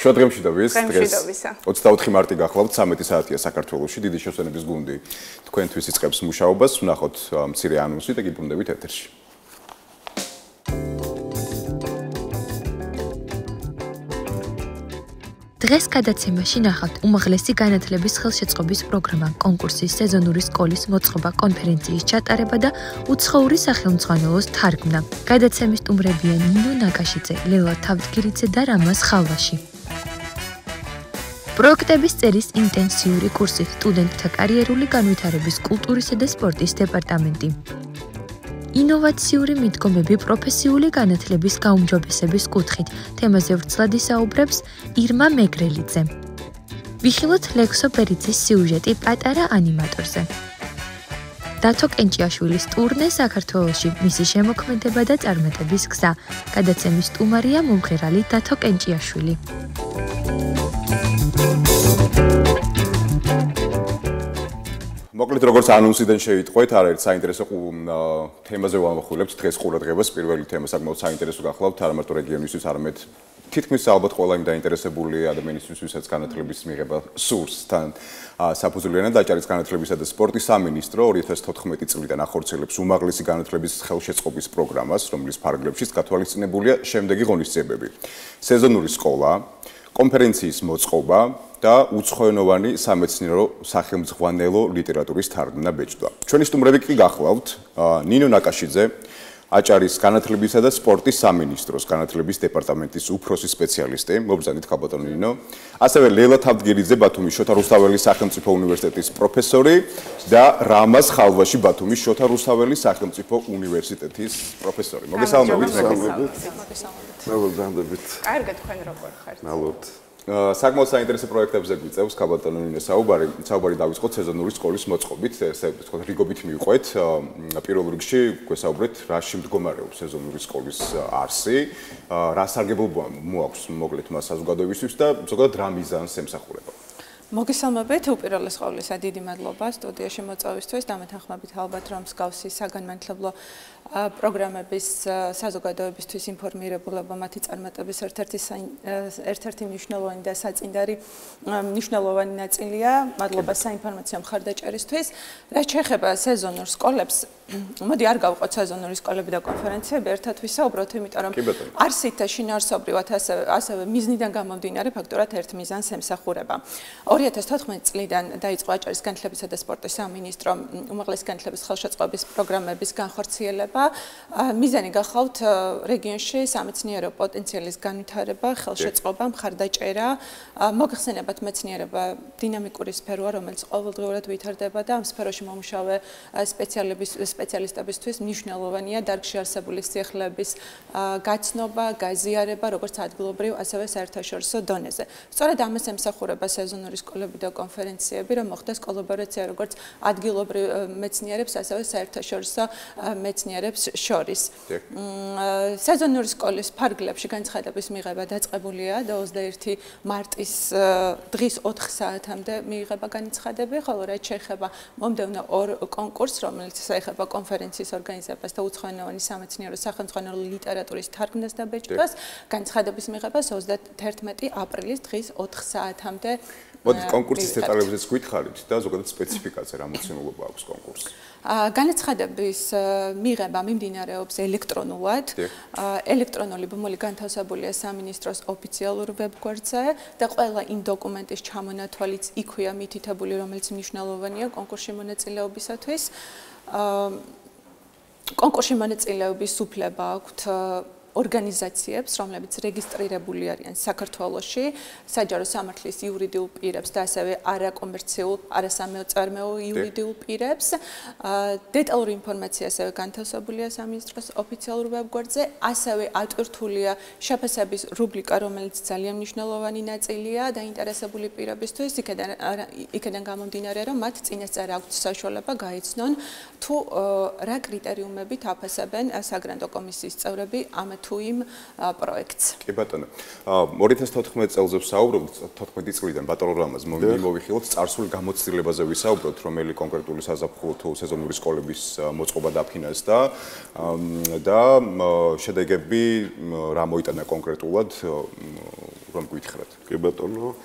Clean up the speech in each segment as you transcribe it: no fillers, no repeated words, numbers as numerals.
შუა დღემშვიდობის დღეს 24 მარტი გახლავთ 13 საათია საქართველოში დიდი შესვენების გუნდი თქვენთვის იწყებს მუშაობას ვნახოთ მცირე ანონსი და გიბრუნდებით ეთერში დღეს გადაცემაში ნახავთ უმაღლესი განათლების ხელშეწყობის პროგრამა, კონკურსი, სეზონური სკოლის მოწყობა, კონფერენციის ჩატარება და უცხოური სახელმძღვანელოს თარგმნა. გადაცემის სტუმრებია ნინო ნაკაშიძე, ლელა თავდგირიძე და რამაზ ხალვაში. პროექტების წერის ინტენსიური კურსი, სტუდენტთა კარიერული განვითარების კულტურისა და სპორტის დეპარტამენტი. ინოვაციური მიდგომები პროფესიული განათლების გაუმჯობესების კუთხით. თემაზე ვრცლად ისაუბრებს ირმა მეგრელიძე. ვიხილოთ ლექსო პერიძის სიუჟეტი პატარა ანიმატორზე. დათო კენჭიაშვილის ტურნე საქართველოში, მისი შემოქმედება და წარმატების გზა. გადაცემის სტუმარია მომღერალი დათო კენჭიაშვილი. მოკლედ როგორც ანონსიდან შეიტყვეთ, არაერთ საინტერესო თემაზე ვამახვილებთ დღეს ყურადღებას. პირველი თემა საკმაოდ საინტერესო გახლავთ არა მარტო რეგიონისთვის, არამედ თითქმის ალბათ ყველა იმ დაინტერესებული ადამიანისთვის, ვისაც განათლების მიღება სურს. თან საფუძვლიანად დაჭარის განათლებისა და სპორტის სამინისტრო 2014 წლიდან ახორციელებს უმაღლესი განათლების ხელშეწყობის პროგრამას, რომლის ფარგლებშიც გათვალისწინებულია შემდეგი ღონისძიებები: სეზონური სკოლა, კონფერენციის მოწყობა და უცხოენოვანი სამეცნიერო სახელმძღვანელო ლიტერატურის თარგმნა ბეჭდვა. ჩვენი სტუმრები კი გახლავთ ნინო ნაკაშიძე, აჭარის განათლებისა და სპორტის სამინისტროს განათლების დეპარტამენტის უფროსი სპეციალისტი, მობრძანით ქალბატონო ნინო, ასევე ლელა თავდგირიძე, ბათუმის შოთა რუსთაველის სახელმწიფო უნივერსიტეტის პროფესორი და რამაზ ხალვაში, ბათუმის შოთა რუსთაველის სახელმწიფო უნივერსიტეტის პროფესორი. მოგესალმებით, მოგესალმებით. კარგად, თქვენ როგორ ხართ? მალოთ. საკმაოდ საინტერესო პროექტებზე გვიწევს ქალბატონო ნინო საუბარი დავიწყოთ სეზონური სკოლის მოწყობით, ესე ვთქვათ, რიგობით მივყვეთ. პირველ რიგში გვესაუბრეთ, რაში მდგომარეობს სეზონური სკოლის არსი, რა სარგებლობა მოაქვს მოკლედ მას საზოგადოებისთვის და ზოგადად რა მიზანს ემსახურება. მოგესალმებით, უპირველეს ყოვლისა დიდი მადლობა სტუდიაში მოწვევისთვის. დამეთანხმებით ალბათ, რომ მსგავსი საგანმანათლებლო პროგრამების საზოგადოებისთვის ინფორმირებულობა მათი წარმატების ერთ-ერთი მნიშვნელოვანი და საწინდარი მნიშვნელოვანი ნაწილია. მადლობა საინფორმაციო მხარდაჭერისთვის. რაც შეეხება სეზონურ სკოლებს, მოდი არ გავყოთ სეზონური სკოლები და კონფერენციები, ერთად ვისაუბროთ, იმიტომ რომ არსით და შინაარსობრივად ასევე მიზნიდან გამომდინარე ფაქტურად ერთ მიზანს ემსახურება. 2014 წლიდან დაიწყო აჭარის განათლებისა და სპორტის სამინისტრომ უმაღლესი განათლების ხელშეწყობის პროგრამების განხორციელება. მიზანი გახლავთ რეგიონში სამეცნიერო პოტენციალის განვითარება, ხელშეწყობა, მხარდაჭერა, მოგხსენებათ მეცნიერება დინამიკური სფეროა, რომელიც ყოველდღიურად ვითარდება და ამ სფეროში მომუშავე სპეციალისტებისთვის მნიშვნელოვანია დარგში არსებული სიახლეების გაცნობა, გაზიარება, როგორც ადგილობრივ, ასევე საერთაშორისო დონეზე. სწორედ ამას ემსახურება სეზონური სკოლები და კონფერენციები, რომ მოხდეს კოლაბორაცია როგორც ადგილობრივ მეცნიერებს, ასევე საერთაშორისო მეცნიერებს შორის. სეზონური სკოლის ფარგლებში განცხადების მიღება დაწყებულია და 21 მარტის დღის 4 საათამდე მიიღება განცხადები, ხოლო რაც შეეხება მომდევნო ორ კონკურსს, რომელიც ეხება კონფერენციის ორგანიზებას და უცხოენოვანი სამეცნიერო სახელმძღვანელო ლიტერატურის თარგმნას და ბეჭდვას, განცხადების მიღებას 31 აპრილის დღის 4 საათამდე მოდი კონკურსის დეტალებზეც გვითხარით და ზოგადად სპეციფიკაზე რა მოცემულობა აქვს კონკურსს. განაცხადების მიღება მიმდინარეობს ელექტრონულად. ელექტრონული ბმული განთავსებულია სამინისტროს ოფიციალურ ვებგვერდზე და ყველა იმ დოკუმენტის ჩამონათვალიც იქვეა მითითებული, რომელიც მნიშვნელოვანია კონკურსში მონაწილეობისათვის. კონკურსში მონაწილეობის უფლება აქვთ ორგანიზაციებს, რომლებიც რეგისტრირებული არიან საქართველოში, საჯარო სამართლის იურიდიულ პირებს და ასევე არაკომერციულ, არასამეწარმეო იურიდიულ პირებს. დეტალური ინფორმაცია ასევე განთავსებულია სამინისტროს ოფიციალურ ვებგვერდზე, ასევე ატვირთულია შეფასების რუბრიკა, რომელიც ძალიან მნიშვნელოვანი ნაწილია დაინტერესებული პირებისთვის, იქედან გამომდინარე, რომ მათ წინასწარ აქვთ საშუალება გაიცნონ, თუ რა კრიტერიუმებით აფასებენ საგრანტო კომისიის წევრები ამ თუ იმ პროექტს. კი ბატონო. 2014 წელს ვსაუბრობთ, 14 წლიდან ბატონო რამაზ მოვიხილოთ წარსულ გამოცდილებაზე ვისაუბროთ, რომელი კონკრეტული საზაფხულო თუ სეზონური სკოლების მოწყობა დაფინანსდა და შედეგები რა მოიტანა კონკრეტულად რომ გითხრათ. კი ბატონო,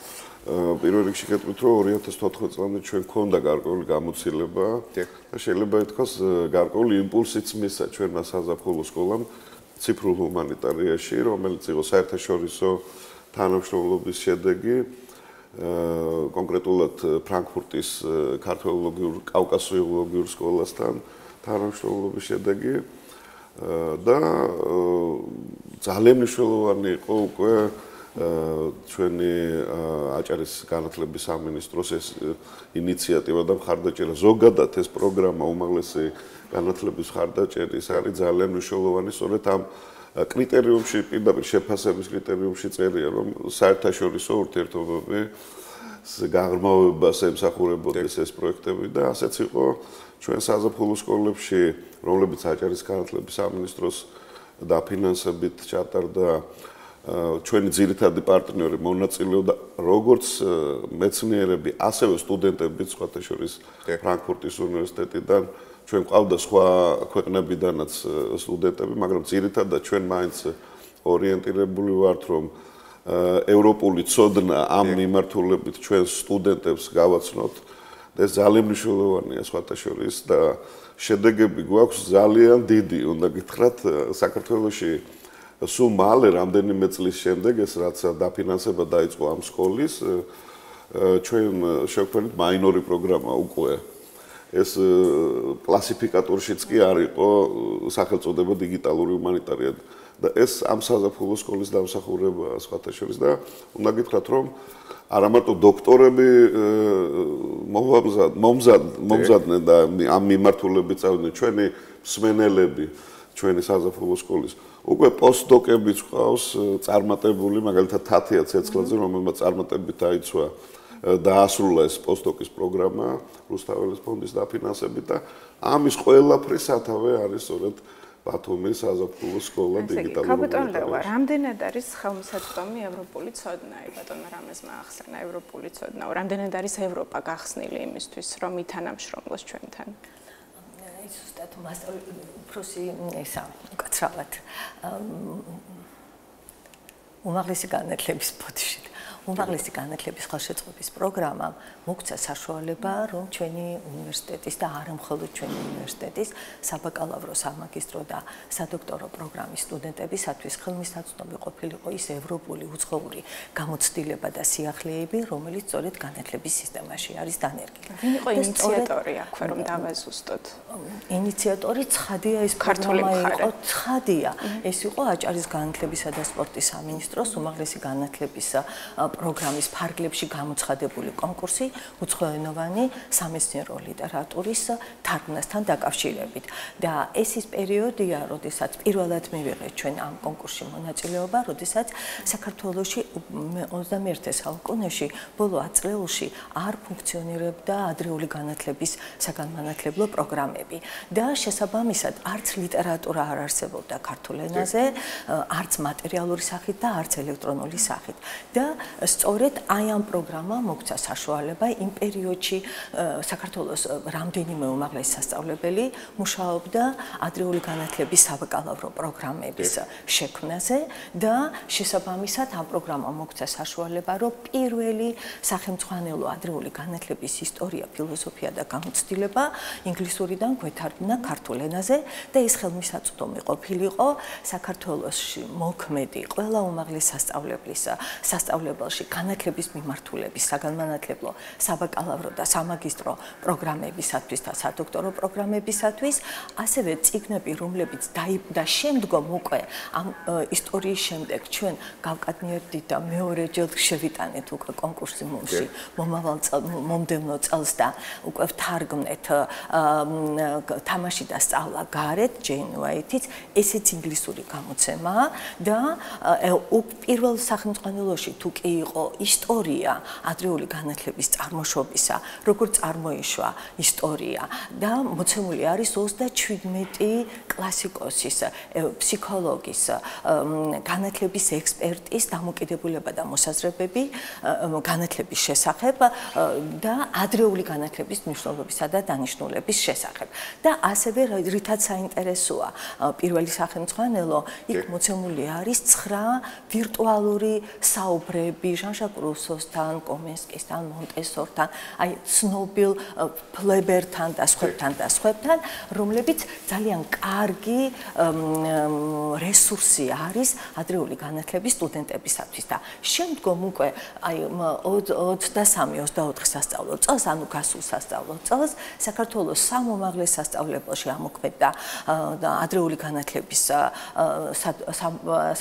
პირველ რიგში გეტყვით, რომ 2014 წლამდე ჩვენ გქონდა გარკვეული გამოცდილება და შეიძლება ითქვას გარკვეული იმპულსიც მისცა ჩვენმა საზაფხულო სკოლამ ციფრულ ჰუმანიტარიაში, რომელიც იყო საერთაშორისო თანამშრომლობის შედეგი, კონკრეტულად ფრანკფურტის ქართველოლოგიურ კავკასიოლოგიურ სკოლასთან თანამშრომლობის შედეგი და ძალიან მნიშვნელოვანი იყო უკვე ჩვენი აჭარის განათლების სამინისტროს ეს ინიციატივა და მხარდაჭერა. ზოგადად ეს პროგრამა უმაღლესი განათლების მხარდაჭერის არის ძალიან მნიშვნელოვანი, სწორედ ამ კრიტერიუმში, პირდაპირ შეფასების კრიტერიუმში წერია, რომ საერთაშორისო ურთიერთობები გაღრმავებას ემსახურებოდეს ეს პროექტები და ასეც იყო ჩვენ საზაფხულო სკოლებში, რომლებიც აჭარის განათლების სამინისტროს დაფინანსებით ჩატარდა ჩვენი ძირითადი პარტნიორი მონაწილეობდა როგორც მეცნიერები, ასევე სტუდენტებიც, სხვათა შორის ფრანკფურტის უნივერსიტეტიდან, ჩვენ ყავდა სხვა ქვეყნებიდანაც სტუდენტები, მაგრამ ძირითადად ჩვენ მაინც ორიენტირებული ვართ, რომ ევროპული ცოდნა ამ მიმართულებით ჩვენ სტუდენტებს გავაცნოთ. ეს ძალიან მნიშვნელოვანია სხვათა შორის და შედეგები გვაქვს ძალიან დიდი, უნდა გითხრათ, საქართველოში სულ მალე რამდენიმე წლის შემდეგ ეს რაც დაფინანსება დაიწყო ამ სკოლის ჩვენ შევქმნით მაინორი პროგრამა უკვე ეს კლასიფიკატორშიც კი არ იყო სახელწოდება დიგიტალური ჰუმანიტარია და ეს ამ საზაფხულო სკოლის დამსახურებაა სხვათა შორის და უნდა გითხრათ რომ არა მარტო დოქტორები მომზადდნენ და ამ მიმართულებით წავიდნენ ჩვენი მსმენელები ჩვენი საზაფხულო სკოლის უკვე პოსტდოკებიც ყავს წარმატებული, მაგალითად თათია ცეცხლაძე, რომელმაც წარმატებით დაიცვა დაასრულა ეს პოსტდოკის პროგრამა რუსთაველის ფონდის დაფინანსებით და ამის ყველაფრის სათავე არის სწორედ ბათუმის საზაფხულო სკოლა დიგიტალური ჰუმანიტარია. რამდენად არის ხელმისაწვდომი ევროპული ცოდნა? ბატონო რამაზმა ახსენა ევროპული ცოდნა. რამდენად არის ევროპა გახსნილი იმისთვის, რომ ითანამშრომლოს ჩვენთან? ზუსტად უფროსი ესა უკაცრავად უმაღლესი განათლების ბოდიში უმაღლესი განათლების ხელშეწყობის პროგრამამ მოგცა საშუალება, რომ ჩვენი უნივერსიტეტის და არა მხოლოდ ჩვენი უნივერსიტეტის საბაკალავრო, სამაგისტრო და სადოქტორო პროგრამის სტუდენტებისათვის ხელმისაწვდომი ყოფილიყო ის ევროპული უცხოური გამოცდილება და სიახლეები, რომელიც სწორედ განათლების სისტემაში არის დანერგილი. ვინ იყო ინიციატორი აქვე, რომ დავაზუსტოთ? ინიციატორი ცხადია ეს პროგრამა იყო, ცხადია. ეს იყო აჭარის განათლებისა და სპორტის სამინისტროს უმაღლესი განათლების პროგრამის ფარგლებში გამოცხადებული კონკურსი უცხოენოვანი სამეცნიერო ლიტერატურის თარგმნასთან დაკავშირებით. და ეს ის პერიოდია, როდესაც პირველად მივიღეთ ჩვენ ამ კონკურსში მონაწილეობა, როდესაც საქართველოში 21 საუკუნეში ბოლო 10 წლებში არ ფუნქციონირებდა ადრეული განათლების საგანმანათლებლო პროგრამები და შესაბამისად არც ლიტერატურა არ არსებობდა ქართულ ენაზე, არც მატერიალური სახით და არც ელექტრონული სახით. და სწორედ აი ამ პროგრამამ მოგცა საშუალება იმ პერიოდში საქართველოს რამდენიმე უმაღლესი სასწავლებელი მუშაობდა ადრეული განათლების საბაკალავრო პროგრამების შექმნაზე და შესაბამისად ამ პროგრამამ მოგცა საშუალება, რომ პირველი სახელმძღვანელო ადრეული განათლების ისტორია, ფილოსოფია და გამოცდილება ინგლისურიდან გვეთარგმნა ქართულ ენაზე და ეს ხელმისაწვდომი ყოფილიყო საქართველოში მოქმედი ყველა უმაღლეს სასწავლებლის სასწავლებელში განათლების მიმართულების საგანმანათლებლო საბაკალავრო და სამაგისტრო პროგრამებისათვის და სადოქტორო პროგრამებისათვის, ასევე წიგნები, რომლებიც და შემდგომ უკვე ამ ისტორიის შემდეგ ჩვენ გავკადნიერდით და მეორეჯერ შევიტანეთ უკვე კონკურსი მომში მომდევნო წელს და უკვე ვთარგმნეთ თამაში და სწავლა გარეთ ჯეინ უაითიც, ესეც ინგლისური გამოცემაა და პირველ სახელმძღვანელოში თუ კი იყო ისტორია ადრეული განათლების წარმოშობისა, როგორ წარმოიშვა ისტორია და მოცემული არის 37 კლასიკოსის, ფსიქოლოგის, განათლების ექსპერტის დამოკიდებულება და მოსაზრებები განათლების შესახებ და ადრეული განათლების მნიშვნელობისა და დანიშნულების შესახებ. და ასევე რითაც საინტერესოა პირველი სახელმძღვანელო, იქ მოცემული არის 9 ვირტუალური საუბრები ჟან-ჟაკ რუსოსთან, კომენსკისთან, მონტესორთან, აი ცნობილ ფლებერთან და სხვებთან, რომლებიც ძალიან კარგი რესურსი არის ადრეული განათლების სტუდენტებისათვის და შემდგომ უკვე აი 23-24 სასწავლო წელს, ანუ გასულ სასწავლო წელს საქართველოს სამომავლე სასწავლებელში ამოქმედდა ადრეული განათლების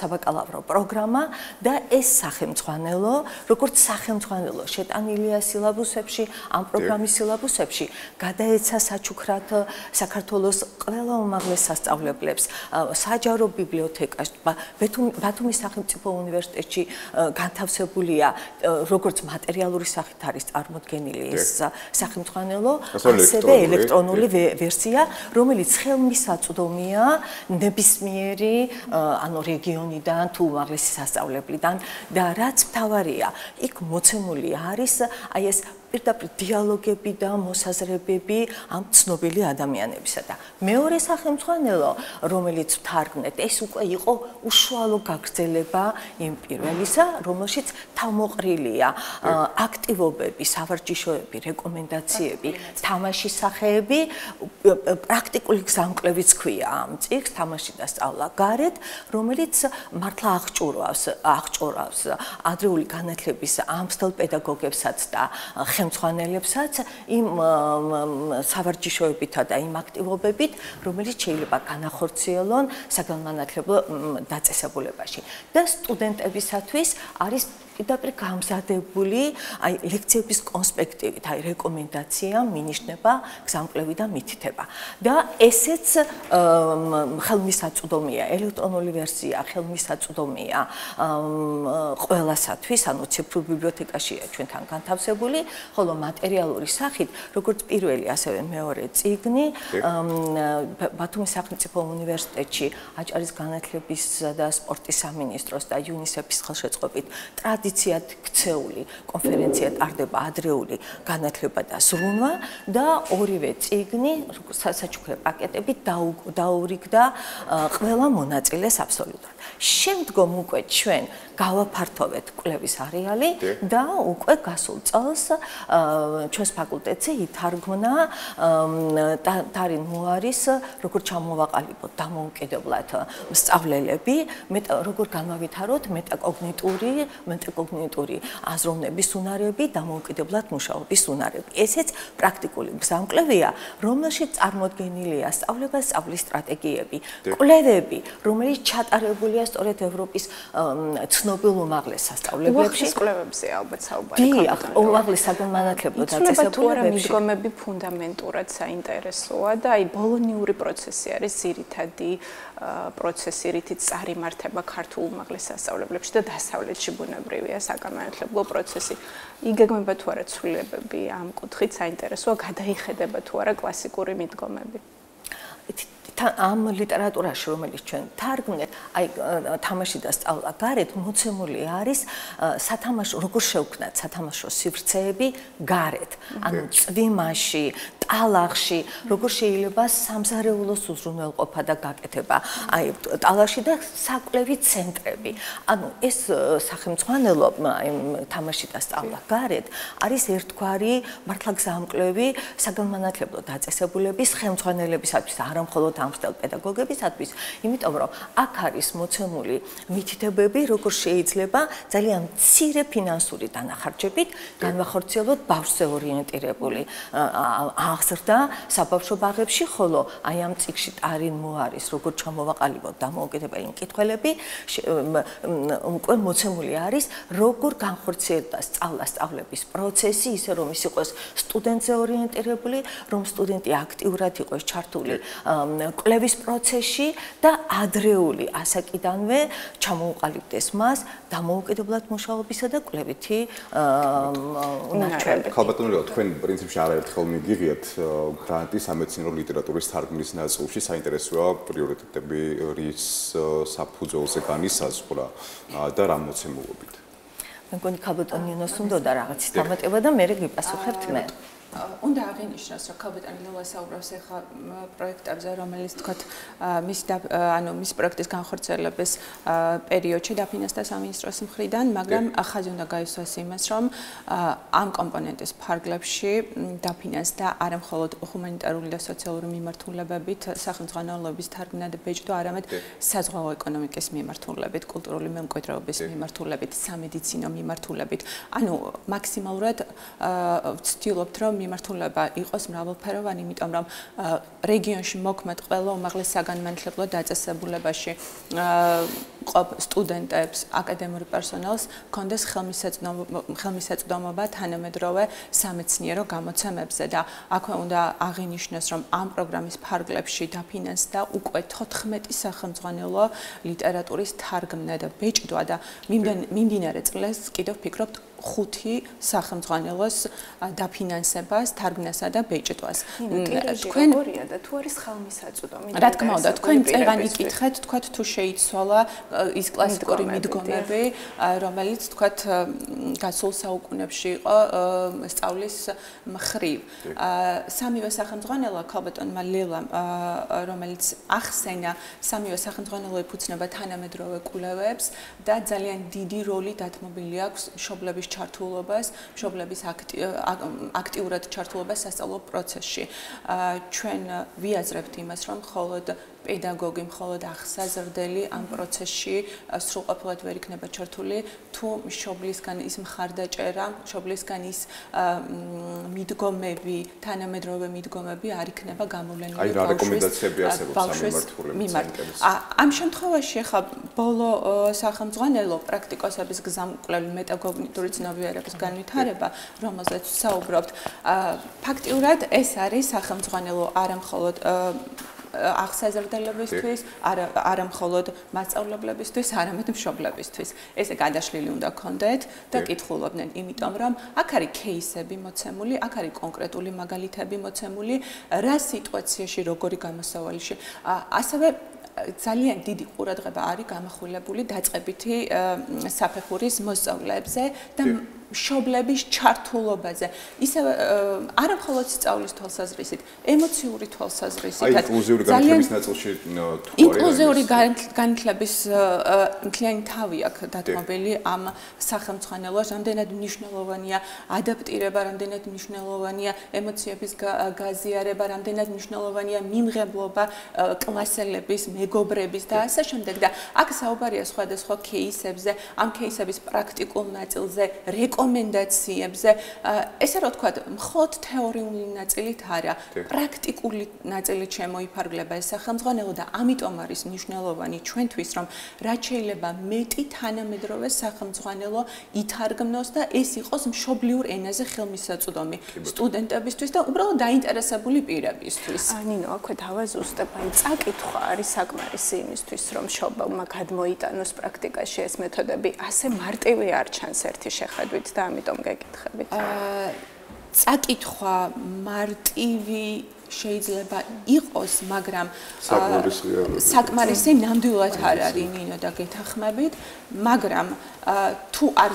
საბაკალავრო პროგრამა და ეს სახელმძღვანელო, როგორც სახელმძღვანელო შეტანილია სილაბუსებში, ამ პროგრამის სილაბუსებში, გადაეცა საჩუქრად საქართველოს ყველა უმაღლეს სასწავლებლებს, საჯარო ბიბლიოთეკაში, ბათუმის სახელმწიფო უნივერსიტეტში განთავსებულია, როგორც მატერიალური სახით არის წარმოდგენილი ეს სახელმძღვანელო, ასევე ელექტრონული ვერსია, რომელიც ხელმისაწვდომია ნებისმიერი ანუ რეგიონიდან თუ უმაღლესი სასწავლებლიდან და რაც მთავარია, იქ მოცემული არის აი ეს პირდაპირ დიალოგები და მოსაზრებები ამ ცნობილი ადამიანებისა და მეორე სახელმძღვანელო, რომელიც ვთარგმნეთ, ეს უკვე იყო უშუალო გაგრძელება იმ პირველისა, რომელშიც თავმოყრილია აქტივობები, სავარჯიშოები, რეკომენდაციები, თამაშის სახეები, პრაქტიკული გზამკვლევიც ქვია ამ წიგნს, თამაში და სწავლა გარეთ, რომელიც მართლა აღჭურავს ადრეული განათლების ამსთელ პედაგოგებსაც და ხელმძღვანელებსაც იმ სავარჯიშოებითა და იმ აქტივობებით, რომელიც შეიძლება განახორციელონ საგანმანათლებლო დაწესებულებაში. და სტუდენტებისათვის არის პირდაპირ გამზადებული აი ლექციების კონსპექტივით, აი რეკომენდაცია, მინიშნება, გზამკვლევი და მითითება. და ესეც ხელმისაწვდომია, ელექტრონული ვერსია ხელმისაწვდომია ყველასათვის, ანუ ციფრულ ბიბლიოთეკაშია ჩვენთან განთავსებული, ხოლო მატერიალური სახით, როგორც პირველი, ასევე მეორე წიგნი ბათუმის სახელმწიფო უნივერსიტეტში აჭარის განათლებისა და სპორტის სამინისტროს და იუნისეფის ხელშეწყობით ტრადიციად ქცეული კონფერენცია ტარდება ადრეული განათლება და ზრუნვა და ორივე წიგნი საჩუქრე პაკეტებით დაურიგდა ყველა მონაწილეს აბსოლუტურად. შემდგომ უკვე ჩვენ გავაფართოვეთ კვლევის არეალი და უკვე გასულ წელს ჩვენს ფაკულტეტზე ითარგმნა დარინ მოარის როგორ ჩამოვაყალიბოთ დამოუკიდებლად სწავლელები, როგორ განავითაროთ მეტაკოგნიტური აზროვნების უნარები, დამოუკიდებლად მუშაობის უნარები. ესეც პრაქტიკული გზამკვლევია, რომელშიც წარმოდგენილია სწავლის სტრატეგიები, კვლევები, რომელიც ჩატარებულია სწორედ ევროპის ცნობილ უმაღლეს სასწავლებლებში. უახლეს კვლევებზე ალბათ საუბარი დიახ, უმაღლეს საგანმანათლებლო დაწესებულებებში. მიდგომები ფუნდამენტურად საინტერესოა და აი ბოლონიური პროცესი არის ძირითადი პროცესი, რითიც წარიმართება ქართულ უმაღლეს სასწავლებლებში და დასავლეთში ბუნებრივია საგანმანათლებლო პროცესი. იგეგმება თუ არა ცვლილებები ამ კუთხით საინტერესოა, გადაიხედება თუ არა კლასიკური მიდგომები. ამ ლიტერატურაში, რომელიც ჩვენ თარგმნეთ, აი თამაში და სწავლა გარეთ მოცემული არის სათამაშო, როგორ შევქმნათ სათამაშო სივრცეები გარეთ, ანუ წვიმაში, ტალახში, როგორ შეიძლება სამზარეულოს უზრუნველყოფა და გაკეთება, აი ტალახში და საკვლევი ცენტრები. ანუ ეს სახელმძღვანელო თამაში და სწავლა გარეთ არის ერთგვარი მართლა გზამკვლევი საგანმანათლებლო დაწესებულების ხელმძღვანელებისათვის, არა მხოლოდ ამსთელ პედაგოგებისათვის, იმიტომ რომ აქ არის მოცემული მითითებები, როგორ შეიძლება ძალიან მცირე ფინანსური დანახარჯებით განვახორციელოთ ბავშვზე ორიენტირებული აღზრდა საბავშვო ბაღებში, ხოლო აი ამ წიგნში ტარინ მოარის, როგორ ჩამოვაყალიბოთ დამოუკიდებელი მკითხველები, უკვე მოცემული არის, როგორ განხორციელდა სწავლების პროცესი, ისე რომ ის იყოს სტუდენტზე ორიენტირებული, რომ სტუდენტი აქტიურად იყოს ჩართული კვლევის პროცესში და ადრეული, ასე ასაკიდანვე ჩამოუყალიბდეს მას დამოუკიდებლად მუშაობისა და კვლევითი უნარჩვევები. ქალბატონო, თქვენ პრინციპში არაერთხელ მიგიღიათ გრანტი სამეცნიერო ლიტერატურის თარგმნის ნაწილში, საინტერესოა პრიორიტეტები რის საფუძველზე განისაზღვრა და რა მოცემულობით. მე მგონი ქალბატონი ნინოს უნდა რაღაცის დამატება და მე გიპასუხებთ მე. უნდა აღინიშნოს, რომ ქალბატონი ლელა საუბრობს ახლა პროექტებზე, რომელიც თქვათ მის პროექტის განხორციელების პერიოდში დაფინანსდა სამინისტროს მხრიდან, მაგრამ ხაზი უნდა გაისვას იმას, რომ ამ კომპონენტის ფარგლებში დაფინანსდა არა მხოლოდ ჰუმანიტარული და სოციალური მიმართულებებით, სახელმძღვანელოების თარგმნა და ბეჭდვა, არამედ საზღვაო ეკონომიკის მიმართულებით, კულტურული მემკვიდრეობის მიმართულებით, სამედიცინო მიმართულებით. ანუ მაქსიმალურად ვცდილობთ, რომ მიმართულება იყოს მრავალფეროვანი, იმიტომ რომ რეგიონში მოქმედ ყველა უმაღლეს საგანმანათლებლო დაწესებულებაში ყოფ სტუდენტებს, აკადემიურ პერსონალს კონდეს ხელმისაწვდომობა თანამედროვე სამეცნიერო გამოცემებზე და აქვე უნდა აღინიშნოს, რომ ამ პროგრამის ფარგლებში დაფინანსდა უკვე 14 სახელმძღვანელო ლიტერატურის თარგმნა და ბეჭდვა და მიმდინარე წელს კიდევ ვფიქრობთ 5 სახელმძღვანელოს დაფინანსებას, თარგმნასა და ბეჭდვას. თქვენ როგორია და თუ არის ხელმისაწვდომი? რა თქმა უნდა, თქვენ წერანი კითხეთ, თქვათ თუ შეიცვალა ის კლასიკური მიდგომები, რომელიც თქვათ გასულ საუკუნეებში იყო სწავლის მხრივ. სამივე სახელმძღვანელო ქალბატონმა ლელამ, რომელიც ახსენა, სამივე სახელმძღვანელო ეფუძნება თანამედროვე კვლევებს და ძალიან დიდი როლი დათმობილი აქვს მშობლების ჩართულობას, მშობლების აქტიურად ჩართულობას სასწავლო პროცესში. ჩვენ ვიაზრებთ იმას, რომ მხოლოდ პედაგოგი, მხოლოდ აღსაზრდელი ამ პროცესში სრულყოფილად ვერ იქნება ჩართული, თუ მშობლისგან ის მხარდაჭერა, მშობლისგან ის მიდგომები, თანამედროვე მიდგომები არ იქნება გამოვლენილი აი რა რეკომენდაციები არსებობს ამ მიმართულებით? ამ შემთხვევაში ახლა ბოლო სახელმძღვანელო პრაქტიკოსების გზამკვლევი მეტაკოგნიტური ცნობიერების განვითარება, რომელზეც საუბრობთ, ფაქტიურად ეს არის სახელმძღვანელო არა მხოლოდ აღსაზრდელებისთვის, არა მხოლოდ მასწავლებლებისთვის, არამედ მშობლებისთვის. ესე გადაშლილი უნდა გქონდეთ და კითხულობდნენ, იმიტომ რომ აქ არის кейსები მოცემული, აქ არის კონკრეტული მაგალითები მოცემული, რა სიტუაციაში, როგორი გამოსავალში. ასევე ძალიან დიდი ყურადღება არის გამახვილებული დაწყებითი საფეხურის მოსწავლეებზე და მშობლების ჩართულობაზე. ისევე არა მხოლოდ სწავლის თვალსაზრისით, ემოციური თვალსაზრისით. აი ინკლუზიური განათლების ნაწილში ინკლუზიური განათლების მთლიანი თავი აქვს დათმობილი ამ სახელმძღვანელოს, რამდენად მნიშვნელოვანია ადაპტირება, რამდენად მნიშვნელოვანია ემოციების გაზიარება, რამდენად მნიშვნელოვანია მიმღებლობა კლასელების, მეგობრების და ასე შემდეგ და აქ საუბარია სხვადასხვა кейსებზე, ამ кейსების პრაქტიკულ ნაწილზე, რეკომენდაციებზე, ესე რომ ვთქვათ, მხოლოდ თეორიული ნაწილით არა, პრაქტიკული ნაწილით შემოიფარგლება ეს სახელმძღვანელო და ამიტომ არის მნიშვნელოვანი ჩვენთვის, რომ რაც შეიძლება მეტი თანამედროვე სახელმძღვანელო ითარგმნოს და ეს იყოს მშობლიურ ენაზე ხელმისაწვდომი სტუდენტებისთვის და უბრალოდ დაინტერესებული პირებისთვის. ნინო, აქვე დავაზუსტებ, აი წაკითხვა არის საკმარისი იმისთვის, რომ მშობელმა გადმოიტანოს პრაქტიკაში ეს მეთოდები, ასე მარტივი არ ჩანს ერთი შეხედვით. და ამიტომ გეკითხებით. წაკითხვა მარტივი შეიძლება იყოს, მაგრამ საკმარისი ნამდვილად არ არის ნინო და გეთანხმებით, მაგრამ თუ არ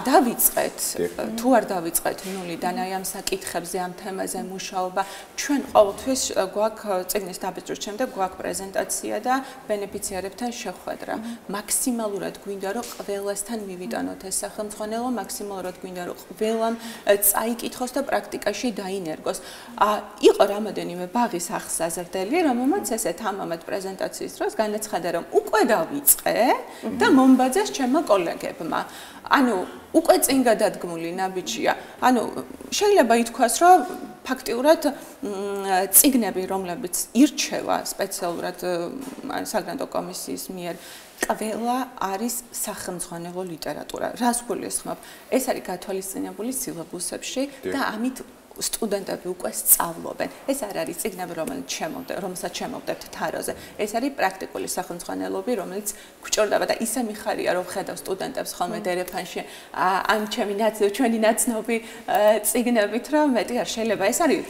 დავიწყეთ ნულიდან აი ამ საკითხებზე, ამ თემაზე მუშაობა, ჩვენ ყოველთვის გვაქვს წიგნის დაბეჭდის შემდეგ გვაქვს პრეზენტაცია და ბენეფიციარებთან შეხვედრა. მაქსიმალურად გვინდა რომ ყველასთან მივიტანოთ ეს სახელმძღვანელო, მაქსიმალურად გვინდა რომ ყველამ წაიკითხოს და პრაქტიკაში დაინერგოს. იყო რამოდენიმე ბაღის აღსაზრდელი, რომელმაც ესეთ ამამად პრეზენტაციის დროს განაცხადა, რომ უკვე დავიწყე და მომბაძეს ჩემმა კოლეგებმა. ანუ უკვე წინ გადადგმული ნაბიჯია. ანუ შეიძლება ითქვას, რომ ფაქტიურად წიგნები, რომლებიც ირჩევა სპეციალურად საგრანტო კომისიის მიერ, ყველა არის სახელმძღვანელო ლიტერატურა. რას გულისხმობ? ეს არის გათვალისწინებული სილებუსებში და ამით სტუდენტები უკვე სწავლობენ. ეს არ არის წიგნები, რომელსაც შემოვდებთ თაროზე. ეს არის პრაქტიკული სახელმძღვანელობი, რომელიც გვჭირდება და ისე მიხარია, რომ ხედავ სტუდენტებს ხოლმე დერეფანში ამ ჩვენი ნაცნობი წიგნებით, რომ მეტი არ შეიძლება. ეს არის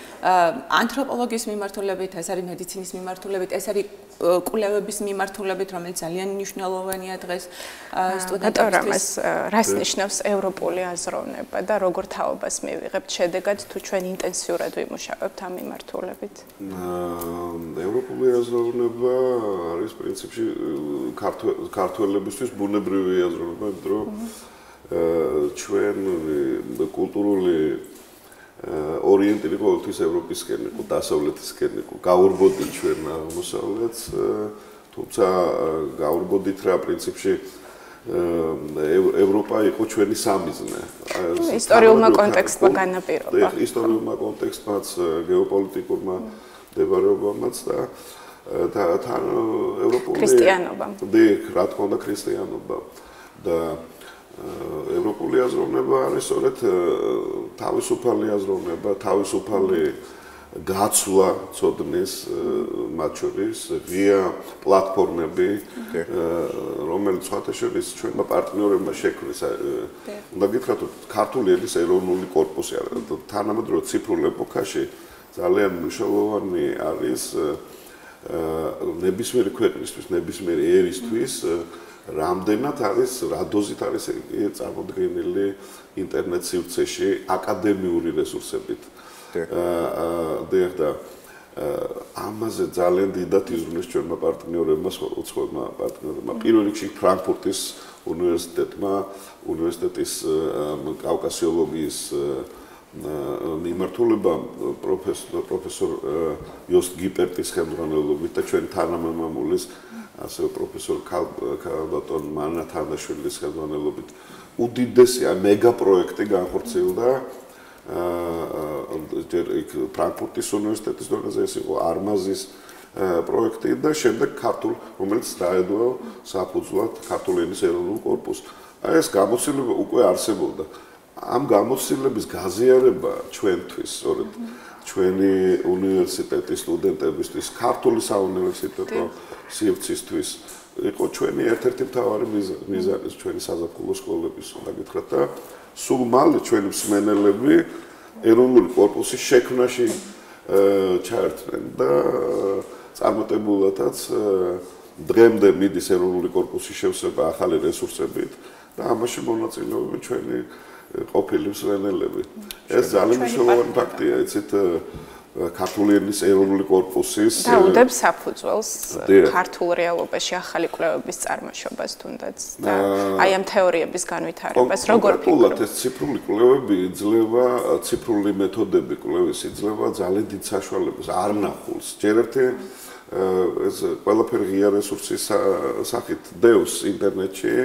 ანთროპოლოგიის მიმართულებით, ეს არის მედიცინის მიმართულებით, ეს არის კვლევების მიმართულებით, რომელიც ძალიან მნიშვნელოვანია დღეს სტუდენტებისთვის. რას ნიშნავს ევროპული აზროვნება და როგორ თაობას მივიღებთ შედეგად თუ ჩვენ ინტენსიურად ვიმუშავებთ ამ მიმართულებით? ევროპული აზროვნება არის პრინციპში ქართველებისთვის ბუნებრივი აზროვნება, იმიტომ რომ ჩვენ კულტურული ორიენტირი ყოველთვის ევროპისკენ იყო, დასავლეთისკენ იყო. გაურბოდით ჩვენ აღმოსავლეთს, თუმცა გაურბოდით რა პრინციპში ევროპა იყო ჩვენი სამიზნე. ისტორიულმა კონტექსტმა განაპირობა. ისტორიულმა კონტექსტმაც, გეოპოლიტიკურმა მდებარეობამაც და თან ევროპული ქრისტიანობა. რა თქმა უნდა ქრისტიანობა და ევროპული აზროვნება არის სწორედ თავისუფალი აზროვნება, თავისუფალი გაცვლა ცოდნის მათ შორის ღია პლატფორმები, რომელიც სხვათაშორის ჩვენმა პარტნიორებმა შექმნეს. უნდა გითხრათ, რომ ქართული ენის ეროვნული კორპუსი თანამედროვე ციფრულ ეპოქაში ძალიან მნიშვნელოვანი არის ნებისმიერი ქვეყნისთვის, ნებისმიერი ერისთვის, რამდენად არის, რა დოზით არის წარმოდგენილი ინტერნეტ სივრცეში აკადემიური რესურსებით. და ამაზე ძალიან დიდად იზრუნეს ჩვენმა პარტნიორებმა, უცხოელმა პარტნიორებმა. პირველ რიგში ფრანკფურტის უნივერსიტეტის კავკასიოლოგიის მიმართულება პროფესორ იოსტ გიპერტის ხელმძღვანელობით და ჩვენი თანამემამულის ასევე პროფესორ ქალბატონ მანა თანდაშვილის ხელმძღვანელობით უდიდესი მეგა პროექტი განხორციელდა ფრანკფურტის უნივერსიტეტის დონეზე, ეს იყო არმაზის პროექტი და შემდეგ ქართულ, რომელიც დაედო საფუძვლად ქართული ენის ეროვნულ კორპუსს. ეს გამოცდილება უკვე არსებობდა. ამ გამოცდილების გაზიარება ჩვენთვის, სწორედ ჩვენი უნივერსიტეტის სტუდენტებისთვის, ქართული საუნივერსიტეტო სივრცისთვის იყო ჩვენი ერთ-ერთი მთავარი მიზანი, ჩვენი საზაფხულო სკოლების, უნდა გითხრათ და სულ მალე ჩვენი მსმენელები ეროვნული კორპუსის შექმნაში ჩაერთნენ და წარმატებულადაც დღემდე მიდის ეროვნული კორპუსის შევსება ახალი რესურსებით და ამაში მონაწილეობენ ჩვენი ყოფილი მსმენელები. ეს ძალიან მნიშვნელოვანი ფაქტია, იცით, ქართული ენის ეროვნული კორპუსის და უდებს საფუძველს ქართულ რეალობაში ახალი კვლევების წარმოშობას თუნდაც და აი ამ თეორიების განვითარებას როგორ ფიქრობთ? ეს ციფრული კვლევები იძლევა, ციფრული მეთოდები კვლევის იძლევა ძალიან დიდ საშუალებას, არ ნახულს. ჯერ ერთი ეს ყველაფერი ღია რესურსის სახით დევს ინტერნეტში.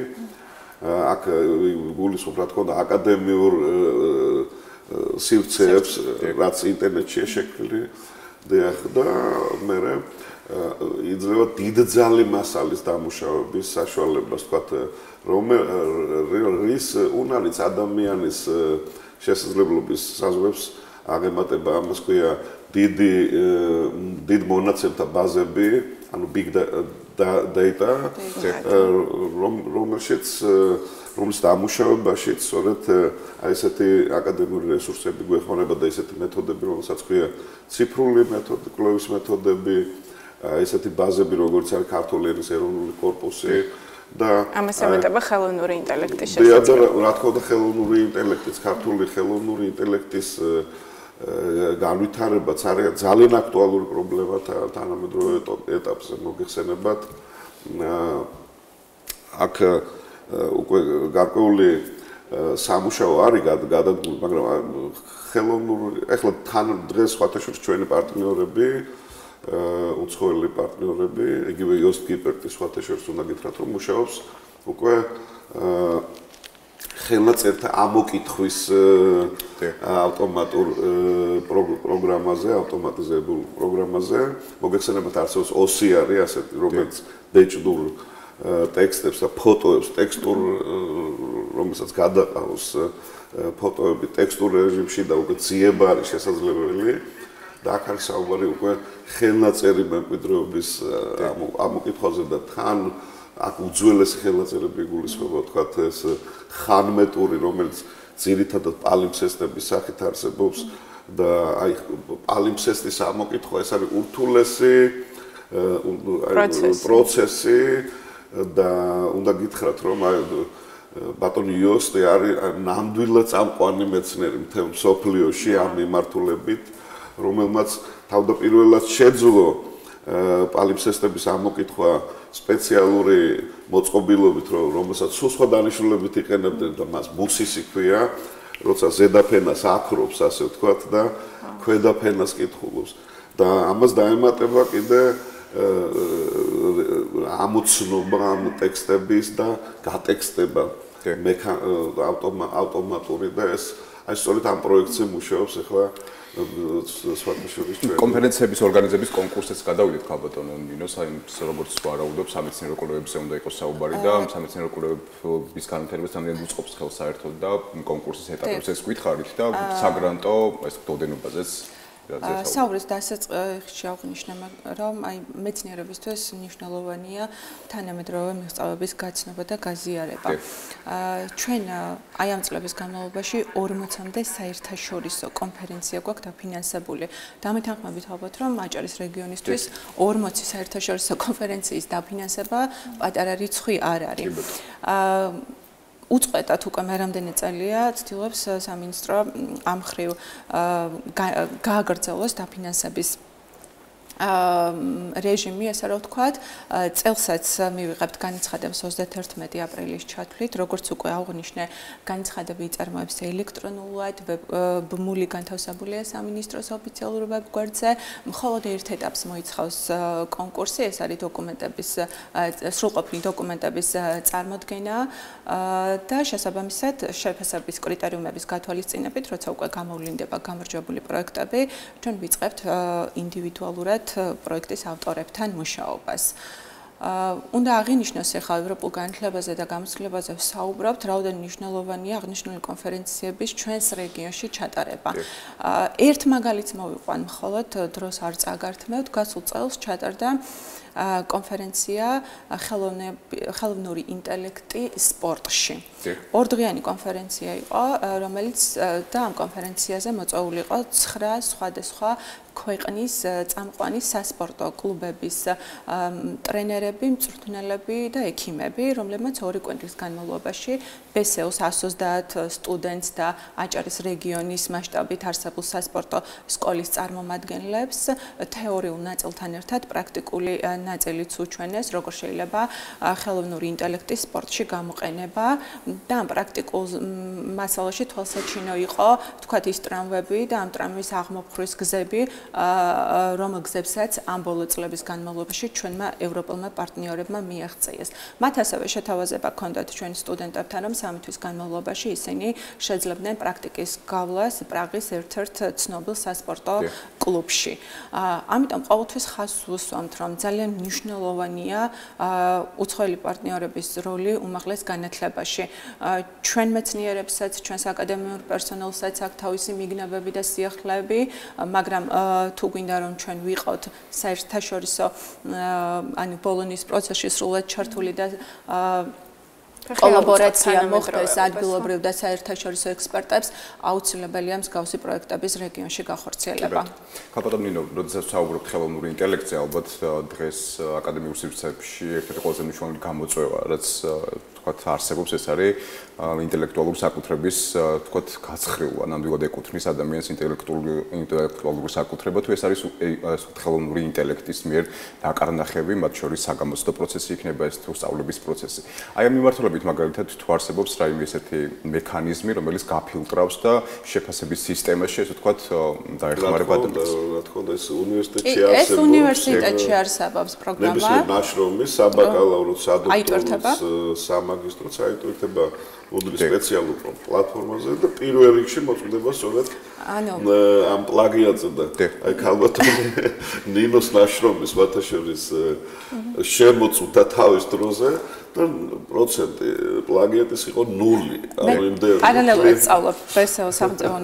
აქ გულისხმობ რა თქმა უნდა აკადემიურ სივრცეებს, რაც ინტერნეტშია შექმნილი და მე იძლევა დიდძალი მასალის დამუშავების საშუალებას, თქვათ, რის უნარიც ადამიანის შესაძლებლობის საზღვრებს აღემატება, ამას ქვია დიდ მონაცემთა ბაზები, ანუ big data, რომლის დამუშავებაშიც სწორედ აი ესეთი აკადემიური რესურსები გვეხმარება და ესეთი მეთოდები, რომელსაც ქვია ციფრული მეთოდი, კვლევის მეთოდები, ესეთი ბაზები, როგორც არის ქართული ენის ეროვნული კორპუსი და ამას ემატება ხელოვნური ინტელექტის შესაძლებლობა. რა თქმა უნდა, ხელოვნური ინტელექტის, ქართული ხელოვნური ინტელექტის განვითარებაც არის ძალიან აქტუალური პრობლემა თანამედროვე ეტაპზე მოგეხსენებათ. აქ უკვე გარკვეული სამუშაო არის გადადგმული, მაგრამ ხელოვნური, ეხლა თან დღეს სხვათაშორის ჩვენი პარტნიორები, უცხოელი პარტნიორები, იგივე იოსტ გიპერტის სხვათაშორის უნდა გითხრათ, რომ მუშაობს უკვე ხელნაწერთა ამოკითხვის ავტომატურ პროგრამაზე, ავტომატიზებულ პროგრამაზე. მოგეხსენებათ, არსებობს OCR-ი, ასეთი, რომელიც ბეჭდურ ტექსტებს და ფოტოებს, ტექსტურ რომელსაც გადაყავს ფოტოები ტექსტურ რეჟიმში და უკვე ძიება არის შესაძლებელი და აქ არის საუბარი უკვე ხელნაწერი მემკვიდრეობის ამოკითხვაზე და თან აქ უძველესი ხელნაწერები იგულისხმება თქვათ ეს ხანმეტური რომელიც ძირითადად პალიმპსესტების სახით არსებობს და აი პალიმპსესტის ამოკითხვა ეს არის ურთულესი პროცესი და უნდა გითხრათ რომ აი ბატონი იოსტი არის ნამდვილად წამყვანი მეცნიერი მთელ მსოფლიოში ამ მიმართულებით რომელმაც თავდაპირველად შეძლო პალიმპსესტების ამოკითხვა სპეციალური მოწყობილობით რომელსაც სხვა დანიშნულებით იყენებდნენ და მას მუსისი ჰქვია როცა ზედაფენას აკრობს ასე ვთქვათ და ქვედაფენას კითხულობს და ამას დაემატება კიდე ამოცნობა ამ ტექსტების და გატექსტება ავტომატური და ეს აი სწორედ ამ პროექტზე მუშაობს ახლა კონფერენციების ორგანიზების კონკურსებს გადავიდეთ ქალბატონო ნინო, საერთოდ როგორც ვარაუდობ, სამეცნიერო კვლევებზე უნდა იყოს საუბარი და სამეცნიერო კვლევების განვითარებას ძალიან უწყობს ხელს საერთოდ და კონკურსის ეტაპებს ეს გითხარით და საგრანტო ეს გდოდებაზეც საუბრის დასაწყისში აღნიშნեմ, რომ აი მეცნიერებისთვის მნიშვნელოვანია თანამედროვე მიღწევების გაცნობა და გაზიარება. ჩვენ აი ამ წლების განმავლობაში 40-მდე საერთაშორისო კონფერენცია გვაქვს დაფინანსებული. დამეთანხმებით ალბათ, რომ აჭარის რეგიონისთვის 40 საერთაშორისო კონფერენციის დაფინანსება პატარა რიცხვი არ არის. უწყვეტად უკვე მე რამდენი წელია ცდილობს სამინისტრო ამ მხრივ გააგრძელოს დაფინანსების რეჟიმი, ასე რომ ვთქვათ, წელსაც მივიღებთ განცხადებას 31 აპრილის ჩათვლით, როგორც უკვე აღნიშნე, განცხადები იწარმოებს ელექტრონულად, ბმული განთავსებულია სამინისტროს ოფიციალურ ვებგვერდზე, მხოლოდ ერთ ეტაპს მოიცავს კონკურსი, ეს არის დოკუმენტების სრულყოფილი დოკუმენტების წარმოდგენა და შესაბამისად შეფასების კრიტერიუმების გათვალისწინებით, როცა უკვე გამოვლინდება გამარჯვებული პროექტები, ჩვენ ვიწყებთ ინდივიდუალურად პროექტის ავტორებთან მუშაობას. უნდა აღინიშნოს ახლა ევროპულ განათლებაზე და გამოცდილებაზე ვსაუბრობთ, რაოდენ მნიშვნელოვანია აღნიშნული კონფერენციების ჩვენს რეგიონში ჩატარება. ერთ მაგალითს მოვიყვან, მხოლოდ დროს არ წაგართმევთ, გასულ წელს ჩატარდა კონფერენცია ხელოვნური ინტელექტი სპორტში. ორდღიანი კონფერენცია იყო, რომელიც და ამ კონფერენციაზე მოწვეული იყო 9 სხვადასხვა ქვეყნის წამყვანი სასპორტო კლუბების ტრენერები, მწვრთნელები და ექიმები, რომლებმაც 2 კვირის განმავლობაში BSEO-ს 130 სტუდენტს და აჭარის რეგიონის მასშტაბით არსებულ სასპორტო სკოლის წარმომადგენლებს თეორიულ ნაწილთან ერთად პრაქტიკული ნაწილიც უჩვენეს, როგორ შეიძლება ხელოვნური ინტელექტის სპორტში გამოყენება და ამ პრაქტიკულ მასალაში თვალსაჩინო იყო, თქვათ ის ტრამვები და ამ ტრამვის აღმოფხვრის გზები, რომელ გზებსაც ამ ბოლო წლების განმავლობაში ჩვენმა ევროპელმა პარტნიორებმა მიაღწიეს. მათ ასევე შეთავაზება ჰქონდათ ჩვენ სტუდენტებთან, რომ 3 თვის განმავლობაში ისინი შეძლებდნენ პრაქტიკის გავლას პრაღის ერთ-ერთ ცნობილ სასპორტო კლუბში. ამიტომ ყოველთვის ხაზს ვუსვამთ, რომ ძალიან მნიშვნელოვანია უცხოელი პარტნიორების როლი უმაღლეს განათლებაში. ჩვენ მეცნიერებსაც, ჩვენს აკადემიურ პერსონალსაც აქვს თავისი მიგნებები და სიახლეები, მაგრამ თუ გვინდა რომ ჩვენ ვიყოთ საერთაშორისო ანუ ბოლონის პროცესში სრულად ჩართული და კოლაბორაცია მოხდეს ადგილობრივ და საერთაშორისო ექსპერტებს, აუცილებელია მსგავსი პროექტების რეგიონში გახორციელება. ქალბატონ ნინო, როდესაც ვსაუბრობთ ხელოვნური ინტელექტზე, ალბათ დღეს აკადემიურ სივრცეებში ერთ-ერთი ყველაზე მნიშვნელოვანი გამოწვევა, რაც თქვათ არსებობს, ეს არის ინტელექტუალური საკუთრების თქვათ გაცხრილვა, ნამდვილად ეკუთვნის ადამიანის ინტელექტუალური საკუთრება, თუ ეს არის ხელოვნური ინტელექტის მიერ დაკარნახები, მათ შორის საგამოცდო პროცესი იქნება ეს თუ სწავლების პროცესი. აი ამ მიმართულებით მაგალითად თუ არსებობს რაიმე ესეთი მექანიზმი, რომელიც გაფილტრავს და შეფასების სისტემაში, ესე ვთქვათ, დაეხმარება ადამიანს. რა თქმა უნდა, ეს უნივერსიტეტში არსებობს. ეს უნივერსიტეტში არსებობს პროგრამა. ნებისმიერ ნაშრომი, საბაკალავრო, სადოქტორო, სამაგისტრო საიტოთება უდრის სპეციალურ პლატფორმაზე და პირველ რიგში მოწვდება სწორედ ამ პლაგიატზე და აი ქალბატონი ნინოს ნაშრომის ვათაშორის შემოწუდა თავის დროზე და პროცენტი პლაგიატის იყო 0. პარალელურად სწავლობ ბესეო სახელმწიფო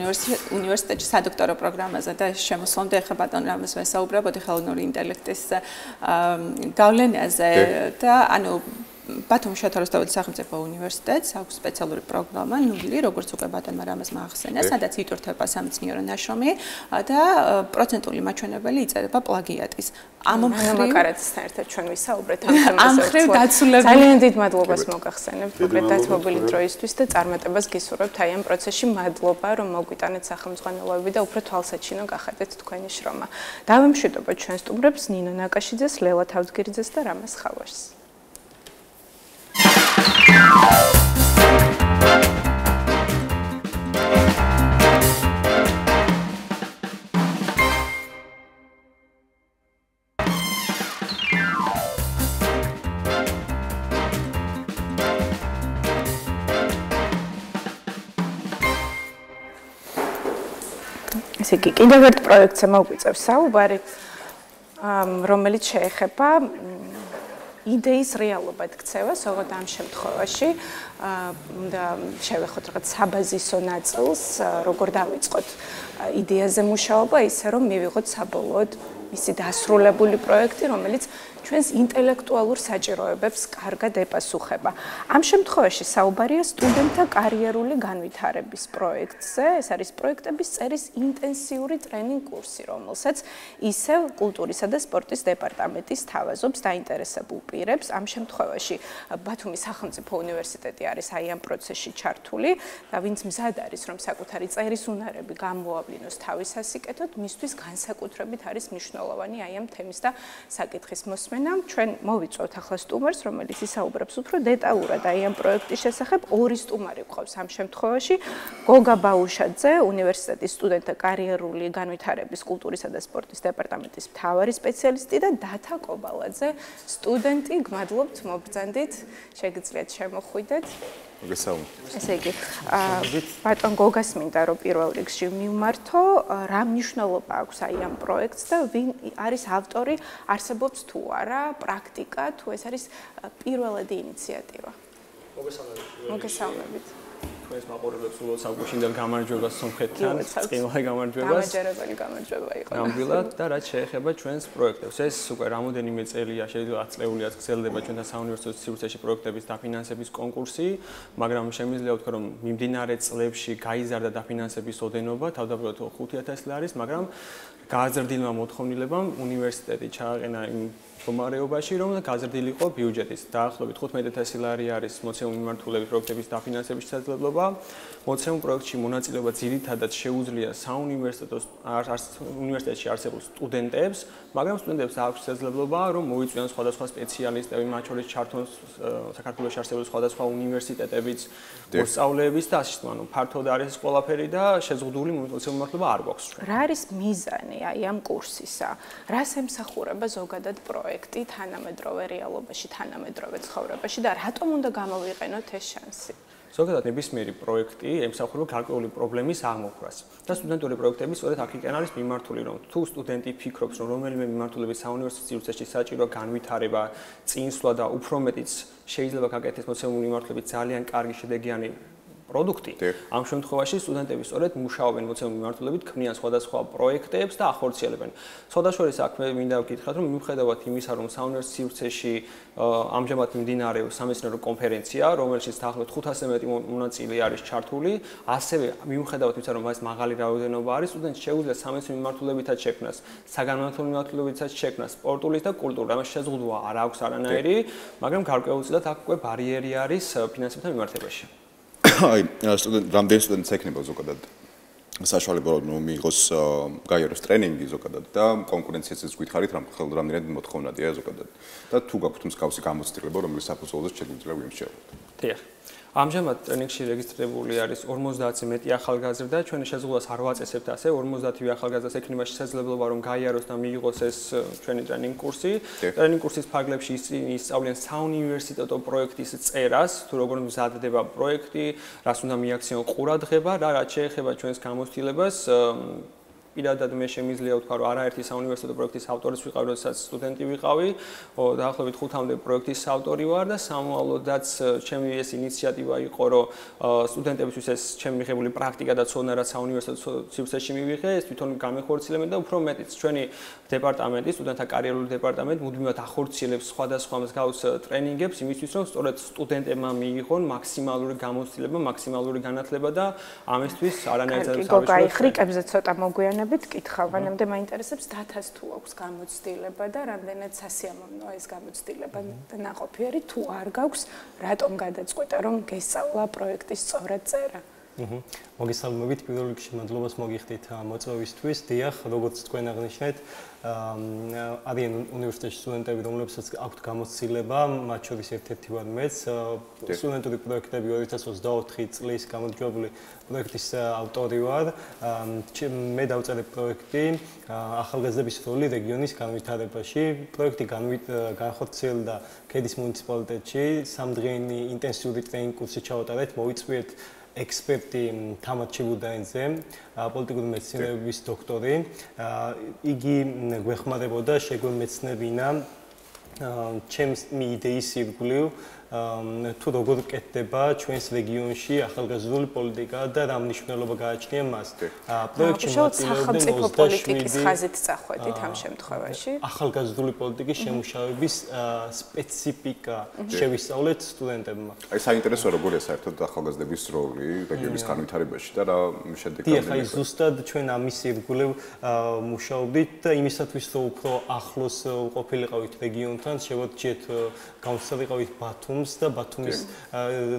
უნივერსიტეტში სადოქტორო პროგრამაზე და შემოსვლამდე ახლა ბატონ რამეს ვესაუბრებოდი ხელოვნური ინტელექტის გავლენაზე და ბათუმის შოთაროსთავის სახელმწიფო უნივერსიტეტს აქვს სპეციალური პროგრამა 0, როგორც უკვე ბატონმა რამეს მაახსენა, სადაც იტვირთება სამეცნიერო ნაშრომი და პროცენტული მაჩვენებელი იწერება პლაგიატის. ამ მხრივ ერთად ჩვენ ვისაუბრეთ ამ თემაზე. ძალიან დიდ მადლობას მოგახსენებთ მოკლედ დათმობილი დროისთვის და წარმატებას გისურვებთ აი ამ პროცესში. მადლობა რომ მოგვიტანეთ სახელმძღვანელოები და უფრო თვალსაჩინო გახადეთ თქვენი შრომა. დავემშვიდობოთ ჩვენ სტუმრებს ნინო ნაკაშიძეს, ლელა თავდგირიძეს და რამეს ხავაშს. ესე იგი, კიდევ ერთ პროექტზე მოგვიწევს საუბარი, რომელიც შეეხება იდეის რეალობად ქცევას, ოღონდ ამ შემთხვევაში და შევეხოთ რაღაც საბაზისო ნაწილს, როგორ დავიწყოთ იდეაზე მუშაობა, ისე რომ მივიღოთ საბოლოოდ მისი დასრულებული პროექტი, რომელიც ჩვენს ინტელექტუალურ საჭიროებებს კარგად ეპასუხება. ამ შემთხვევაში საუბარია სტუდენტთა კარიერული განვითარების პროექტზე. ეს არის პროექტების წერის ინტენსიური ტრენინგ კურსი, რომელსაც ისევ კულტურისა და სპორტის დეპარტამენტი სთავაზობს დაინტერესებულ პირებს. ამ შემთხვევაში ბათუმის სახელმწიფო უნივერსიტეტი არის აი ამ პროცესში ჩართული და ვინც მზად არის რომ საკუთარი წერის უნარები გამოავლინოს თავის სასიკეთოდ, მისთვის განსაკუთრებით არის მნიშვნელოვანი აი ამ თემის და საკითხის მოსმენა. ჩვენ მოვიწვევთ ახლა სტუმარს, რომელიც ისაუბრებს უფრო დეტალურად აი ამ პროექტის შესახებ. ორი სტუმარი გვყავს ამ შემთხვევაში. გოგა ბაუშაძე, უნივერსიტეტის სტუდენტთა კარიერული განვითარების კულტურისა და სპორტის დეპარტამენტის მთავარი სპეციალისტი და დათა კობალაძე, სტუდენტი. გმადლობთ, მობრძანდით, შეგიძლიათ შემოხვიდეთ. ესე იგი, ბატონ გოგას მინდა რომ პირველ რიგში მივმართო, რა მნიშვნელობა აქვს აი ამ პროექტს და ვინ არის ავტორი, არსებობს თუ არა პრაქტიკა, თუ ეს არის პირველადი ინიციატივა. მოგესალმებით. ეს მაყურებლებს უბრალოდ საუკეთესო გამარჯვებას სომხეთთან, წილვაი გამარჯვებას. გამარჯვებული გამარჯვება იყო. ნამდვილად და რაც შეეხება ჩვენს პროექტებს, ეს უკვე რამოდენიმე წელია, შეიძლება 10 წლეულიაც გრძელდება ჩვენთან საუნივერსიტეტო სივრცეში პროექტების დაფინანსების კონკურსი, მაგრამ შემიძლია ვთქვა, რომ მიმდინარე წლებში გაიზარდა დაფინანსების ოდენობა, თავდაპირველად 5000 ლარი არის, მაგრამ გააზრდილმა მოთხოვნილებამ უნივერსიტეტი ჩააყენა იმ მდგომარეობაში, რომ გაზრდილიყო ბიუჯეტის. დაახლოებით 15000 ლარი არის მოცემული მიმართულებით პროექტების დაფინანსების შესაძლებლობა. მოცემულ პროექტში მონაწილეობა ძირითადად შეუძლია უნივერსიტეტში არსებულ სტუდენტებს, მაგრამ სტუდენტებს აქვს შესაძლებლობა, რომ მოიწვიონ სხვადასხვა სპეციალისტები, მათ შორის ჩართონ საქართველოში არსებული სხვადასხვა უნივერსიტეტებიც, მოსწავლეების და ასე ანუ ფართოდ არის ყველაფერი და შეზღუდული მოცემული მიმართულება არ გვაქვს. რა არის მიზანი აი ამ კურსისა? რას ემსახურება ზოგადად პროექტი თანამედროვე რეალობაში, თანამედროვე ცხოვრებაში და რატომ უნდა გამოვიყენოთ ეს შანსი? ზოგადად ნებისმიერი პროექტი ემსახურება გარკვეული პრობლემის აღმოფხვრას. და სტუდენტური პროექტები სწორედ აქედან არის მიმართული, რომ თუ სტუდენტი ფიქრობს, რომ რომელიმე მიმართულების საუნივერსიტეტო სივრცეში საჭირო განვითარება, წინსვლა და უფრო მეტიც შეიძლება გაკეთდეს მოცემული მიმართულებით ძალიან კარგი შედეგიანი პროდუქტი. ამ შემთხვევაში სტუდენტები სწორედ მუშაობენ მოცემული მიმართულებით, ქმნიან სხვადასხვა პროექტებს და ახორციელებენ. სხვადასხვა საქმე მინდა ვკითხოთ, რომ მიუხედავად იმისა, რომ საუნივერსიტეტო სივრცეში ამჟამად მიმდინარეობს სამეცნიერო კონფერენცია, რომელშიც დაახლოებით 500-ზე მეტი მონაწილე არის ჩართული, ასევე მიუხედავად იმისა, რომ ეს მაღალი რაოდენობა არის, სტუდენტს შეუძლია სამეცნიერო მიმართულებითაც შექმნას, საგანმანათლებლო მიმართულებითაც შექმნას, სპორტულის და კულტურის. ამას შეზღუდვა არ აქვს არანაირი, მაგრამ გარკვეულწილად აქ უკვე ბარიერი არის ფინანსებთან მიმართებაში. აი, რამდენი სტუდენტს ექნება ზოგადად საშუალება რომ მიიღოს გაიაროს ტრენინგი ზოგადად და კონკურენციაზეც გითხარით რამდენად მოთხოვნადია ზოგადად და თუ გაქვთ მსგავსი გამოცდილება, რომელიც საფუძველზე შეგვიძლია ვიმსჯელოთ. დიახ. ამჟამად ტრენინგში რეგისტრირებული არის 50-ზე მეტი ახალგაზრდა. ჩვენ შეზღუდვას არ ვაწესებთ ასე 50-ივე ახალგაზრდას ექნება შესაძლებლობა რომ გაიაროს და მიიღოს ეს ჩვენი ტრენინგ კურსი. ტრენინგ კურსის ფარგლებში ისწავლიან საუნივერსიტეტო პროექტის წერას, თუ როგორ მზადდება პროექტი, რას უნდა მიაქციონ ყურადღება, რაც შეეხება ჩვენს გამოცდილებას. პირადად მე შემიძლია ვთქვა, რომ არაერთი საუნივერსიტეტო პროექტის ავტორიც ვიყავი, როდესაც სტუდენტი ვიყავი, დაახლოებით 5-მდე პროექტის ავტორი ვარ და სამომავლოდაც ჩემი ეს ინიციატივა იყო, რომ სტუდენტებისთვის ეს ჩემი მიღებული პრაქტიკა და ცოდნა რაც საუნივერსიტეტო სივრცეში მივიღე, ეს თვითონ გამეხორციელებენ და უფრო მეტიც ჩვენი დეპარტამენტი, სტუდენტთა კარიერული დეპარტამენტი მუდმივად ახორციელებს სხვადასხვა მსგავს ტრენინგებს იმისთვის, რომ სწორედ სტუდენტებმა მიიღონ მაქსიმალური გამოცდილება, მაქსიმალური განათლება და ამისთვის არანაირ ზარალს ხრიკებზე ცოტა მოგვიანებით კითხავ, მანამდე მაინტერესებს დათას თუ აქვს გამოცდილება და რამდენად სასიამოვნოა ეს გამოცდილება და ნაყოფიერი თუ არ გაქვს, რატომ გადაწყვეტა რომ გესწავლა პროექტის სწორად წერა? მოგესალმებით, პირველ რიგში მადლობას მოგიხდით მოწვევისთვის. დიახ, როგორც თქვენ აღნიშნეთ, არიან უნივერსიტეტის სტუდენტები, რომლებსაც აქვთ გამოცდილება, მათ შორის ერთ-ერთი ვარ მეც. სტუდენტური პროექტები 2024 წლის გამარჯვებული პროექტის ავტორი ვარ. მე დავწერე პროექტი ახალგაზრდების როლი რეგიონის განვითარებაში. პროექტი განხორციელდა ქედის მუნიციპალიტეტში, 3დღიანი ინტენსიური ტრენინგ კურსი ჩავატარეთ, მოვიწვიეთ ექსპერტი თამარ ჩიბუდაინძე, პოლიტიკური მეცნიერების დოქტორი. იგი გვეხმარებოდა შეგვემეცნებინა ჩემს იდეის ირგვლივ თუ როგორ კეთდება ჩვენს რეგიონში ახალგაზრდული პოლიტიკა და რა მნიშვნელობა გააჩნია მას. პროექტში მონაწილეობდნენ 27 პოლიტიკის ხაზით წახვედით ამ შემთხვევაში. ახალგაზრდული პოლიტიკის შემუშავების სპეციფიკა შევისწავლეთ სტუდენტებმა. აი საინტერესოა როგორია საერთოდ ახალგაზრდების როლი რეგიონის განვითარებაში და რა შედეგი დიახ, აი ზუსტად ჩვენ ამის ირგვლივ მუშაობდით და იმისათვის რომ უფრო ახლოს ყოფილიყავით რეგიონთან, შევარჩიეთ გავსწავლიყავით ბათუმს და ბათუმის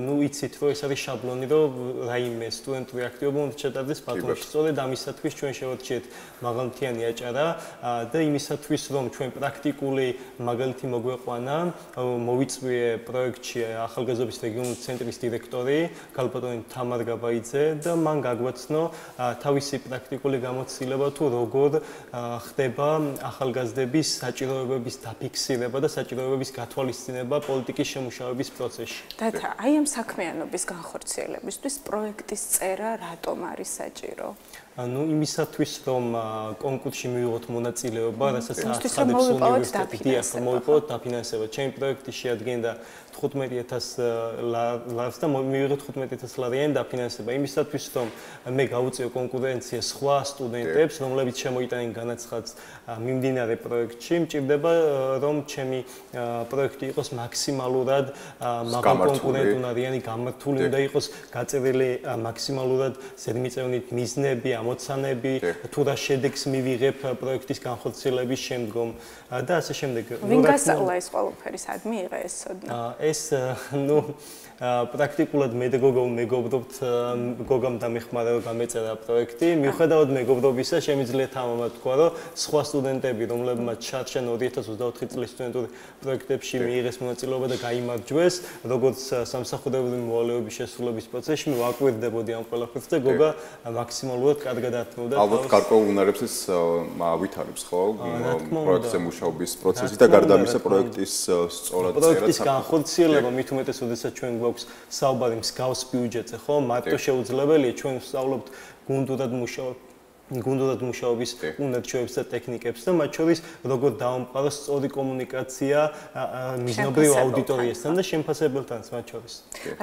ნუ იცით რომ ეს არის შაბლონი რომ რაიმე სტუდენტური აქტივობა უნდა ჩატარდეს ბათუმში. სწორედ ამისათვის ჩვენ შევარჩიეთ მაღალმთიანი აჭარა და იმისათვის რომ ჩვენ პრაქტიკული მაგალითი მოგვეყვანა, მოვიწვიე პროექტში ახალგაზრდობის რეგიონული ცენტრის დირექტორი გალბატონი თამარ გაბაიძე და მან გაგვაცნო თავისი პრაქტიკული გამოცდილება თუ როგორ ხდება ახალგაზრდების საჭიროებების დაფიქსირება და საჭიროებების გათვალისწინება პოლიტიკის შემუშავების პროცესში. დათა, აი ამ საქმიანობის განხორციელებისთვის პროექტის წერა რატომ არის საჭირო? ну იმისათვის რომ კონკურსში მივიღოთ მონაწილეობა, რასაც აცხადებს უნივერსიტეტი, მოვიპოვოთ დაფინანსება. ჩემი პროექტი შეადგენდა 15000 ლარს და მივიღეთ 15000 ლარიანი დაფინანსება. იმისათვის რომ მე გავუწიო კონკურენცია სხვა სტუდენტებს, რომლებიც შემოიტანენ განაცხადს მიმდინარე პროექტში, მჭირდება რომ ჩემი პროექტი იყოს მაქსიმალურად მაღალკონკურენტუნარიანი, გამართული უნდა იყოს, გაწერილი მაქსიმალურად ზედმიწევნით მიზნები, ამოცანები, თუ რა შედეგს მივიღებ პროექტის განხორციელების შემდგომ და ასე შემდეგ. ვინ გასწავლა ეს ყველაფერი, სად მიიღე ეს ცოდნა? ეს ну პრაქტიკულად მე და გოგო მეგობრობთ, გოგამ დამეხმარა გამეწერა პროექტი. მიუხედავად მეგობრობისა, შემიძლია თამამად თქვა, რომ სხვა სტუდენტები, რომლებმაც ჩარჩენ 2024 წლის სტუდენტური პროექტებში მიიღეს მონაწილეობა და გაიმარჯვეს, როგორც სამსახურებრივი მოვალეობის შესრულების პროცესში, მე ვაკვირდებოდი ამ ყველაფერს და გოგა მაქსიმალურად კარგად ათმობდა. ალბათ გარკვეულ უნარებსაც ავითარებს, ხო? პროექტზე მუშაობის პროცესი და გარდა ამისა პროექტის სწორად წერა. პროექტის განხორციელება მით უმეტეს, როდესაც ჩვენ გვაქვს საუბარი მსგავს ბიუჯეტზე, ხო? მარტო შეუძლებელია ჩვენ ვსწავლობთ გუნდურად მუშაობის უნარჩვევებს და ტექნიკებს და მათ შორის როგორ დაამყაროს სწორი კომუნიკაცია მიზნობრივ აუდიტორიასთან და შემფასებელთანაც მათ შორის.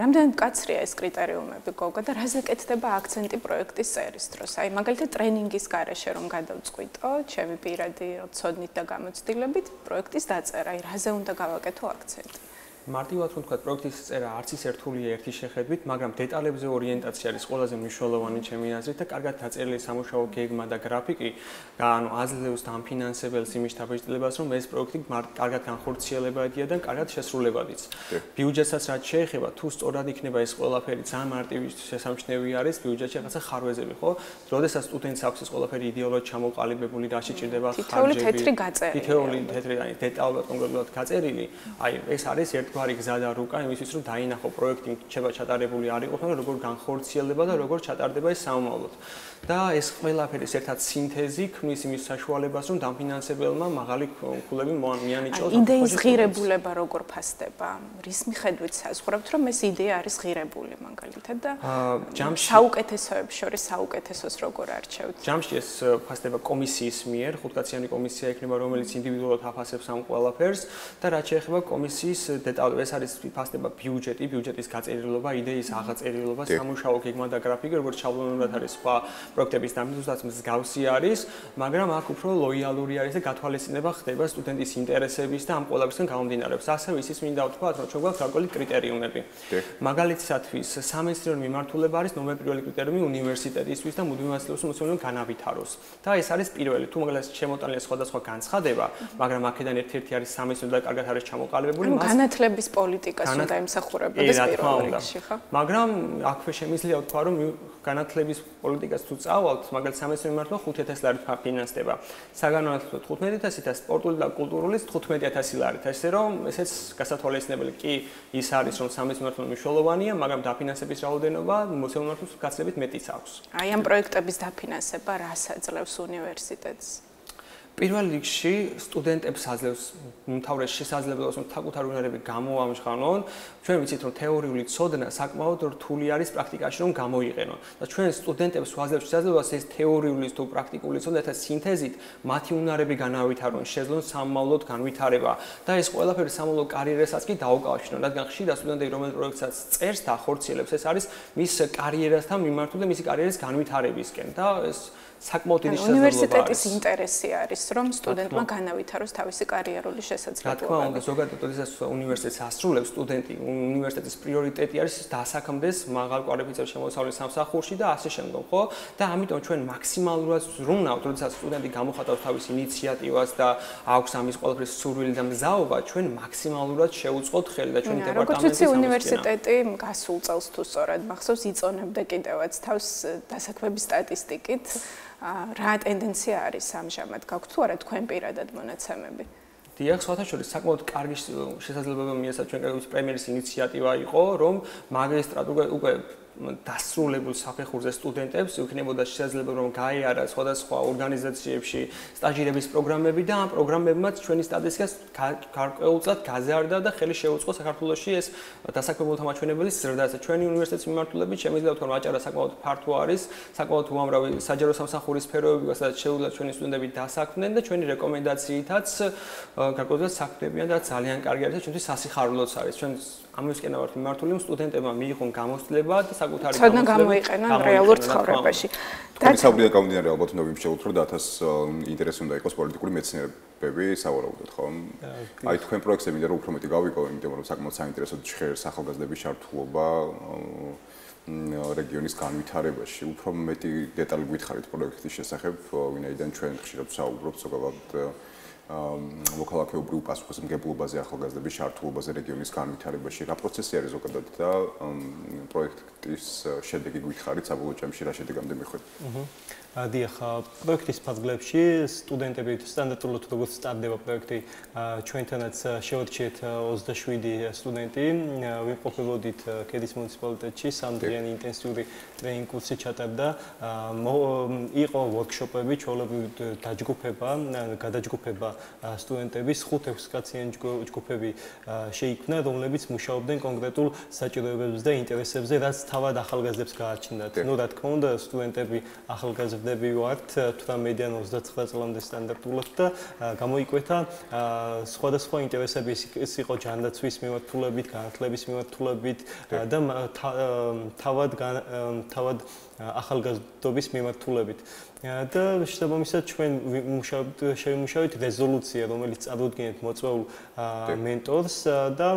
რამდენად მკაცრია ეს კრიტერიუმები, გოგა, და რაზე კეთდება აქცენტი პროექტის წერის დროს? აი, მაგალითად, ტრენინგის გარეშე რომ გადავწყვიტო, ჩემი პირადი ცოდნით და გამოცდილებით პროექტის დაწერა, აი, რაზე უნდა გავაკეთო აქცენტი? მარტივად რომ ვთქვათ, პროექტის წერა არც ის რთულია ერთი შეხედვით, მაგრამ დეტალებზე ორიენტაცია არის ყველაზე მნიშვნელოვანი ჩემი აზრით და კარგად დაწერილი სამუშაო გეგმა და გრაფიკი, ანუ აძლევს დამფინანსებელს იმის დაბეჭდილებას, რომ ეს პროექტი კარგად განხორციელებადია და კარგად შესრულებადიც. ბიუჯეტსაც რაც შეეხება, თუ სწორად იქნება ეს ყველაფერი, ძალიან მარტივი შესამჩნევი არის ბიუჯეტში რაღაცა ხარვეზები, ხო? როდესაც სტუდენტს აქვს ეს ყველაფერი იდეალურად ჩამოყალიბებული, რაში ჭირდება ხარჯები. თითოეული თეთრი გაწერილი. თითოეული თეთრი, აი, დეტალურად კონკრეტულად გაწერილი, აი, ეს არის ერთ ერთგვარი გზა და რუკა იმისთვის რომ დაინახო პროექტი რჩება ჩატარებული არ იყოს, მაგრამ როგორ განხორციელდება და როგორ ჩატარდება ეს სამომავლოდ. და ეს ყველაფერის ერთად სინთეზი ქმნის იმის საშუალებას, რომ დამფინანსებელმა მაღალი ქულები მიანიჭოს. იდეის ღირებულება როგორ ფასდება? რის მიხედვით საზღვრებთ, რომ ეს იდეა არის ღირებული მაგალითად და საუკეთესოებს შორის საუკეთესოს როგორ არჩევთ? ჯამში ეს ფასდება კომისიის მიერ, ხუთკაციანი კომისია იქნება, რომელიც ინდივიდუალურად აფასებს ამ ყველაფერს და რაც შეეხება კომისიის დეტალებს, ეს არის ფასდება ბიუჯეტის გაწერილობა, იდეის აღწერილობა, სამუშაო გეგმა და გრაფიკი, როგორც შაბლონურად არის სხვა პროექტების დამთავრებაც მსგავსი არის, მაგრამ აქ უფრო ლოიალური არის და გათვალისწინება ხდება სტუდენტის ინტერესების და ამ ყველაფერსგან გამომდინარეობს. ასევე ისიც მინდა ვთქვათ, რომ ჩვენ გვაქვს გარკვეული კრიტერიუმები. მაგალითისათვის, სამეცნიერო მიმართულება არის ნომერ პირველი კრიტერიუმი უნივერსიტეტისთვის და მუდმივ მასწავლებლებს განავითაროს. და ეს არის პირველი. თუ მაგალითად შემოტანილია სხვადასხვა განცხადება, მაგრამ აქედან ერთ-ერთი არის სამეცნიერო და კარგად არის ჩამოყალიბებული, მას განათლების პოლიტიკას უნდა ემსახურებოდეს პირველ რიგში, ხო? მაგრამ აქვე შემიძლია ვთქვა, რომ განათლების პოლიტიკას თუ წავალთ, მაგალითად სამეცნიერო მიმართულება 5000 ლარით ფინანსდება. საგანმანათლებლო 15000 და სპორტული და კულტურული 15000 ლარით. ესე რომ ესეც გასათვალისწინებელი კი ის არის, რომ სამეცნიერო მიმართულება მნიშვნელოვანია, მაგრამ დაფინანსების რაოდენობა მოცემულ მიმართულებას გაცილებით მეტიც აქვს. აი ამ პროექტების დაფინანსება რას აძლევს უნივერსიტეტს? პირველ რიგში სტუდენტებს აძლევს უმთავრეს შესაძლებლობას, რომ საკუთარი უნარები გამოამჟღავნონ. ჩვენ ვიცით, რომ თეორიული ცოდნა საკმაოდ რთული არის პრაქტიკაში რომ გამოიყენონ. და ჩვენ სტუდენტებს ვაძლევთ შესაძლებლობას ეს თეორიული თუ პრაქტიკული ცოდნათა სინთეზით მათი უნარები განავითარონ, შეძლონ სამომავლოდ განვითარება და ეს ყველაფერი სამომავლო კარიერასაც კი დაუკავშირონ, რადგან ხშირად სტუდენტები რომელ პროექტსაც წერს და ახორციელებს, ეს არის მის კარიერასთან მიმართული და მისი კარიერის განვითარებისკენ და ეს საკმაოდ დიდი შესაძლებლობა არის. უნივერსიტეტის ინტერესი არის, რომ სტუდენტმა განავითაროს თავისი კარიერული შესაძლებლობები. რა თქმა უნდა, ზოგადად, როდესაც უნივერსიტეტს ასრულებს სტუდენტი, უნივერსიტეტის პრიორიტეტი არის დასაქმდეს მაღალ კვალიფიცირებული შემოსავლის სამსახურში და ასე შემდგომ, ხო? და ამიტომ ჩვენ მაქსიმალურად ზრუნავთ, როდესაც სტუდენტი გამოხატავს თავის ინიციატივას და აქვს ამის ყველაფრის სურვილი და მზაობა, ჩვენ მაქსიმალურად შევუწყოთ ხელი და ჩვენი დეპარტამენტი როგორც ვიცი, უნივერსიტეტი გასულ წელს თუ სწორად მახსოვს, იწონებდა კიდევაც თავს დასაქმების სტატისტიკით. რა ტენდენცია არის ამჟამად? გაქვთ თუ არა თქვენ პირადად მონაცემები? დიახ, სხვათა შორის საკმაოდ კარგი შესაძლებლობა მიეცა ჩვენ პრემიერის ინიციატივა იყო, რომ მაგისტრატურა უკვე დასრულებულ საფეხურზე სტუდენტებს იქნებოდა შესაძლებლობა რომ გაეარა სხვადასხვა ორგანიზაციებში სტაჟირების პროგრამები და ამ პროგრამებმაც ჩვენი სტატისტიკას გარკვეულწილად გაზარდა და ხელი შეუწყო საქართველოში ეს დასაქმებულთა მაჩვენებლის ზრდას. ჩვენი უნივერსიტეტის მიმართულებით შემიძლია ვთქვა, რომ აჭარა საკმაოდ ფართო არის, საკმაოდ უამრავი საჯარო სამსახურის სფეროები, სადაც შეუძლია ჩვენი სტუდენტები დასაქმდნენ და ჩვენი რეკომენდაციითაც გარკვეულწილად საქმდებიან და ძალიან კარგი არის და ჩვენთვის სასიხარულოც არის. ჩვენ ამისკენ ვართ მიმართული, რომ სტუდენტებმა მიიღონ გამოცდილება და საკუთარი ცოდნა გამოიყენონ რეალურ ცხოვრებაში. კომისავრიდან გამომდინარე ალბათ უნდა ვიმსჯელოთ, რომ დათას ინტერესი უნდა იყოს პოლიტიკური მეცნიერებები სავარაუდოდ, ხო? აი თქვენ პროექტზე მინდა რომ უფრო მეტი გავიგო, იმიტომ რომ საკმაოდ საინტერესოდ ჟღერს ახალგაზრდების ჩართულობა რეგიონის განვითარებაში. უფრო მეტი დეტალი გითხარით პროექტის შესახებ, ვინაიდან ჩვენ ხშირად ვსაუბრობთ ზოგადად მოქალაქეობრივ პასუხისმგებლობაზე, ახალგაზრდების ჩართულობაზე რეგიონის განვითარებაში. რა პროცესი არის ზოგადად და პროექტის შედეგი გითხარით, საბოლოო ჯამში რა შედეგამდე მიხვდეთ? დიახ, პროექტის ფარგლებში სტუდენტები სტანდარტულად როგორც სტარდება პროექტი, ჩვენთანაც შევარჩიეთ 27 სტუდენტი, ვიმყოფებოდით ქედის მუნიციპალიტეტში, 3 დღიანი ინტენსიური ტრეინინგ კურსი ჩატარდა. იყო ვორქშოპები, ჩვეულებრივ გადაჯგუფება სტუდენტების 5-6 კაციანი ჯგუფები შეიქმნა, რომლებიც მუშაობდნენ კონკრეტულ საჭიროებებზე და ინტერესებზე, რაც თავად ახალგაზრდებს გააჩნდათ. ნუ რა თქმა უნდა, სტუდენტები ახალგაზრდები ვართ, 18-დან 29 წლამდე სტანდარტულად და გამოიკვეთა სხვადასხვა ინტერესები, ეს იყო ჯანდაცვის მიმართულებით, განათლების მიმართულებით და თავად ახალგაზრდობის მიმართულებით. და შესაბამისად ჩვენ შევიმუშავეთ რეზოლუცია, რომელიც წარუდგინეთ მოწვეულ მენტორს და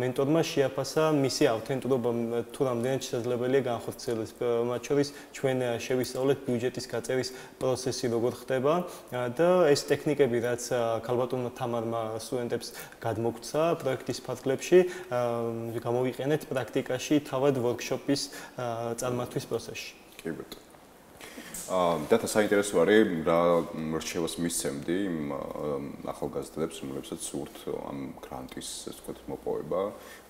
მენტორმა შეაფასა მისი ავთენტურობა, თუ რამდენად შესაძლებელია განხორციელდეს. მათ შორის ჩვენ შევისწავლეთ ბიუჯეტის გაწერის პროცესი როგორ ხდება და ეს ტექნიკები, რაც ქალბატონმა თამარმა სტუდენტებს გადმოგცა პროექტის ფარგლებში, გამოვიყენეთ პრაქტიკაში თავად ვორქშოპის წარმართვის პროცესში. კი ბატონო. და საინტერესო არის რა რჩევას მისცემდი იმ ახალგაზრდებს, რომლებსაც სურთ ამ გრანტის, ასე ვთქვათ, მოპოვება,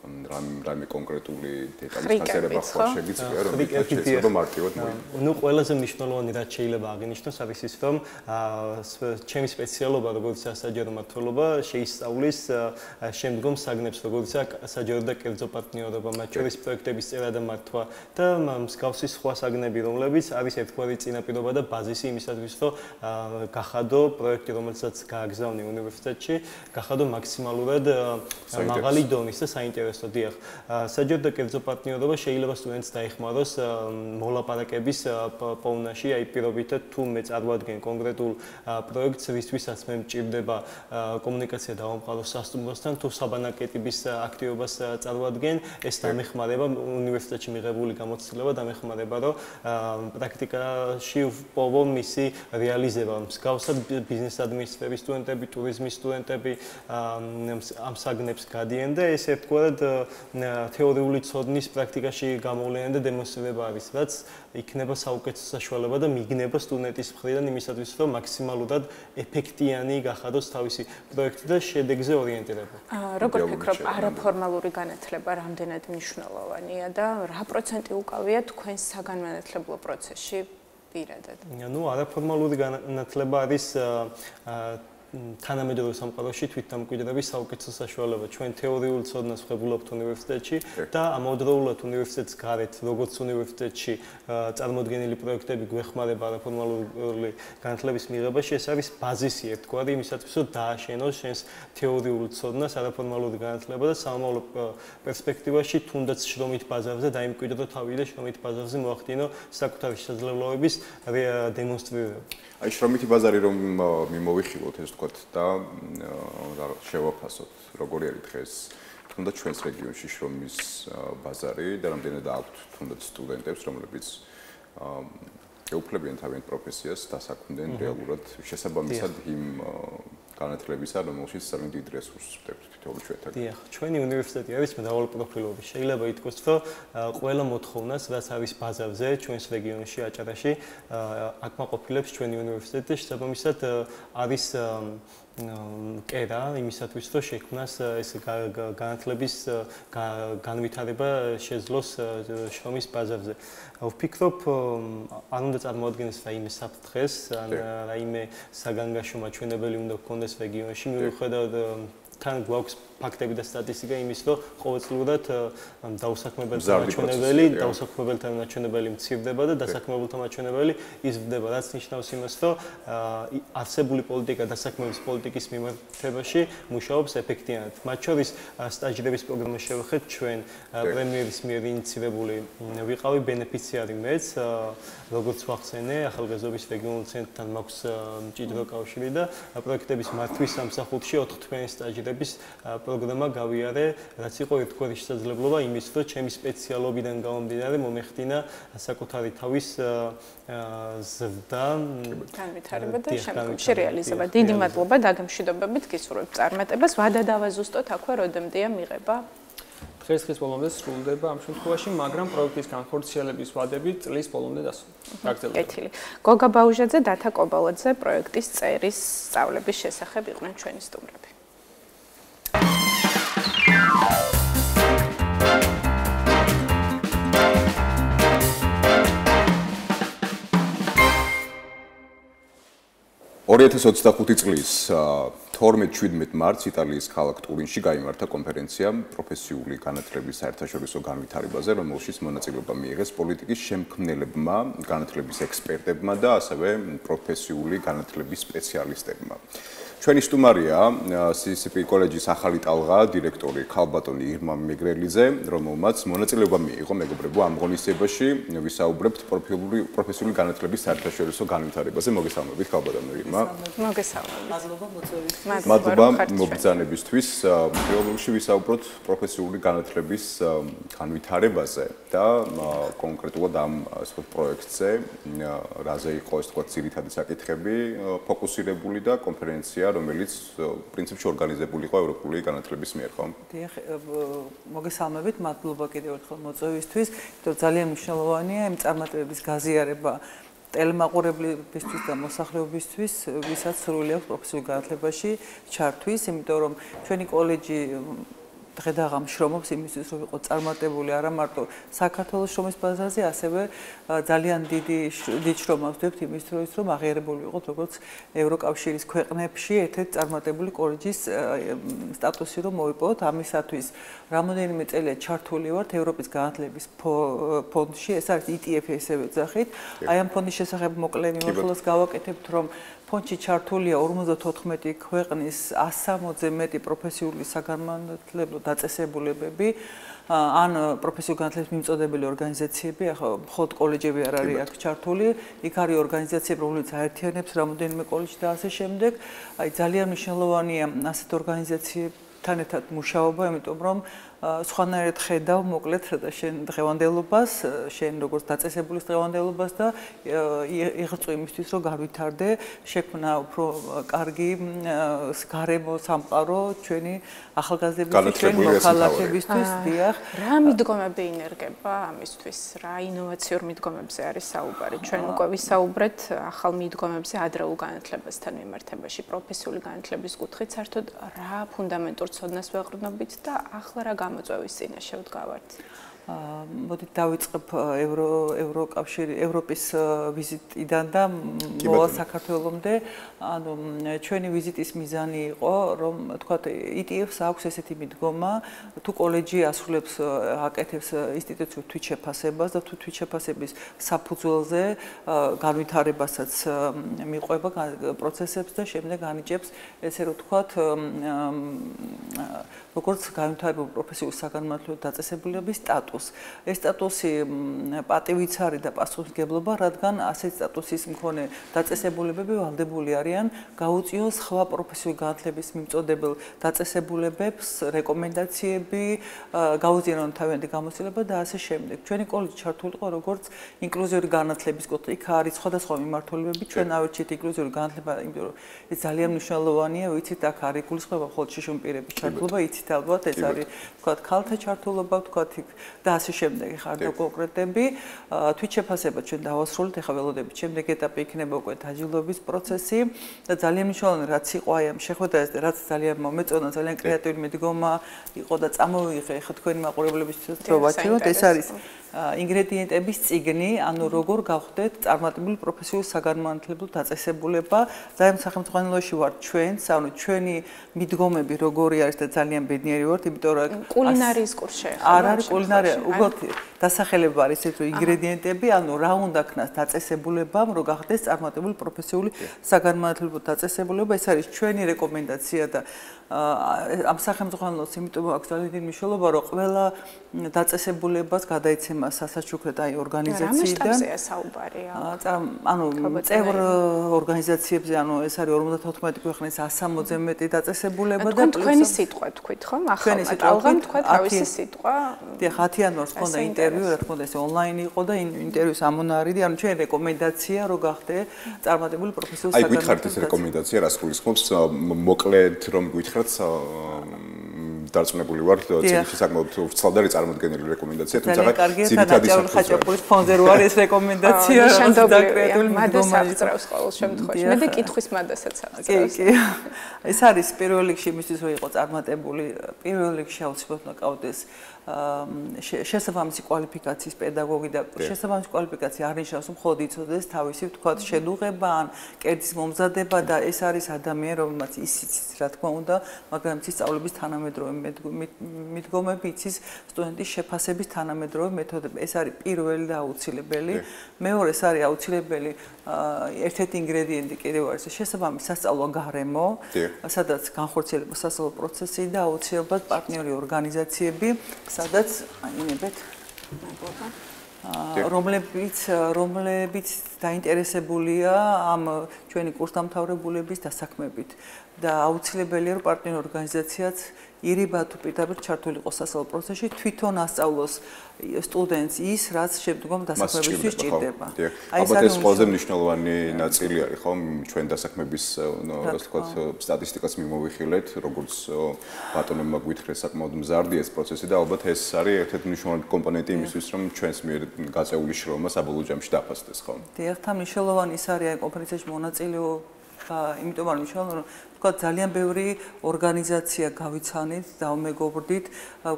რამე კონკრეტული დეტალის გაზრება ხო შეგიძლია, რომელიც შეიძლება მარტივად მოიგო. ნუ ყველაზე მნიშვნელოვანი რაც შეიძლება აღინიშნოს არის ის, რომ ჩემი სპეციალობა, როგორც სასაჯარო მმართველობა, შეისწავლის შემდგომ საგნებს, როგორც საჯარო და კერძო პარტნიორობა, მათ შორის პროექტების წერა და მართვა და მსგავსი სხვა საგნები, რომლებიც არის ერთგვარი წინაპირობა და ბაზისი იმისათვის, რომ გახადო პროექტი, რომელსაც გააგზავნე უნივერსიტეტში, გახადო მაქსიმალურად მაღალი დონის და საინტერესო. დიახ, საჯარო და კერძო პარტნიორობა შეიძლება სტუდენტს დაეხმაროს მოლაპარაკების პოვნაში, აი პირობითად თუ მე წარმოადგენ კონკრეტულ პროექტს, ვისთვისაც მე მჭირდება კომუნიკაცია დავამყარო სასტუმროსთან, თუ საბანაკეტების აქტივობას წარმოადგენ, ეს დამეხმარება უნივერსიტეტში მიღებული გამოცდილება დამეხმარება, რომ პრაქტიკაში ვპოვო მისი რეალიზება. მსგავსად ბიზნეს ადმინისტრების სტუდენტები, ტურიზმის სტუდენტები ამ საგნებს გადიან და ეს ერთგვარად თეორიული ცოდნის პრაქტიკაში გამოვლენა და დემონსტრირება არის, რაც იქნება საუკეთესო საშუალება და მიგნება სტუდენტის მხრიდან იმისათვის, რომ მაქსიმალურად ეფექტიანი გახადოს თავისი პროექტი და შედეგზე ორიენტირება. როგორ ფიქრობ, არაფორმალური განათლება რამდენად მნიშვნელოვანია და რა პროცენტი უკავია თქვენ საგანმანათლებლო პროცესში პირადად? ნუ არაფორმალური განათლება არის თანამედროვე სამყაროში თვითდამკვიდრების საუკეთესო საშუალება. ჩვენ თეორიულ ცოდნას ვღებულობთ უნივერსიტეტში და ამავდროულად უნივერსიტეტს გარეთ, როგორც უნივერსიტეტში წარმოდგენილი პროექტები გვეხმარება არაფორმალური განათლების მიღებაში, ეს არის ბაზისი ერთგვარი იმისათვის, რომ დააშენოს შენს თეორიულ ცოდნას არაფორმალური განათლება და სამომავლო პერსპექტივაში თუნდაც შრომით ბაზარზე დაიმკვიდრო თავი და შრომით ბაზარზე მოახდინო საკუთარი შესაძლებლობების დემონსტრირება. აი შრომითი ბაზარი რომ მიმოვიხილოთ ეს ვთქვათ და შევაფასოთ, როგორი არის დღეს თუნდაც ჩვენს რეგიონში შრომის ბაზარი და რამდენად აქვთ თუნდაც სტუდენტებს, რომლებიც ეუფლებიან თავიანთ პროფესიას, დასაქმდნენ რეალურად შესაბამისად იმ განათლებისა, რომელშიც ძალიან დიდ რესურსს ვდებთ თითოეულ ჩვენთან. დიახ, ჩვენი უნივერსიტეტი არის მრავალპროფილოვანი. შეიძლება ითქვას, რომ ყველა მოთხოვნას, რაც არის ბაზარზე, ჩვენს რეგიონში, აჭარაში, აკმაყოფილებს ჩვენი უნივერსიტეტი და შესაბამისად არის კერა იმისათვის, რომ შექმნას ეს განათლების განვითარება შეძლოს შრომის ბაზარზე. ვფიქრობ, არ უნდა წარმოადგენდეს რაიმე საფრთხეს, ან რაიმე საგანგაშო მაჩვენებელი უნდა გქონდეს რეგიონში, მიუხედავად თან გვაქვს ფაქტები და სტატისტიკა იმის, რომ ყოველწლიურად დაუსაქმებელთა მაჩვენებელი მცირდება და დასაქმებულთა მაჩვენებელი იზრდება, რაც ნიშნავს იმას, რომ არსებული პოლიტიკა დასაქმების პოლიტიკის მიმართებაში მუშაობს ეფექტიანად. მათ შორის სტაჟირების პროგრამა შევხედეთ ჩვენ პრემიერის მიერ ინიციირებული ვიყავი ბენეფიციარი მეც, როგორც ვახსენე, ახალგაზრდობის რეგიონულ ცენტრთან მაქვს მჭიდრო კავშირი და პროექტების მართვის სამსახურში 4 თვიანი სტაჟირების პროგრამა გავიარე, რაც იყო ერთგვარი შესაძლებლობა იმის, რომ ჩემი სპეციალობიდან გამომდინარე მომეხდინა საკუთარი თავის ზრდა, განვითარება და შემდგომში რეალიზება. დიდი მადლობა დაგემშვიდობებით გისურვებთ წარმატებას. ვადა დავაზუსტოთ აქვე როდემდეა მიღება? დღეს ბოლომდე სრულდება ამ შემთხვევაში, მაგრამ პროექტის განხორციელების ვადები წლის ბოლომდე დასრულდება. კეთილი. გოგა ბაუჟაძე, დათა კობალაძე პროექტის წერის სწავლების შესახებ იყვნენ ჩვენი სტუმრები. (2025) წლის 12-17 მარტს იტალიის ქალაქ ტურინში გაიმართა კონფერენცია პროფესიული განათლების საერთაშორისო განვითარებაზე, რომელშიც მონაწილეობა მიიღეს პოლიტიკის შემქმნელებმა, განათლების ექსპერტებმა და ასევე პროფესიული განათლების სპეციალისტებმა. ჩვენი სტუმარია CCP კოლეჯის ახალი ტალღა დირექტორი ქალბატონი ირმა მეგრელიძე, რომელმაც მონაწილეობა მიიღო მეგობრებო ამ ღონისძიებაში, ვისაუბრებთ პროფესიული განათლების საერთაშორისო განვითარებაზე. მოგესალმებით ქალბატონი ირმა. მოგესალმებით. მადლობა მოწვევისთვის. მადლობა მოგზაურობისთვის. პირველში ვისაუბროთ პროფესიული განათლების განვითარებაზე და კონკრეტულად ამ პროექტზე, რაზე იყო ეს თქვა ძირითადი საკითხები ფოკუსირებული და კონფერენცია რომელიც პრინციპში ორგანიზებული იყო ევროპული განათლების მიერ, ხო? დიახ, მოგესალმებით, მადლობა კიდევ ერთხელ მოწვევისთვის. ძალიან მნიშვნელოვანია იმ წარმატებების გაზიარება ტელემაყურებლებისთვის და მოსახლეობისთვის, ვისაც სურვილი აქვს პროფესიულ განათლებაში ჩართვის, იმიტომ რომ ჩვენი კოლეჯი დღე-დაღამ შრომობს იმისთვის, რომ იყოს წარმატებული არა მარტო საქართველოს შრომის ბაზაზე, ასევე ძალიან დიდ შრომას ვდებთ იმისთვის, რომ აღიარებული ვიყოთ როგორც ევროკავშირის ქვეყნებში ერთ-ერთი წარმატებული კოლეჯის სტატუსი რომ მოვიპოვოთ. ამისათვის რამოდენიმე წელია ჩართული ვართ ევროპის განათლების ფონდში, ეს არის ETF ესევე ძახით. აი ამ ფონდის შესახებ მოკლე მიმოხილვას გავაკეთებთ, რომ ფონდში ჩართულია 54 ქვეყნის 160-ზე მეტი პროფესიული საგანმანათლებლო დაწესებულებები, ან პროფესიულ განათლების მიმწოდებელი ორგანიზაციები, ახლა მხოლოდ კოლეჯები არ არის აქ ჩართული, იქ არის ორგანიზაციები, რომელიც აერთიანებს რამოდენიმე კოლეჯს და ასე შემდეგ. აი ძალიან მნიშვნელოვანია ასეთ ორგანიზაციებთან ერთად მუშაობა, იმიტომ რომ სხვანაირად ხედავ მოკლედ შენ დღევანდელობას, შენ როგორც დაწესებულის დღევანდელობას და იღწვი იმისთვის, რომ გავითარდე, შექმნა უფრო კარგი გარემო სამყარო ჩვენი ახალგაზრდებისთვის, ჩვენი მოქალაქეებისთვის, დიახ. რა მიდგომები ინერგება ამისთვის? რა ინოვაციურ მიდგომებზე არის საუბარი? ჩვენ უკვე ვისაუბრეთ ახალ მიდგომებზე ადრეულ განათლებასთან მიმართებაში, პროფესიული განათლების კუთხით, საერთოდ რა ფუნდამენტურ ცოდნას ვეყრდნობით და ახლა რა მოწვევის წინაშე ვდგავართ. მოდით დავიწყებ ევროპის ვიზიტიდან და მოვალ საქართველომდე. ანუ ჩვენი ვიზიტის მიზანი იყო, რომ თქვათ ETF-ს აქვს ესეთი მიდგომა, თუ კოლეჯი ასრულებს აკეთებს ინსტიტუციურ თვითშეფასებას და თუ თვითშეფასების საფუძველზე განვითარებასაც მიყვება პროცესებს და შემდეგ ანიჭებს ესე რომ თქვათ როგორც განვითარებულ პროფესიულ საგანმანათლებლო დაწესებულების სტატუსს. ეს სტატუსი პატივიც არის და პასუხისმგებლობა, რადგან ასეთ სტატუსის მქონე დაწესებულებები ვალდებული არიან გაუწიონ სხვა პროფესიული განათლების მიმწოდებელ დაწესებულებებს, რეკომენდაციები, გაუზიარონ თავიანთი გამოცდილება და ასე შემდეგ. ჩვენი კოლეჯი ჩართული იყო როგორც ინკლუზიური განათლების კუთხე. იქ არის სხვადასხვა მიმართულებები, ჩვენ ავირჩიეთ ინკლუზიური განათლება, იმიტომ რომ ეს ძალიან მნიშვნელოვანია, ვიცით, აქ არის გულისხმობა მხოლოდ შიშუმ პირების ჩართულობა, იცით ალბათ, ეს არის თქვათ ქალთა ჩართულობა, თქვათ იქ და ასე შემდეგ. ხარ და კონკრეტები, თვითშეფასება ჩვენ დავასრულეთ, ახლა ველოდებით შემდეგ ეტაპი იქნება უკვე დაჯილდოების პროცესი და ძალიან მნიშვნელოვანი რაც იყო აი ამ შეხვედრაზე და რაც ძალიან მომეწონა, ძალიან კრეატიული მიდგომა იყო და წამოვიღე ახლა თქვენი მაყურებლებისთვის რომ ვაჩვენოთ, ეს არის ინგრედიენტების წიგნი, ანუ როგორ გავხდეთ წარმატებული პროფესიული საგანმანათლებლო დაწესებულება. ძალიან სახელმწიფოში ვართ ჩვენც, ანუ ჩვენი მიდგომები როგორი არის და ძალიან ბედნიერი ვართ, იმიტომ რომ კულინარიის კურსში არ არის კულინარია, უბრალოდ დასახელება არის ეს რომ ინგრედიენტები, ანუ რა უნდა ქნას დაწესებულებამ, რომ გახდეს წარმატებული პროფესიული საგანმანათლებლო დაწესებულება, ეს არის ჩვენი რეკომენდაცია და ამ სახელმწიფოს იმიტომ აქვს ძალიან დიდი მნიშვნელობა, რომ ყველა დაწესებულებას გადაიცემა სასაჩუქრად აი ორგანიზაციიდან. ანუ წევრ ორგანიზაციებზე, ანუ ეს არის 54 ქვეყნის 160-ზე მეტი დაწესებულება და თქვენი სიტყვა თქვით ხომ? ახლა ალღამ თქვა თავისი სიტყვა. დიახ, 10 იანვარს ხონდა ინტერვიუ, რა თქმა უნდა, ეს ონლაინ იყო და ინტერვიუს ამონარიდი, ანუ ჩვენი რეკომენდაცია რომ გახდე წარმატებული პროფესიული საგანმანათლებლო. აი გითხარით ეს რეკომენდაცია რას გულისხმობს? მოკლედ რომ გითხრათ დარწმუნებული ვარ, ციგნში საკმაოდ ვრცლად არის წარმოდგენილი რეკომენდაცია, თუმცა ძირითადი ხაჭაპურის ფონზე რო არის რეკომენდაცია, და კრეატიული მიდგომა აღწევს ყოველ შემთხვევაში. მე და კითხვის მადასაც აღწევს. კი. ეს არის პირველ რიგში იმისთვის რომ იყო წარმატებული, პირველ რიგში აუცილებლად უნდა ყავდეს შესაბამისი კვალიფიკაციის პედაგოგი და შესაბამისი კვალიფიკაცია არ ნიშნავს მხოლოდ იცოდეს თავისი თქვათ შედუღება ან კერძის მომზადება და ეს არის ადამიანი რომელმაც იცის რა თქმა უნდა მაგრამ იცის სწავლების თანამედროვე მიდგომები იცის სტუდენტის შეფასების თანამედროვე მეთოდები ეს არის პირველი და აუცილებელი მეორე ეს არის აუცილებელი ერთ-ერთი ინგრედიენტი კიდევ არის შესაბამისი სასწავლო გარემო სადაც განხორციელება სასწავლო პროცესი და აუცილებლად პარტნიორი ორგანიზაციები სადაც ინებეთ რომლებიც დაინტერესებულია ამ ჩვენი კურსდამთავრებულების დასაქმებით. და აუცილებელია რომ პარტნიორ ორგანიზაციაც ირიბა თუ პირდაპირ ჩართული იყოს სასწავლო პროცესში, თვითონ ასწავლოს სტუდენტს ის, რაც შემდგომ დასაქმებისთვის ჭირდება. ალბათ ეს ყველაზე მნიშვნელოვანი ნაწილი არის, ხო, ჩვენ დასაქმების, ასე ვთქვათ, სტატისტიკას მიმოვიხილეთ, როგორც ბატონებმა გვითხრეს, საკმაოდ მზარდი ეს პროცესი და ალბათ ეს არის ერთ-ერთი მნიშვნელოვანი კომპონენტი იმისთვის, რომ ჩვენს მიერ გაწეული შრომა საბოლოო ჯამში დაფასდეს, ხო? დიახ, თან მნიშვნელოვანი ის არის აი კონფერენციაში მონაწილეობა, იმიტომ რომ მნიშვნელოვანი რომ თქვა ძალიან ბევრი ორგანიზაცია გავიცანით, დავმეგობრდით,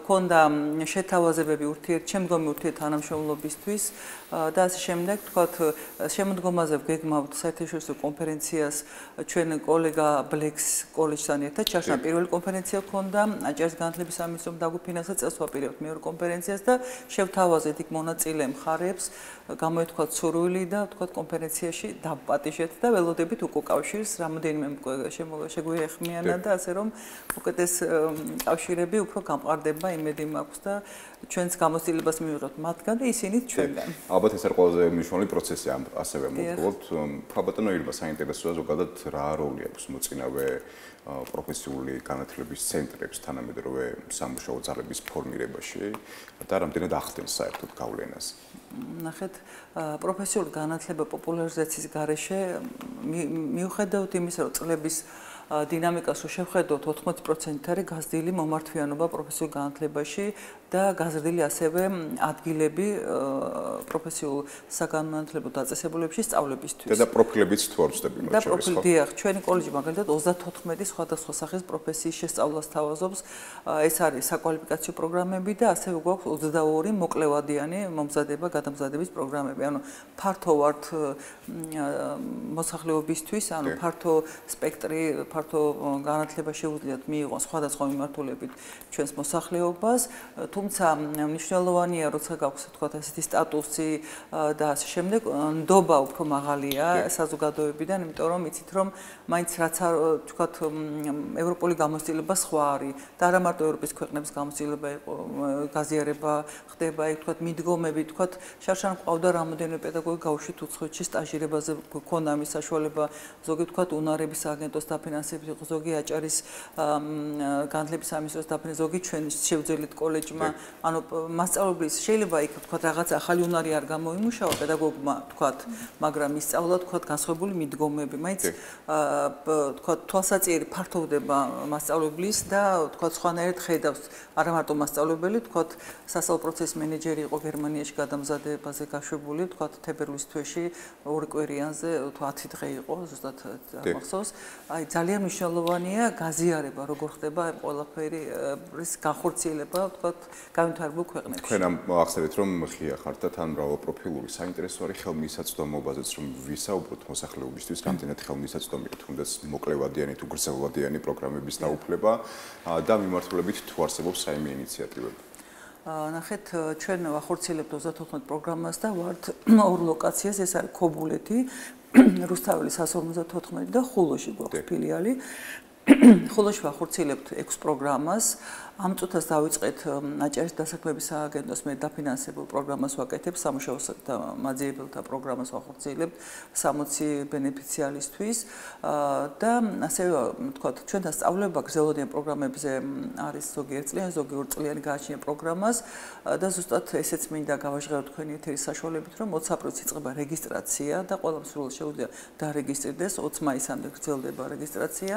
ქონდა შეთავაზებები შემდგომი ურთიერთთანამშრომლობისთვის და ასე შემდეგ, თქვა შემდგომაზე ვგეგმავთ საერთაშორისო კონფერენციას ჩვენ კოლეგა ბლექს კოლეჯთან ერთად ჩაშნა პირველი კონფერენცია ქონდა, აჭარის განათლების სამინისტრომ დაგვიფინანსა წელს ვაპირებთ მეორე კონფერენციას და შევთავაზეთ იქ მონაწილე მხარეებს, გამოვეთქვათ სურვილი და თქვა კონფერენციაში დავპატიჟეთ და ველოდებით უკავშირს რამოდენიმე შეგვიეხმიანა და ასე რომ უკეთ ეს კავშირები უფრო გამყარდება, იმედი მაქვს და ჩვენს გამოცდილებას მივიღებთ მათგან და ისინიც ჩვენგან. ალბათ ეს არის ყველაზე მნიშვნელოვანი პროცესი ასევე მოვუყურებთ. ბატონო ირმა საინტერესოა ზოგადად რა როლი აქვს მოწინავე პროფესიული განათლების ცენტრებს თანამედროვე სამუშაო ძალების ფორმირებაში და რამდენად ახდენს საერთოდ გავლენას. ნახეთ, პროფესიული განათლება პოპულარიზაციის გარეშე მიუხედავად იმისა, რომ წლების დინამიკას რო შევხედოთ 80% არის გაზრდილი მომართვიანობა პროფესიულ განათლებაში და გაზრდილი ასევე ადგილები პროფესიულ საგანმანათლებლო დაწესებულებებში სწავლებისთვის. და პროფილებიც თუ არ ვწდები მათ შორის. და პროფილი დიახ, ჩვენი კოლეჯი მაგალითად 34 სხვადასხვა სახის პროფესიის შესწავლას თავაზობს. ეს არის საკვალიფიკაციო პროგრამები და ასევე გვაქვს 22 მოკლევადიანი მომზადება, გადამზადების პროგრამები. ანუ ფართო ვართ მოსახლეობისთვის, ანუ ფართო სპექტრი, ფართო განათლება შეუძლიათ მიიღონ სხვადასხვა მიმართულებით ჩვენს მოსახლეობას. თუმცა მნიშვნელოვანია, როცა გაქვს თქვა ასეთი სტატუსი და ასე შემდეგ, ნდობა უფრო მაღალია საზოგადოებიდან, იმიტომ რომ იცით რომ მაინც რაც თქვა ევროპული გამოცდილება სხვა არის და არა მარტო ევროპის ქვეყნების გამოცდილება იყო, გაზიარება ხდება, თქვა მიდგომები, თქვა შარშან ყავდა რამოდენიმე პედაგოგი გაუშვით უცხოეთში სტაჟირებაზე ქონდა ამის საშუალება, ზოგი თქვა უნარების აგენტოს დაფინანსებით იყო, ზოგი აჭარის განათლების სამინისტროს დაფინანსებით, ზოგი ჩვენ შევძელით კოლეჯმა, ანუ მასწავლებლის შეიძლება იქ თქვა რაღაც ახალი უნარი არ გამოიმუშავა პედაგოგმა თქვა, მაგრამ ისწავლა თქვა განსხვავებული მიდგომები, მაინც თქვა თვალსაჩინო ფართოვდება მასწავლებლის და თქვა სხვანაირად ხედავს არა მარტო მასწავლებელი, თქვა სასწავლო პროცესის მენეჯერი იყო გერმანიაში გადამზადებაზე გაშვებული, თქვა თებერვლის თვეში 2 კვირიანზე 10 დღე იყო, ზუსტად მახსოვს. აი ძალიან მნიშვნელოვანია გაზიარება, როგორ ხდება ამ ყველაფერი ის განხორციელება, თქვა განვითარებულ ქვეყნებში. თქვენ ახსენეთ რომ ღია ხართ და თან მრავალპროფილური საინტერესო არის ხელმისაწვდომობაზეც რომ ვისაუბროთ მოსახლეობისთვის, რამდენად ხელმისაწვდომია თუნდაც მოკლევადიანი თუ გრძელვადიანი პროგრამების დაუფლება და მიმართულებით თუ არსებობს საიმე ინიციატივები. ნახეთ, ჩვენ ვახორციელებთ 34 პროგრამას და ვართ 2 ლოკაციას, ეს არის ქობულეთი, რუსთაველის 154 და ხულოში გვაქვს ფილიალი. ხულოში ვახორციელებთ 6 პროგრამას. ამ წუთას დავიწყეთ აჭარის დასაქმების სააგენტოს მე დაფინანსებულ პროგრამას ვაკეთებ, სამუშაო მაძიებელთა პროგრამას ვახორციელებთ 60 ბენეფიციალისთვის და ასევე ვთქვათ, ჩვენთან სწავლება გრძელვადიან პროგრამებზე არის ზოგი 1 წლიანი, ზოგი 2 წლიანი გააჩნია პროგრამას და ზუსტად ესეც მინდა გავაჟღეროთ თქვენი ეთერის საშუალებით, რომ 20 აპრილს იწყება რეგისტრაცია და ყველა მსურველს შეუძლია დარეგისტრირდეს, 20 მაისამდე გრძელდება რეგისტრაცია.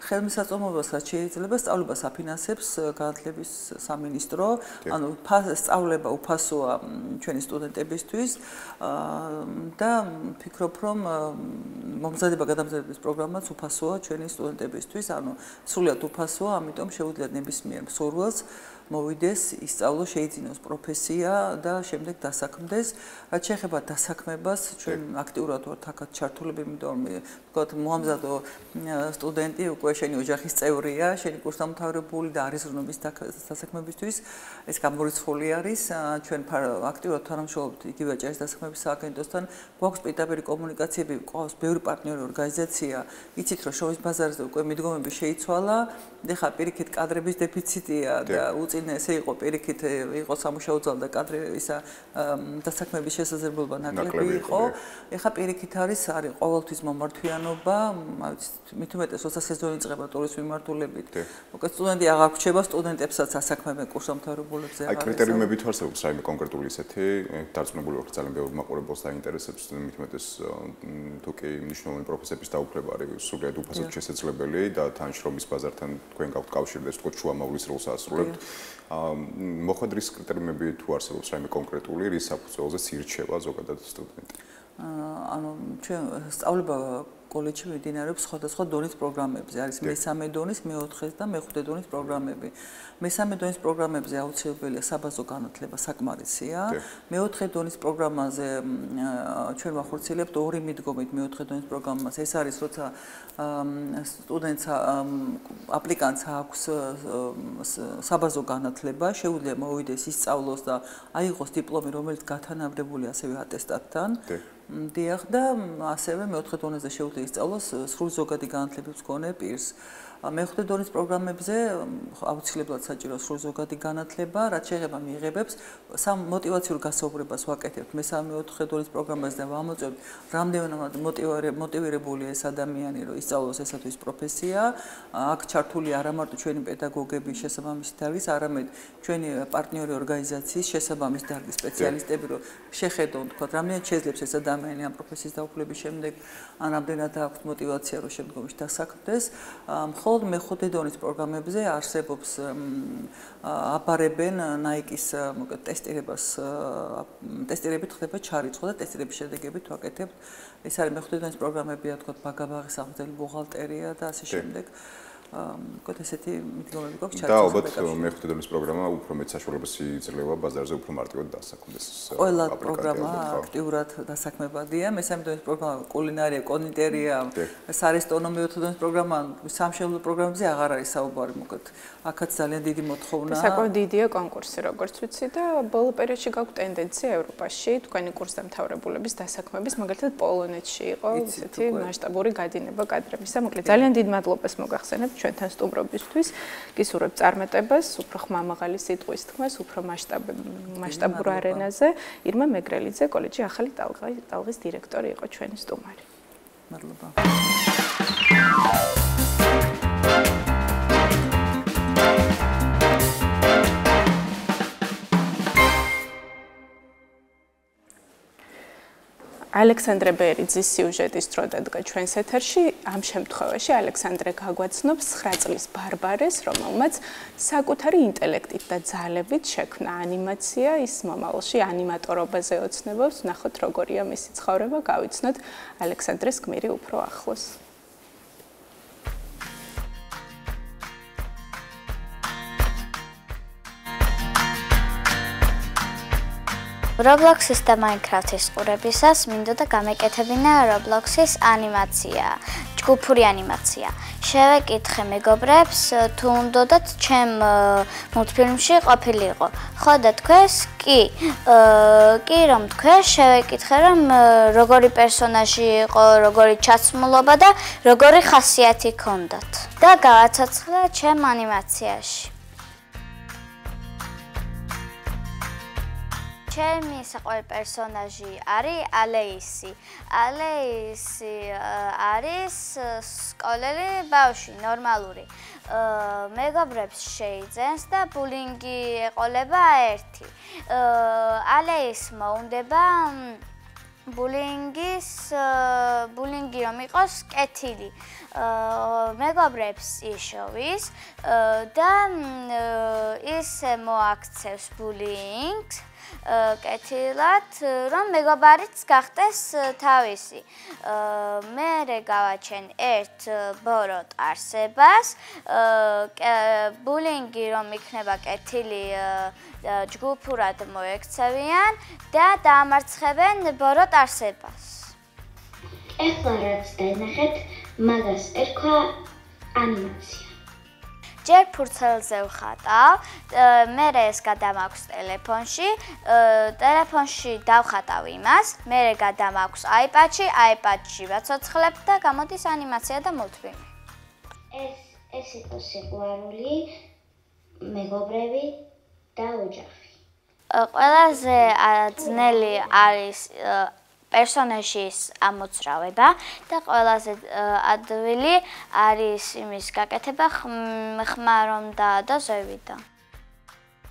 ხელმისაწვდომობას რაც შეიძლება სწავლებას აფინანსებს განათლების სამინისტრო, ანუ სწავლება უფასოა ჩვენი სტუდენტებისთვის და ფიქრობ, რომ მომზადება გადამზადების პროგრამაც უფასოა ჩვენი სტუდენტებისთვის, ანუ სრულად უფასოა, ამიტომ შეუძლიათ ნებისმიერ მსურველს მოვიდეს, ისწავლოს, შეიძინოს პროფესია და შემდეგ დასაქმდეს. რაც შეეხება დასაქმებას, ჩვენ აქტიურად ვართ აქაც ჩართულები, იმიტომ რომ ვთქვათ, მოამზადო სტუდენტი უკვე შენი ოჯახის წევრია, შენი კურსდამთავრებული და არის ზრუნვის დასაქმებისთვის, ეს გამორიცხული არის. ჩვენ აქტიურად თანამშრომლობთ იგივე აჭარის დასაქმების სააგენტოსთან, გვაქვს პირდაპირი კომუნიკაციები, გვაქვს ბევრი პარტნიორი ორგანიზაცია. იცით, რომ შოვის ბაზარზე უკვე მიდგომები შეიცვალა ეხლა პირიქით კადრების დეფიციტია და უწინე ესე იყო პირიქით იყო სამუშაო ძალა და კადრე ისა დასაქმების შესაძლებლობა ნაკლები იყო. ეხლა პირიქით არის ყოველთვის მომართვიანობა, მით უმეტეს როცა სეზონი იწყება ტურის მიმართულებით. მოკლედ სტუდენტი აღარ გრჩება, სტუდენტებსაც ასაქმებენ კურსდამთავრებულებზე აღარ. აი კრიტერიუმები თუ არსებობს რაიმე კონკრეტული ისეთი, დარწმუნებული ვარ ძალიან ბევრი მაყურებელს დაინტერესებს, მით უმეტეს თუ კი მნიშვნელოვანი პროფესიების დაუფლება არის სრულიად უფასოდ შესაძლებელი და თანშრომის ბაზართან თქვენ გაქვთ კავშირი და თქო შუამავლის როლს ასრულებთ. მოხდრის კრიტერიუმები თუ არსებობს რაიმე კონკრეტული, რის საფუძველზეც ირჩევა ზოგადად სტუდენტი. ანუ ჩვენ სწავლება კოლეჯში მიმდინარეობს სხვადასხვა დონის პროგრამებზე. არის მესამე დონის, მეოთხე და მეხუთე დონის პროგრამები. მესამე დონის პროგრამებზე აუცილებელია საბაზო განათლება საკმარისია. მეოთხე დონის პროგრამაზე ჩვენ ვახორციელებთ 2 მიდგომით მეოთხე დონის პროგრამას. ეს არის როცა სტუდენტს აპლიკანტს აქვს საბაზო განათლება, შეუძლია მოვიდეს ისწავლოს და აიღოს დიპლომი, რომელიც გათანაბრებულია ასევე ატესტატთან. დიახ და ასევე მეოთხე დონეზე შეუძლია ისწავლოს სრული ზოგადი განათლების მქონე პირს. მეხუთე დონის პროგრამებზე აუცილებლად საჭიროა სრული ზოგადი განათლება, რაც შეეხება მიღებებს, სამ მოტივაციურ გასაუბრებას ვაკეთებთ მესამე-მეოთხე დონის პროგრამაზე და ვამოწევთ, რამდენად მოტივირებულია ეს ადამიანი, რომ ისწავლოს ესა თუ ის პროფესია. აქ ჩართული არა მარტო ჩვენი პედაგოგების შესაბამისი დარგის, არამედ ჩვენი პარტნიორი ორგანიზაციის შესაბამისი დარგის სპეციალისტები, რომ შეხედონ, თქვა, რამდენად შეძლებს ეს ადამიანი ამ პროფესიის დაუფლების შემდეგ, ან რამდენად აქვს მოტივაცია, რომ შემდგომში დასაქმდეს. მხოლოდ მეხუთე დონის პროგრამებზე არსებობს აბარებენ Nike-ის ტესტირებას, ტესტირებით ხდება ჩარიცხვა და ტესტირების შედეგებით ვაკეთებთ. ეს არის მეხუთე დონის პროგრამებია, თქვა, ბაგაბაღის სახელმწიფო ბუღალტერია და ასე შემდეგ. მოგეთ ესეთი მიდგომები გვაქვს ჩარიცხვა. და ალბათ მეხუთე დონის პროგრამა უფრო მეტ საშუალებას იძლევა ბაზარზე უფრო მარტივად დასაქმდეს. ყველა პროგრამა აქტიურად დასაქმებადია. მესამე დონის პროგრამა კულინარია, კონდიტერია, სარესტორნო, მეოთხე დონის პროგრამა სამშენებლო პროგრამებზე აღარ არის საუბარი, მოგეთ. აქაც ძალიან დიდი მოთხოვნა. საკმაოდ დიდია კონკურსი, როგორც ვიცი და ბოლო პერიოდში გაქვთ ტენდენცია ევროპაში, თქვენი კურსდამთავრებულების დასაქმების, მაგალითად პოლონეთში იყო ესეთი მასშტაბური გადინება კადრებისა. მოკლედ ძალიან დიდ მადლობას მოგახსენებთ ჩვენთან სტუმრობისთვის. გისურვებთ წარმატებას, უფრო ხმამაღალი სიტყვის თქმას, უფრო მასშტაბურ არენაზე. ირმა მეგრელიძე, კოლეჯი ახალი ტალღის დირექტორი იყო ჩვენი სტუმარი. მადლობა. ალექსანდრე ბერიძის სიუჟეტის დრო დადგა ჩვენს ეთერში. ამ შემთხვევაში ალექსანდრე გაგვაცნობს 9 წლის ბარბარეს, რომელმაც საკუთარი ინტელექტით და ძალებით შექმნა ანიმაცია. ის მომავალში ანიმატორობაზე ოცნებობს. ნახოთ როგორია მისი ცხოვრება, გავიცნოთ ალექსანდრეს გმირი უფრო ახლოს. Roblox-ის და Minecraft-ის ყურებისას მინდოდა გამეკეთებინა Roblox-ის ანიმაცია, ჯგუფური ანიმაცია. შევეკითხე მეგობრებს, თუ უნდათ ჩემ მულტფილმში ყოფილიყო. ხო და თქვენს კი რომ თქვენ შევეკითხე რომ როგორი პერსონაჟი იყო, როგორი ჩაცმულობა და როგორი ხასიათი ჰქონდათ. და გავაცოცხლე ჩემ ანიმაციაში. ჩემი საყვარელი პერსონაჟი არის ალეისი. ალეისი არის სკოლელი ბავშვი, ნორმალური. მეგობრებს შეიძენს და ბულინგი ეყოლება ერთი. ალეისმა უნდება ბულინგი რომ იყოს კეთილი. მეგობრებს იშოვის და ის მოაქცევს ბულინგს. კეთილად, რომ მეგობარიც გახდეს თავისი. მე გავაჩენ ერთ ბოროტ არსებას, ბულინგი რომ იქნება კეთილი ჯგუფურად მოექცევიან და დაამარცხებენ ბოროტ არსებას. ეხლა რაც დაინახეთ, მაგას ერქვა ანიმაცია. ჯერ ფურცელზე ვხატავ, მერე ეს გადამაქვს ტელეფონში, ტელეფონში დავხატავ იმას, მერე გადამაქვს iPad-ში, iPad-ში ვაცოცხლებ და გამოდის ანიმაცია და მულტფილმი. ეს ეს იყო სიყვარული, მეგობრები და ოჯახი. ყველაზე ძნელი არის პერსონაჟის ამოძრავება და ყველაზე ადვილი არის იმის გაკეთება ხმარობდა და ზევიდა.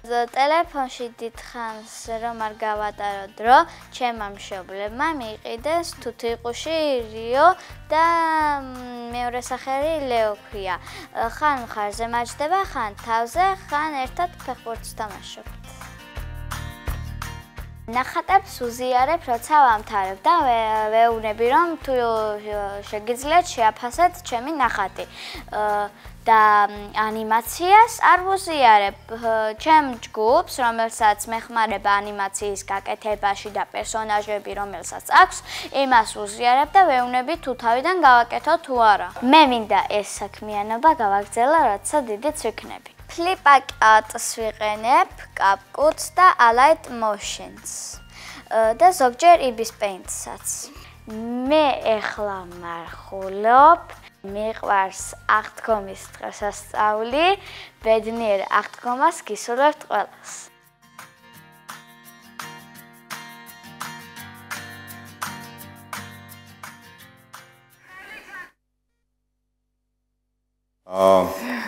ტელეფონში დიდხანს რომ არ გავატარო დრო, ჩემმა მშობლებმა მიიყიდეს თუთიყუში რიო და მეორე სახელი ლეო ქვია. ხან მხარზე მაჯდება, ხან თავზე, ხან ერთად ფეხბურთს თამაშობთ. ნახატებს უზიარებ, როცა ვამთავრებ და ვეუბნები, რომ თუ შეგიძლიათ შეაფასეთ ჩემი ნახატი. და ანიმაციას არ ვუზიარებ. ჩემ ჯგუფს, რომელსაც მეხმარება ანიმაციის გაკეთებაში და პერსონაჟები, რომელსაც აქვს, იმას ვუზიარებ და ვეუბნები თუ თავიდან გავაკეთო თუ არა. მე მინდა ეს საქმიანობა გავაგრძელო, როცა დიდიც ვიქნები. ფლიპ-არტს ვიყენებ, კაპკუტს და Alight Motions და ზოგჯერ Ibis Paint-საც. მე ეხლა მარხულობ, მიყვარს აღდგომის დღესასწაული, ბედნიერ აღდგომას გისურვებთ ყველას.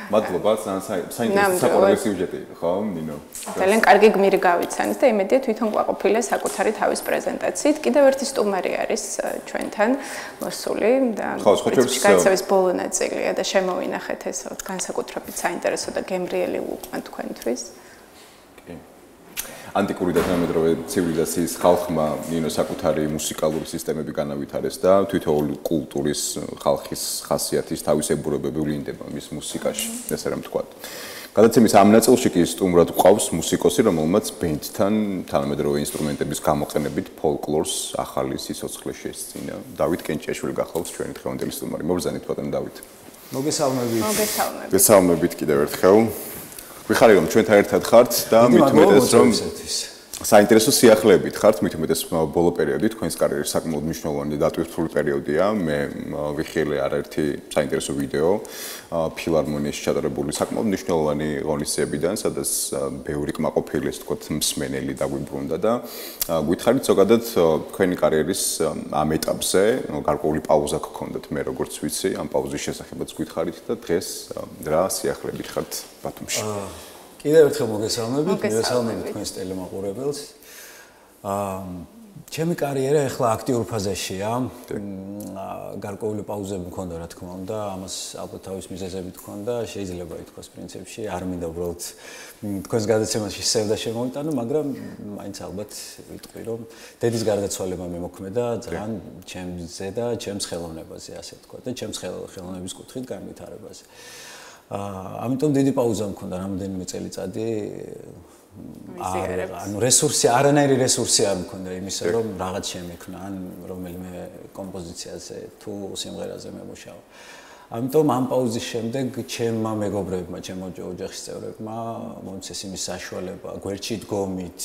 მადლობა, საინტერესო საყვარელი სიუჟეტი იყო, ხო, ნინო? ძალიან კარგი გმირი გავიცანით და იმედია თვითონ გვაყოფილე საკუთარი თავის პრეზენტაციით. კიდევ ერთი სტუმარი არის ჩვენთან მოსული და განსაკუთრებით ბოლო ნაწილია და შემოვინახეთ ეს განსაკუთრებით საინტერესო და გემრიელი უკან თქვენთვის. ანტიკური და თანამედროვე ცივილიზაციის ხალხმა ნინო საკუთარი მუსიკალური სისტემები განავითარეს და თითოეული კულტურის ხალხის ხასიათის თავისებურებები ვლინდება მის მუსიკაში, ესე რომ ვთქვა. გადაცემის ამ ნაწილში კი სტუმრად გვყავს მუსიკოსი, რომელმაც ბენდთან თანამედროვე ინსტრუმენტების გამოყენებით ფოლკლორს ახალი სიცოცხლე შესწინა. დავით კენჭიაშვილი გახლავს ჩვენი დღევანდელი სტუმარი. მოგზავნით ბატონო დავით. მოგესალმებით. მოგესალმებით კიდევ ერთხელ. ვიხარი რომ ჩვენთან ერთად ხართ და მით უმეტეს რომ საინტერესო სიახლეებით ხართ, მით უმეტეს ბოლო პერიოდი თქვენს კარიერის საკმაოდ მნიშვნელოვანი და დატვირთული პერიოდია. მე ვიხილე არაერთი საინტერესო ვიდეო ფილარმონიაში ჩატარებული საკმაოდ მნიშვნელოვანი ღონისძიებიდან, სადაც ბევრი კმაყოფილი, ასე ვთქვათ, მსმენელი დაგვიბრუნდა და გითხარით ზოგადად თქვენი კარიერის ამ ეტაპზე გარკვეული პაუზა გქონდათ, მე როგორც ვიცი, ამ პაუზის შესახებაც გითხარით და დღეს რა სიახლეებით ხართ ბათუმში? კიდევ ერთხელ მოგესალმებით, მოგესალმებით თქვენს ტელემაყურებელს. ჩემი კარიერა ახლა აქტიურ ფაზაშია. გარკვეული პაუზები მქონდა, რა თქმა უნდა, ამას ალბათ თავის მიზეზები მქონდა, შეიძლება ითქვას პრინციპში, არ მინდა უბრალოდ თქვენს გადაცემაში სევდა შემოვიტანო, მაგრამ მაინც ალბათ ვიტყვი, რომ დედის გარდაცვალება მიმოქმედა ძალიან ჩემზე და ჩემს ხელოვნებაზე, ასე ვთქვა და ჩემს ხელოვნების კუთხით განვითარებაზე. ამიტომ დიდი პაუზა მქონდა რამდენიმე წელიწადი. ანუ რესურსი, არანაირი რესურსი არ მქონდა იმისა, რომ რაღაც შემექმნა, ან რომელიმე კომპოზიციაზე თუ სიმღერაზე მემუშავა. ამიტომ ამ პაუზის შემდეგ ჩემმა მეგობრებმა, ჩემო ოჯახის წევრებმა მომცეს იმის საშუალება, გვერდში დგომით,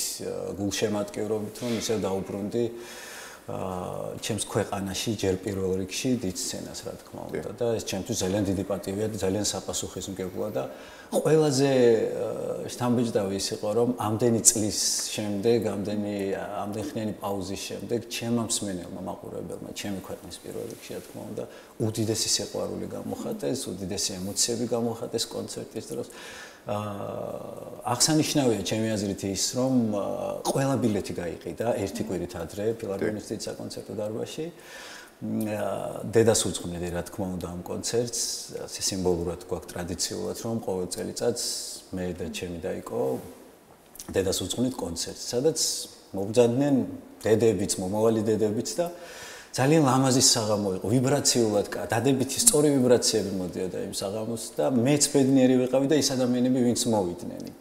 გულშემატკივრობით, რომ ისევ დაუბრუნდი ჩემს ქვეყანაში ჯერ პირველ რიგში დიდ სცენას, რა თქმა უნდა და ეს ჩემთვის ძალიან დიდი პატივია და ძალიან საპასუხისმგებლოა და ყველაზე შთამბეჭდავი ის იყო, რომ ამდენი წლის შემდეგ, ამდენხნიანი პაუზის შემდეგ ჩემმა მსმენელმა მაყურებელმა, ჩემი ქვეყნის პირველ რიგში, რა თქმა უნდა, უდიდესი სიყვარული გამოხატეს, უდიდესი ემოციები გამოხატეს კონცერტის დროს. აღსანიშნავია ჩემი აზრით ის, რომ ყველა ბილეთი გაიყიდა ერთი კვირით ადრე ფილარმონიის დიდ საკონცერტო დარბაზში. დედას უძღვნიდი, რა თქმა უნდა, ამ კონცერტს, ასე სიმბოლურად გვაქვს ტრადიციულად, რომ ყოველ წელიწადს მე და ჩემი დაიკო დედას უძღვნით კონცერტს, სადაც მოგზადდნენ დედებიც, მომავალი დედებიც და ძალიან ლამაზი საღამო იყო, ვიბრაციულად, დადებითი სწორი ვიბრაციები მოდიოდა იმ საღამოს და მეც ბედნიერი ვიყავი და ის ადამიანები, ვინც მოვიდნენ იქ.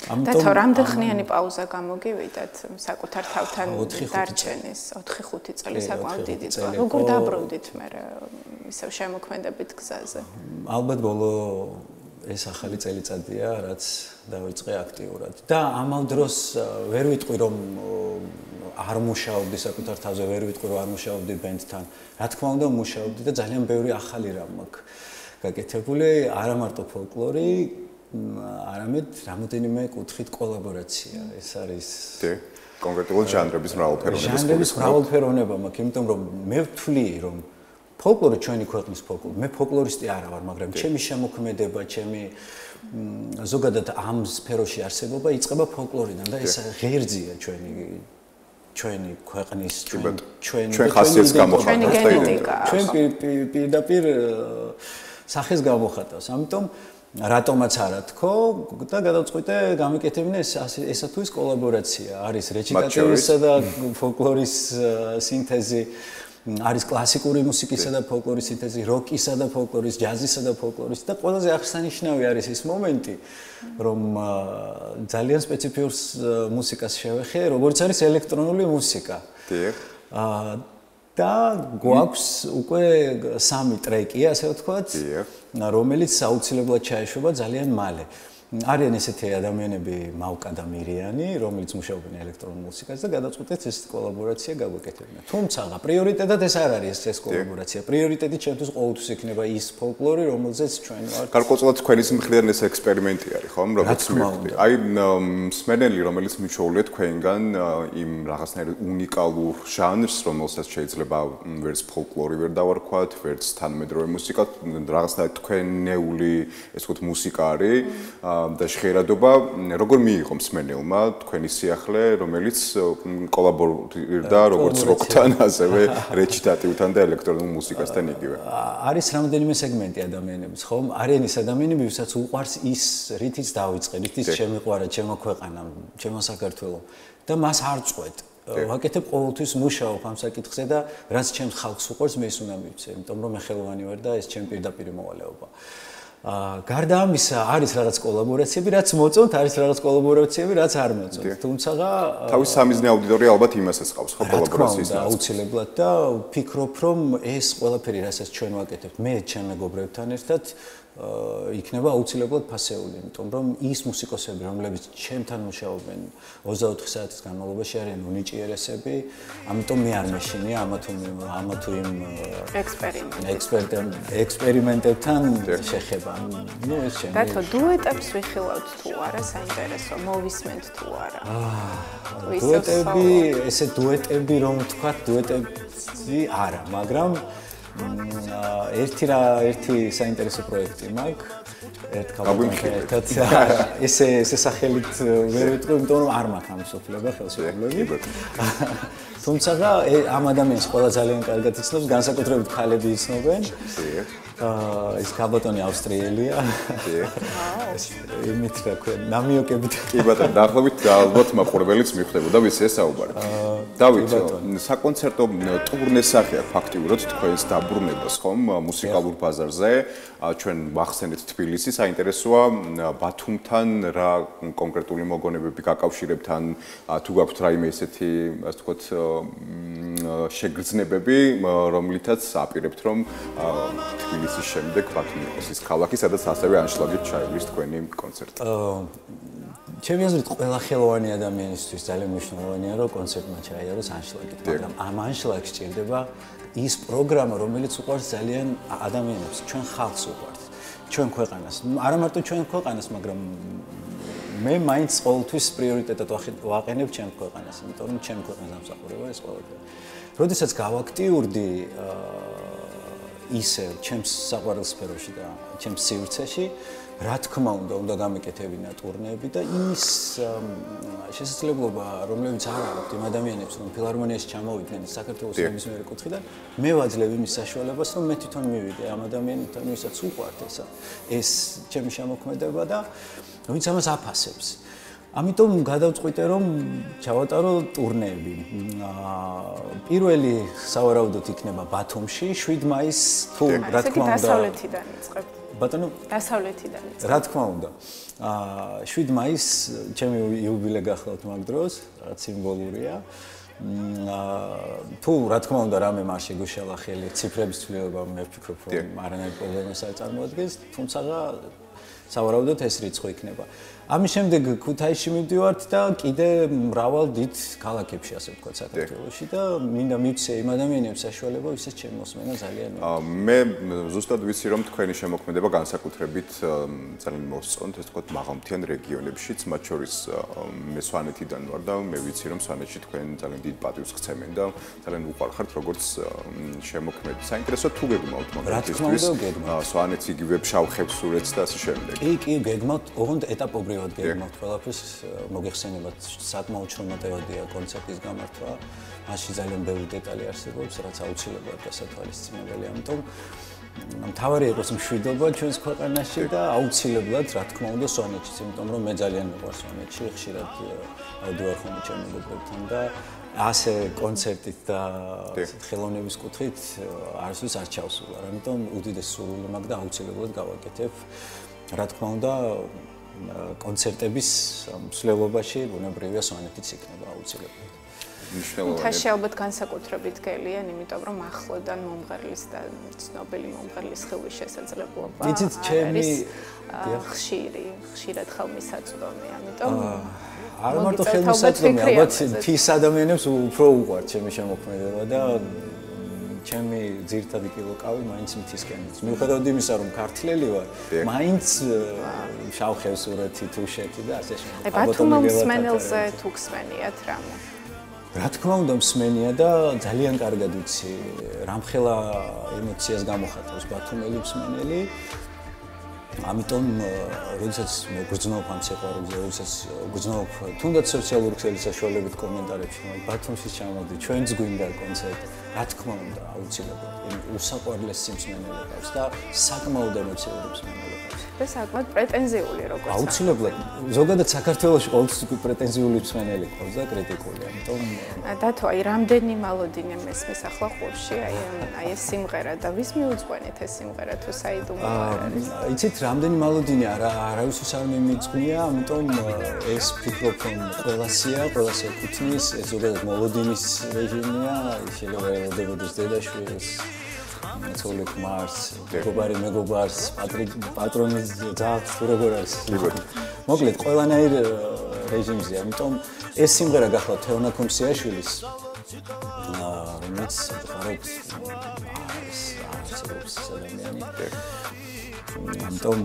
და თუ რამდენხნიანი პაუზა გამოგივიდათ საკუთარ თავთან დარჩენის 4-5 წელი საკმაოდ დიდი წელი. როგორ დაბრუნდით მე ისევ შემოქმედებით გზაზე? ალბათ ბოლო ეს ახალი წელიწადია, რაც დავიწყე აქტიურად. და ამავ დროს ვერ ვიტყვი, რომ არ მუშაობდი საკუთარ თავზე, ვერ ვიტყვი, რომ არ მუშაობდი ბენდთან. რა თქმა უნდა, მუშაობდი და ძალიან ბევრი ახალი რამ მაქვს გაკეთებული არა მარტო ფოლკლორი, არამედ რამოდენიმე კუთხით კოლაბორაცია. ეს არის კონკრეტულად ჟანრების მრავალფეროვნება. ჟანრების მრავალფეროვნება მაქვს, იმიტომ რომ მე ვთვლი რომ ფოლკლორი ჩვენი ქვეყნის ფოლკლორი. მე ფოლკლორისტი არა ვარ, მაგრამ ჩემი შემოქმედება, ჩემი ზოგადად ამ სფეროში არსებობა იწყება ფოლკლორიდან და ეს ღერძია ჩვენი ქვეყნის ჩვენ ხასიათს გამოხატავს და ჩვენ პირდაპირ სახეს გამოხატავს. ამიტომ რატომაც არა თქო და გადავწყვიტე გამიკეთებინა ესა თუ ის კოლაბორაცია არის რეჩიტატივისა და ფოლკლორის სინთეზი არის კლასიკური მუსიკისა და ფოლკლორის სინთეზი, როკისა და ფოლკლორის, ჯაზისა და ფოლკლორის და ყველაზე აღსანიშნავი არის ის მომენტი, რომ ძალიან სპეციფიურ მუსიკას შევეხე, როგორც არის ელექტრონული მუსიკა. და გვაქვს უკვე 3 ტრეკი, ასე ვთქვათ, რომელიც აუცილებლად ჩაეშვება ძალიან მალე. არიან ესეთი ადამიანები მავკა და მირიანი, რომელიც მუშაობენ ელექტრონულ მუსიკაზე და გადაწყვეტეთ ეს კოლაბორაცია გაგვეკეთებინა. თუმცა პრიორიტეტად ეს არ არის ეს კოლაბორაცია. პრიორიტეტი ჩემთვის ყოველთვის იქნება ის ფოლკლორი, რომელზეც ჩვენ ვართ. გარკვეულწილად თქვენის მხრიდან ეს ექსპერიმენტი არის, ხო? როგორც მივხვდი. აი მსმენელი, რომელიც მიჩვეულია თქვენგან იმ რაღაცნაირ უნიკალურ ჟანრს, რომელსაც შეიძლება ვერც ფოლკლორი ვერ დავარქვათ, ვერც თანამედროვე მუსიკა, რაღაცნაირ თქვენეული, ეს ვთქვათ, მუსიკა არის. და ჟღერადობა როგორ მიიღო მსმენელმა თქვენი სიახლე, რომელიც კოლაბორირდა როგორც როკთან, ასევე რეჩიტატივთან და ელექტრონულ მუსიკასთან იგივე. არის რამდენიმე სეგმენტი ადამიანების, ხო? არიან ის ადამიანები, ვისაც უყვარს ის, რითიც დავიწყე, რითიც შემიყვარა ჩემო ქვეყანა, ჩემო საქართველო და მას არ წყვეტ. ვაკეთებ ყოველთვის მუშაობ ამ საკითხზე და რაც ჩემს ხალხს უყვარს, მე ის უნდა მივცე, იმიტომ რომ მე ხელოვანი ვარ და ეს ჩემი პირდაპირ მოვალეობა. გარდა ამისა არის რაღაც კოლაბორაციები, რაც მოწონთ, არის რაღაც კოლაბორაციები, რაც არ მოწონთ. თუმცა თავის სამიზნე აუდიტორია ალბათ იმასაც ყავს, ხო, კოლაბორაციის და აუცილებლად და ვფიქრობ, რომ ეს ყველაფერი, რასაც ჩვენ ვაკეთებთ, მე ჩემ მეგობრებთან ერთად იქნება აუცილებლად ფასეული, იმიტომ რომ ის მუსიკოსები, რომლებიც ჩემთან მუშაობენ 24 საათის განმავლობაში არიან უნიჭიერესები, ამიტომ მე არ მეშინია ამა თუ იმ ექსპერიმენტებთან შეხება. ნუ ეს ჩემი. და თუ დუეტებს ვიხილავთ თუ არა, საინტერესო, მოვისმენთ თუ არა. დუეტები, ესე დუეტები რომ ვთქვა, დუეტები არა, მაგრამ ერთი საინტერესო პროექტი მაქვს. ერთ კაბინეტად ესე სახელით ვერ ვიტყვი, იმიტომ რომ არ მაქვს ამსოფლება ხელშეკრულები. თუმცა ამ ადამიანს ყველა ძალიან კარგად იცნობს, განსაკუთრებით ქალები იცნობენ. ეს კაბატონი ავსტრიელია. იმით რა ქვია, ნამიოკებით. კი ბატონო, დაახლოებით ალბათ მაყურებელიც მიხვდებოდა ვის ეს საუბარი. დავით, საკონცერტო ტურნეს სახე აქვს ფაქტიურად თქვენს დაბრუნებას, ხომ, მუსიკალურ ბაზარზე. ჩვენ ვახსენეთ თბილისი, საინტერესოა ბათუმთან რა კონკრეტული მოგონებები გაკავშირებთ ან თუ გაქვთ რაიმე ესეთი, ასე ვთქვათ, შეგრძნებები, რომლითაც აპირებთ რომ თბილისის შემდეგ ბათუმი იყოს ის ქალაქი, სადაც ასევე ანშლაგით ჩაივლის თქვენი კონცერტი. ჩემი აზრით, ყველა ხელოვანი ადამიანისთვის ძალიან მნიშვნელოვანია, რომ კონცერტმა ჩაიაროს ანშლაგით, მაგრამ ამ ანშლაგს სჭირდება ის პროგრამა, რომელიც უყვარს ძალიან ადამიანებს, ჩვენ ხალხს უყვარს, ჩვენ ქვეყანას. არა მარტო ჩვენ ქვეყანას, მაგრამ მე მაინც ყოველთვის პრიორიტეტად ვაყენებ ჩემ ქვეყანას, იმიტომ რომ ჩემ ქვეყანას ამსახურება ეს ყველაფერი. როდესაც გავაქტიურდი ისე ჩემს საყვარელ სფეროში და ჩემს სივრცეში, რა თქმა უნდა გამეკეთებინა ტურნეები და ის შესაძლებლობა, რომლებიც არ აქვს იმ ადამიანებს, რომ ფილარმონიაში ჩამოვიდნენ საქართველოს ნებისმიერი კუთხიდან, მე ვაძლევ იმის საშუალებას, რომ მე თვითონ მივიდე ამ ადამიანთან, ვისაც უყვართ ეს ჩემი შემოქმედება და ვინც ამას აფასებს. ამიტომ გადავწყვიტე, რომ ჩავატარო ტურნეები. პირველი სავარაუდოდ იქნება ბათუმში 7 მაისს, თუ რა თქმა უნდა. დასავლეთიდან იწყებ. ბატონო, დასავლეთიდან იწყებ. რა თქმა უნდა. 7 მაისს ჩემი იუბილე გახლავთ მაგ დროს, რაც სიმბოლურია. თუ რა თქმა უნდა რამე არ შეგუშალა ხელი, ციფრების ცვლილება მე ვფიქრობ, რომ არანაირ პრობლემას არ წარმოადგენს, თუმცა სავარაუდოდ ეს რიცხვი იქნება. ამის შემდეგ ქუთაისში მივდივართ და კიდე მრავალ დიდ ქალაქებში ასე ვთქვათ საქართველოში და მინდა მივცე იმ ადამიანებს საშუალება ვისაც ჩემი მოსმენა ძალიან მე ზუსტად ვიცი რომ თქვენი შემოქმედება განსაკუთრებით ძალიან მოსწონთ ეს ვთქვათ მაღალმთიან რეგიონებშიც მათ შორის მე სვანეთიდან ვარ და მე ვიცი რომ სვანეთში თქვენ ძალიან დიდ პატივს გცემენ და ძალიან უყვარხართ როგორც შემოქმედი საინტერესო თუ გეგმავთ მაგალითისთვის სვანეთს იგივე ფშავ-ხევსურეთს და ასე შემდეგ კი გეგმავთ ოღონდ ეტაპობრივად გეგმავთ ყველაფერს მოგეხსენებათ საკმაოდ შრომატევადია კონცერტის გამართვა მასში ძალიან ბევრი დეტალი არსებობს რაც აუცილებლად გასათვალისწინებელია ამიტომ მთავარი იყოს მშვიდობა ჩვენს ქვეყანაში და აუცილებლად რა თქმა უნდა სვანეთშიც იმიტომ რომ მე ძალიან მიყვარს სვანეთში ხშირად ავდივარ ხოლმე ჩემი მეგობრებთან და ასე კონცერტით და ხელოვნების კუთხით არასდროს არ ჩავსულარ ამიტომ უდიდეს სურვილი მაქვს და აუცილებლად გავაკეთებ რა თქმა უნდა კონცერტების მსვლელობაში ბუნებრივია სვანეთიც იქნება აუცილებლად თაში ალბათ განსაკუთრებით გელიან, იმიტომ რომ ახლოდან მომღერლის და ცნობილი მომღერლის ხილვის შესაძლებლობა არის ხშირად ხელმისაწვდომი, ამიტომ არ მარტო ხელმისაწვდომი, ალბათ თის ადამიანებს უფრო უყვართ ჩემი შემოქმედება და ჩემი ძირითადი კილოკავი მაინც მთისკენ. მიუხედავად იმისა, რომ ქართველი ვარ, მაინც შავ-ხევსურეთი, თუშეთი და ასე შემდეგ. ბათუმის მსმენელზე თუ გსმენიათ რამე? რა თქმა უნდა მსმენია და ძალიან კარგად ვიცი რამხელა ემოციას გამოხატავს ბათუმელი მსმენელი ამიტომ როდესაც მე გრძნობ ამ სიყვარულზე როდესაც გრძნობ თუნდაც სოციალური ქსელის საშუალებით კომენტარებში ბათუმში ჩამოვდი ჩვენც გვინდა კონცერტი რა თქმა უნდა აუცილებლად უსაყვარლეს სიმსმენელი ყავს და საკმაოდ ემოციური მსმენელი ყავს და საკმაოდ პრეტენზიული როგორც აუცილებლად ზოგადად საქართველოში ყოველთვის პრეტენზიული მსმენელი ყავს და კრიტიკული ამიტომ დათო აი რამდენი მალოდინე მესმის ახლა ხურში აი ეს სიმღერა და ვის მიუძღვენით ეს სიმღერა თუ საიდუმლო არის იცით რამდენი მალოდინე არავისთვის არ მიმიძღვნია ამიტომ ეს ფიქრობ რომ ყველასია კუთნის ეს ზოგადად მოლოდინის რეჟიმია შეიძლება ელოდებოდეს დედაშვილს ცოლი ქმარს მეგობარს პატრონის ძაღლს თუ როგორ არის მოკლედ ყველანაირ რეჟიმზე ამიტომ ეს სიმღერა გახლავთ თეონა ქუმსიაშვილის რომელიც ხარობს ადამიანი ამიტომ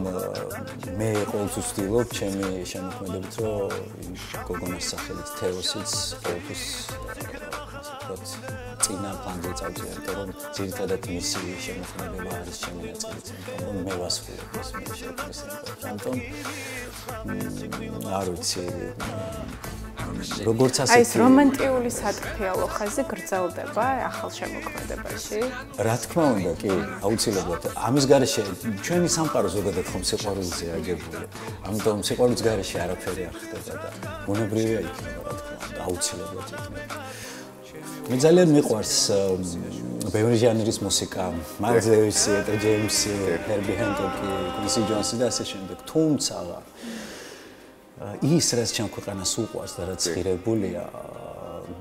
მე ყოველთვის ვცდილობ ჩემი შემოქმედებით რომ გოგონას სახელით თეოსიც ყოველთვის წინა პლანზე წავწია, იმიტომ რომ ძირითადად მისი შემოქმედება არის ჩემი ნაწილიც, ამიტომ მე ვასრულებ ეს მე შემოქმედებას. ამიტომ არ ვიცი როგორც ასეთი აი ეს რომანტიული სატყიალო ხაზი გრძელდება ახალ შემოქმედებაში? რა თქმა უნდა, კი, აუცილებლად. ამის გარეშე ჩვენი სამყარო ზოგადად ხომ სიყვარულზე აგებულია. ამიტომ სიყვარულის გარეშე არაფერი არ ხდება და ბუნებრივია იქნება, რა თქმა უნდა, აუცილებლად იქნება. მე ძალიან მიყვარს ბევრი ჟანრის მუსიკა, მაილს დევისი, ეტა ჯეიმსი, ჰერბი ჰენკოკი, კვინსი ჯონსი და ასე შემდეგ. თუმცა ის რაც ჩემ ქვეყანას უყვარს და რაც ღირებულია,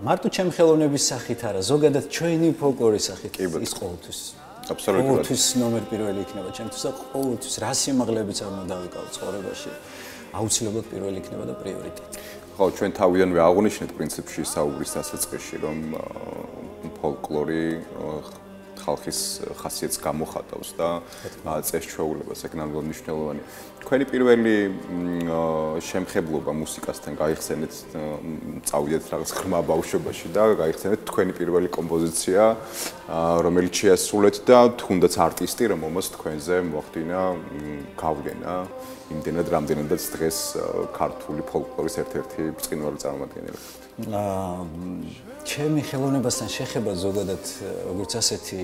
მარტო ჩემ ხელოვნების სახით არა, ზოგადად ჩვენი ფოლკლორის სახით ის ყოველთვის. აბსოლუტურად. ყოველთვის ნომერ პირველი იქნება ჩემთვის და ყოველთვის რა სიმაღლებიც არ უნდა დავიკავო ცხოვრებაში. აუცილებლად პირველი იქნება და პრიორიტეტი. ხო, ჩვენ თავიდანვე აღვნიშნეთ პრინციპში საუბრის დასაწყისში, რომ ფოლკლორი ხალხის ხასიათს გამოხატავს და წეს ჩვეულებას, ეგ ნამდვილად მნიშვნელოვანია. თქვენი პირველი შემხებლობა მუსიკასთან გაიხსენეთ, წავიდეთ რაღაც ღრმა ბავშვობაში და გაიხსენეთ თქვენი პირველი კომპოზიცია, რომელიც შეასრულეთ და თუნდაც არტისტი, რომელმაც თქვენზე მოახდინა გავლენა იმდენად რამდენადაც დღეს ქართული ფოლკლორის ერთ-ერთი ბრწყინვალე წარმომადგენელი. ჩემი ხელოვნებასთან შეხება ზოგადად როგორც ასეთი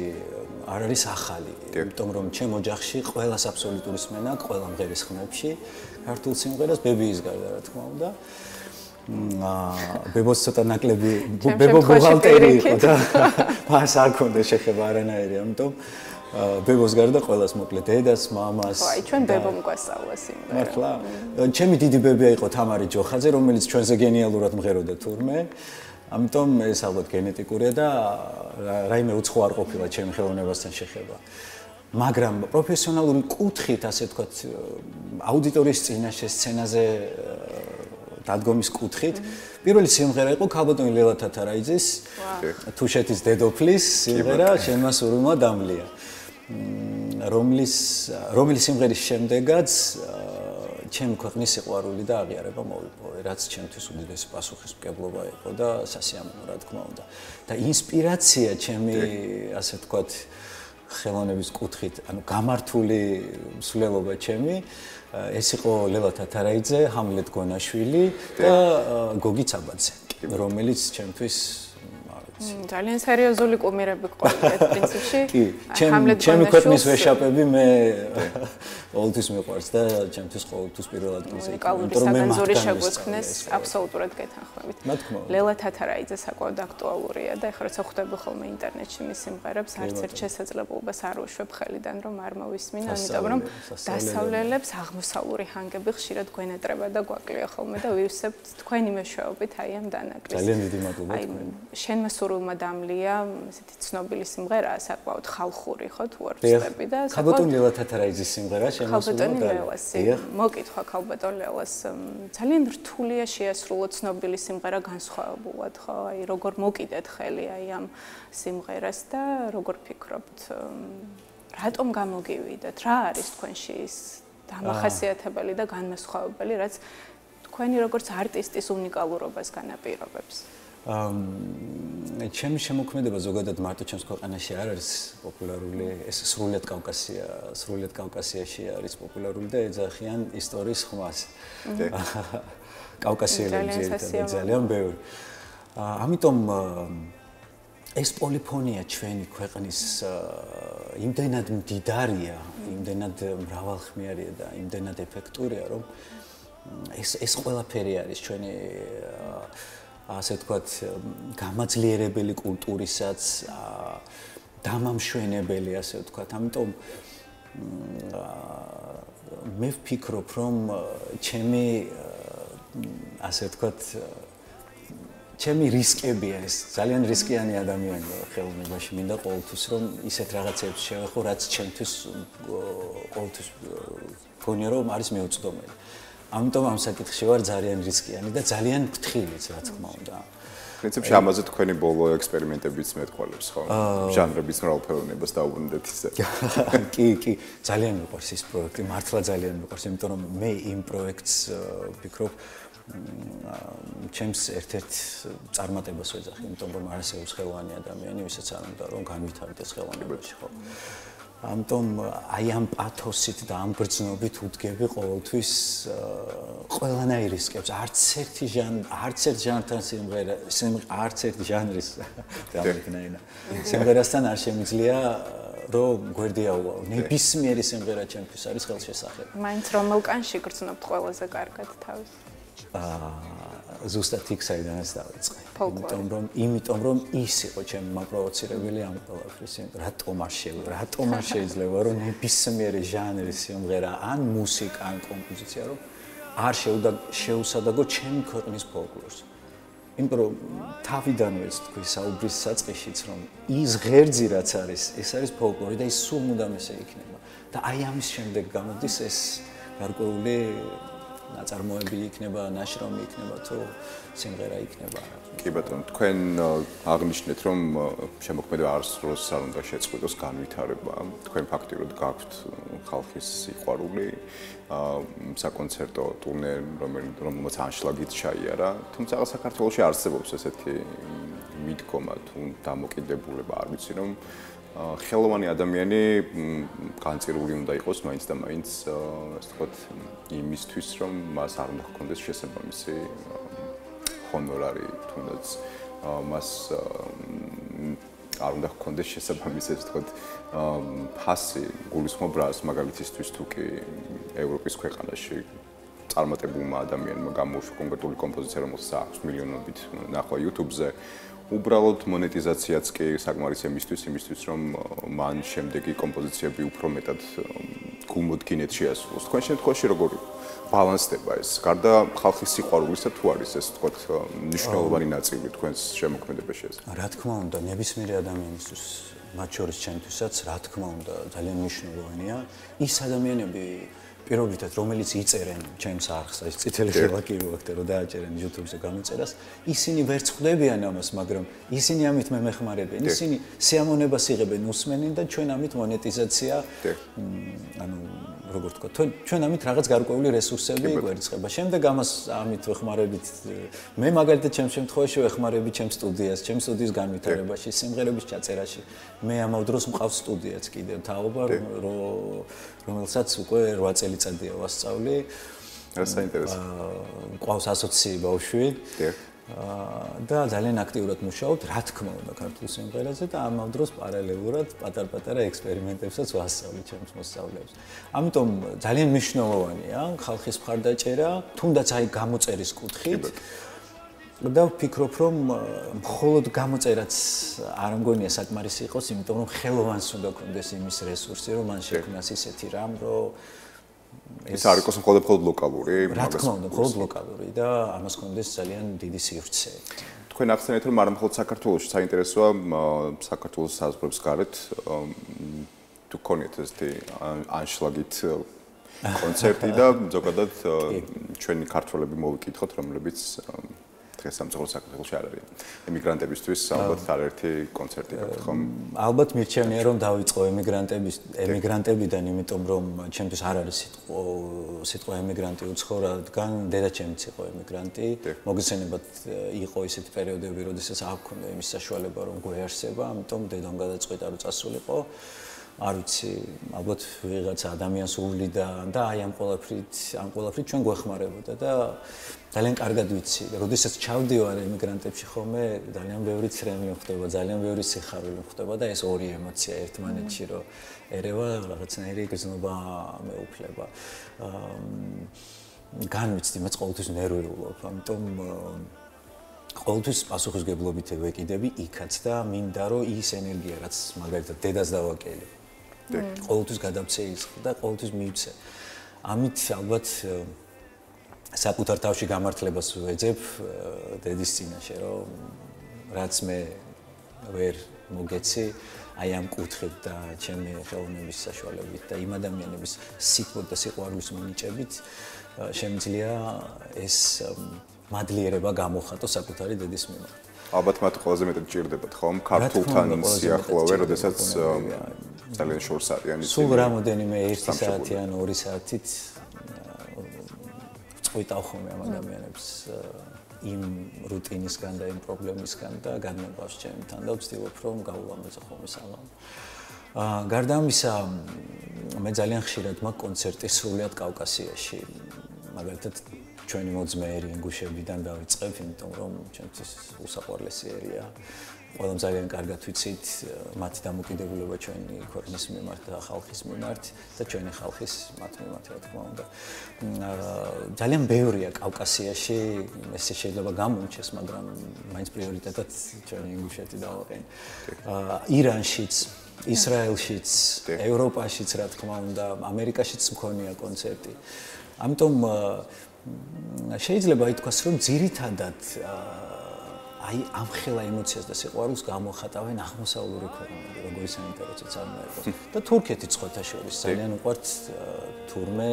არ არის ახალი, იმიტომ რომ ჩემ ოჯახში ყველას აბსოლუტური სმენა აქვს ყველა მღერის ხმებში, ქართულ სიმღერას ბებიის გარდა რა თქმა უნდა. ბებოს ცოტა ნაკლები ბებო ბუღალტერი იყო და მას არ ქონდა შეხება არანაირი, ამიტომ ბებოს გარდა ყველას მოკლედ დედას, მამას. ხო, აი ჩვენ ბებომ გვასწავლა სიმღერა. მართლა? ჩემი დიდი ბებია იყო თამარი ჯოხაძე, რომელიც ჩვენზე გენიალურად მღეროდა თურმე. ამიტომ ეს ალბათ გენეტიკურია და რაიმე უცხო არ ყოფილა ჩემი ხელოვნებასთან შეხება. მაგრამ პროფესიონალური კუთხით, ასე ვთქვათ, აუდიტორიის წინაშე სცენაზე დადგომის კუთხით, პირველი სიმღერა იყო ქალბატონი ლელა თათარაიძის თუშეთის დედოფლის სიმღერა "ჩემმა სურვილმა დამლია", რომლის სიმღერის შემდეგაც ჩემი ქვეყნის სიყვარული და აღიარება მოვიპოვე, რაც ჩემთვის უდიდესი პასუხისმგებლობა იყო და სასიამოვნო, რა თქმა უნდა. და ინსპირაცია ჩემი, ასე ვთქვათ, ხელოვნების კუთხით, ანუ გამართული მსვლელობა ჩემი, ეს იყო ლელა თათარაიძე, ჰამლეტ გონაშვილი და გოგი ცაბაძე, რომელიც ჩემთვის ძალიან სერიოზული კუმირები ყოლეთ პრინციპში. კი, ჩემი ქვეყნის ვეშაპები მე ყოველთვის მიყვარს და ჩემთვის ყოველთვის პირველ ადგილზე იქნება. საგანძური შეგვექმნეს აბსოლუტურად გეთანხმებით. ლელა თათარაიძე საკმაოდ აქტუალურია და ეხლა როცა ხვდები ხოლმე ინტერნეტში მის სიმღერებს, არც ერთ შესაძლებლობას არ უშვებ ხელიდან რომ არ მოვისმინო, ამიტომ რომ დასავლელებს აღმოსავლური ჰანგები ხშირად გვენატრება და გვაკლია ხოლმე და ვივსებთ თქვენი მეშვეობით აი ამ დანაკლისს. ძალიან დიდი მადლობა. შენმა სურვილმა დამლია, ესეთი ცნობილი სიმღერაა, საკმაოდ ხალხური, ხო, თუ არ ვწდები და ქალბატონ ლელა თათარაიძის სიმღერა ქალბატონი ლელას. მოკითხვა ქალბატონ ლელას. ძალიან რთულია შეასრულო ცნობილი სიმღერა განსხვავებულად, ხო? აი როგორ მოკიდეთ ხელი აი ამ სიმღერას და როგორ ფიქრობთ, რატომ გამოგივიდეთ? რა არის თქვენში ის დამახასიათებელი და განმასხვავებელი, რაც თქვენი როგორც არტისტის უნიკალურობას განაპირობებს? ჩემი შემოქმედება ზოგადად მარტო ჩემს ქვეყანაში არ არის პოპულარული, ეს სრულიად კავკასიაში არის პოპულარული და ეძახიან ისტორიის ხმას. კავკასიელები ძალიან ბევრი. ამიტომ ეს პოლიფონია ჩვენი ქვეყნის იმდენად მდიდარია, იმდენად მრავალხმიანია და იმდენად ეფექტურია, რომ ეს ყველაფერი არის ჩვენი ასე ვთქვათ, გამაძლიერებელი კულტურისაც, დამამშვენებელი, ასე ვთქვათ. ამიტომ მე ვფიქრობ, რომ ჩემი ასე ვთქვათ, ჩემი რისკებია ეს, ძალიან რისკიანი ადამიანი ვარ ხელოვნებაში, მინდა ყოველთვის რომ ისეთ რაღაცებს შევეხო, რაც ჩემთვის ყოველთვის მგონია რომ არის მეუწვდომელი. ამიტომ ამ საკითხში ვარ ძალიან რისკიანი და ძალიან ფრთხილიც, რა თქმა უნდა. პრინციპში ამაზე თქვენი ბოლო ექსპერიმენტებიც მეტყველებს, ხო? ჟანრების მრავალფეროვნებას დაუბრუნდეთ ისე. კი, ძალიან მიყვარს ეს პროექტი, მართლა ძალიან მიყვარს, იმიტომ რომ მე იმ პროექტს ვფიქრობ, ჩემს ერთ-ერთ წარმატებას ვეძახი, იმიტომ რომ არსებობს ხელოვანი ადამიანი, ვისაც არ უნდა რომ განვითარდეს ხელოვნებაში, ხო? ამიტომ აი ამ პათოსით და ამ გრძნობით უდგები ყოველთვის ყველანაირ რისკებს, არც ერთ ჟანრთან არც ერთ ჟანრის დამეკნეინა. სიმღერასთან არ შემიძლია რომ გვერდი აუვაო. ნებისმიერი სიმღერა ჩემთვის არის ხელშესახები. მაინც რომელ კანში გრძნობთ ყველაზე კარგად თავს? ზუსტად იქ საიდანაც დავიწყე. იმიტომ რომ ის იყო ჩემი მაპროვოცირებელი ამ ყველაფრის. რატომ არ შეიძლება რომ ნებისმიერი ჟანრის სიმღერა ან მუსიკა ან კომპოზიცია რომ არ შეუსადაგო ჩემი ქვეყნის ფოლკლორს. იმიტომ რომ თავიდანვე თქვი საუბრის საწყიშიც რომ ის ღერძი რაც არის, ეს არის ფოლკლორი და ის სულ მუდამ ესე იქნება. და აი ამის შემდეგ გამოდის ეს გარკვეული ნაწარმოები იქნება, ნაშრომი იქნება თუ სიმღერა იქნება. კი ბატონო, თქვენ აღნიშნეთ, რომ შემოქმედება არც დროს არ უნდა შეწყვიტოს განვითარება. თქვენ ფაქტიურად გაქვთ ხალხის სიყვარული, საკონცერტო ტურნე, რომელმაც ანშლაგით ჩაიარა, თუმცა საქართველოში არსებობს ესეთი მიდგომა თუ დამოკიდებულება, არ ვიცი რომ ხელოვანი ადამიანი განწირული უნდა იყოს მაინც და მაინც ასე ვთქვათ იმისთვის რომ მას არ უნდა ჰქონდეს შესაბამისი ჰონორარი თუნდაც მას არ უნდა ჰქონდეს შესაბამისი ასე ვთქვათ ფასი გულისხმობრას მაგალითისთვის თუ კი ევროპის ქვეყანაში წარმატებულმა ადამიანმა გამოუშვა კონკრეტული კომპოზიცია რომელსაც აქვს მილიონობით ნახვა YouTube-ზე უბრალოდ მონეტიზაციაც კი საკმარისია იმისთვის რომ მან შემდეგი კომპოზიციები უფრო მეტად გულმოდგინედ შეასრულოს. თქვენ შემთხვევაში როგორ ბალანსდება ეს? გარდა ხალხის სიყვარულისა თუ არის ეს თქვათ მნიშვნელოვანი ნაწილი თქვენს შემოქმედებაში ეს? რა თქმა უნდა, ნებისმიერი ადამიანისთვის მათ შორის ჩემთვისაც რა თქმა უნდა ძალიან მნიშვნელოვანია ის ადამიანები პირველად რომელიც იწერენ ჩემს არხს ეს წითელი ხილაკი რო აქ და დააჭერენ YouTube-ზე გამოწერას ისინი ვერ ხვდებიან ამას მაგრამ ისინი ამით მე მეხმარებიან ისინი სიამონებას იღებენ უსმენენ და ჩვენ ამით მონეტიზაცია ანუ როგორ თქვა ჩვენ ამით რაღაც გარკვეული რესურსები გვერცხება შემდეგ ამას ამით ვეხმარებით მე მაგალითად ჩემს შემთხვევაში ვეხმარები ჩემს სტუდიას ჩემს სტუდიის განვითარებაში სიმღერების ჩაწერაში მე ამავ დროს მყავს სტუდიაც კიდევ თაობა რომელსაც უკვე 8 წელიწადია ვასწავლი. რა საინტერესო. მყავს 120 ბავშვი. და ძალიან აქტიურად მუშაობთ, რა თქმა უნდა, ქართულ სიმღერაზე და ამავ დროს პარალელურად პატარ-პატარა ექსპერიმენტებსაც ვასწავლი ჩემს მოსწავლეებს. ამიტომ ძალიან მნიშვნელოვანია ხალხის მხარდაჭერა, თუნდაც აი გამოწერის კუთხით. და ვფიქრობ, რომ მხოლოდ გამოწერაც არ მგონია საკმარისი იყოს, იმიტომ რომ ხელოვანს უნდა კონდეს იმის რესურსი, რომ მან შექმნას ისეთი რამ, რომ ეს არ იყოს მხოლოდ ლოკალური, რა თქმა უნდა, მხოლოდ ლოკალური და ამას კონდეს ძალიან დიდი სივრცე. თქვენ ახსენეთ, რომ არ მხოლოდ საქართველოში საინტერესოა საქართველოს საზღვრებს გარეთ თუ გქონიათ ესეთი ანშლაგით კონცერტი და ზოგადად ჩვენი ქართველები მოვიკითხოთ, რომლებიც დღეს სამწუხაროდ საქართველოში არ არის. ემიგრანტებისთვის ალბათ არაერთი კონცერტი გაქვთ ხომ? ალბათ მირჩევნია რომ დავიწყო ემიგრანტებიდან, იმიტომ რომ ჩემთვის არ არის სიტყვა ემიგრანტი უცხო, რადგან დედაჩემიც იყო ემიგრანტი. მოგესალმებით იყო ისეთი პერიოდები, როდესაც არ მქონდა იმის საშუალება რომ გვეარსება, ამიტომ დედამ გადაწყვიტა რომ წასულიყო. არ ვიცი, ალბათ ვიღაცა ადამიანს უვლიდა და აი ამ ყველაფრით ჩვენ გვეხმარებოდა და ძალიან კარგად ვიცი, როდესაც ჩავდივარ ემიგრანტებში ხოლმე ძალიან ბევრი ცრემლი ხდება, ძალიან ბევრი სიხარული ხდება და ეს ორი ემოცია ერთმანეთში რომ ერევა რაღაცნაირი გზნობა მეუფლება. განვიცდი, მეც ყოველთვის ნერვიულობ, ამიტომ ყოველთვის პასუხისგებლობით ვეკიდები იქაც და მინდა რომ ის ენერგია რაც მაგალითად დედას დავაკელი. ყოველთვის გადავცე ის და ყოველთვის მივცე. ამით ალბათ საკუთარ თავში გამართლებას ვეძებ დედის წინაშე, რომ რაც მე ვერ მოგეცი, აი ამ კუთხით და ჩემი ხელოვნების საშუალებით და იმ ადამიანების სიტყვით და სიყვარულის მინიჭებით შემიძლია ეს მადლიერება გამოხატო საკუთარი დედის მიმართ. ალბათ მათ ყველაზე მეტად ჭირდებათ ხომ ქართულთან სიახლოვე, როდესაც ძალიან შორს არიან ისინი. სულ რამოდენიმე 1 საათი ან 2 საათით წყვიტავ ხოლმე ამ ადამიანებს იმ რუტინისგან და იმ პრობლემისგან და განმეყავს ჩემთან და ვცდილობ რომ გავულამაზო ხოლმე საღამო. გარდა ამისა, მე ძალიან ხშირად მაქვს კონცერტი სრულიად კავკასიაში. მაგალითად ჩვენი მოძმეერი ინგუშებიდან დავიწყებ, იმიტომ რომ ჩემთვის უსაყვარლესი ერია. ყველამ ძალიან კარგად ვიცით მათი დამოკიდებულება ჩვენი ქვეყნის მიმართ და ხალხის მიმართ და ჩვენი ხალხის მათ მიმართ, რა თქმა უნდა. ძალიან ბევრია კავკასიაში, ეს შეიძლება გამოუჩეს, მაგრამ მაინც პრიორიტეტად ჩვენი ინგუშეთი დავაყენე. ირანშიც, ისრაელშიც, ევროპაშიც, რა თქმა უნდა, ამერიკაშიც მქონია კონცერტი. ამიტომ შეიძლება ითქვას, რომ ძირითადად აი ამ ხელა ემოციას და სიყვარულს გამოხატავენ აღმოსავლური ქვეყნები, როგორი საინტერესოც არ მოიყოს. და თურქეთი წყოთა შორის ძალიან უყვართ თურმე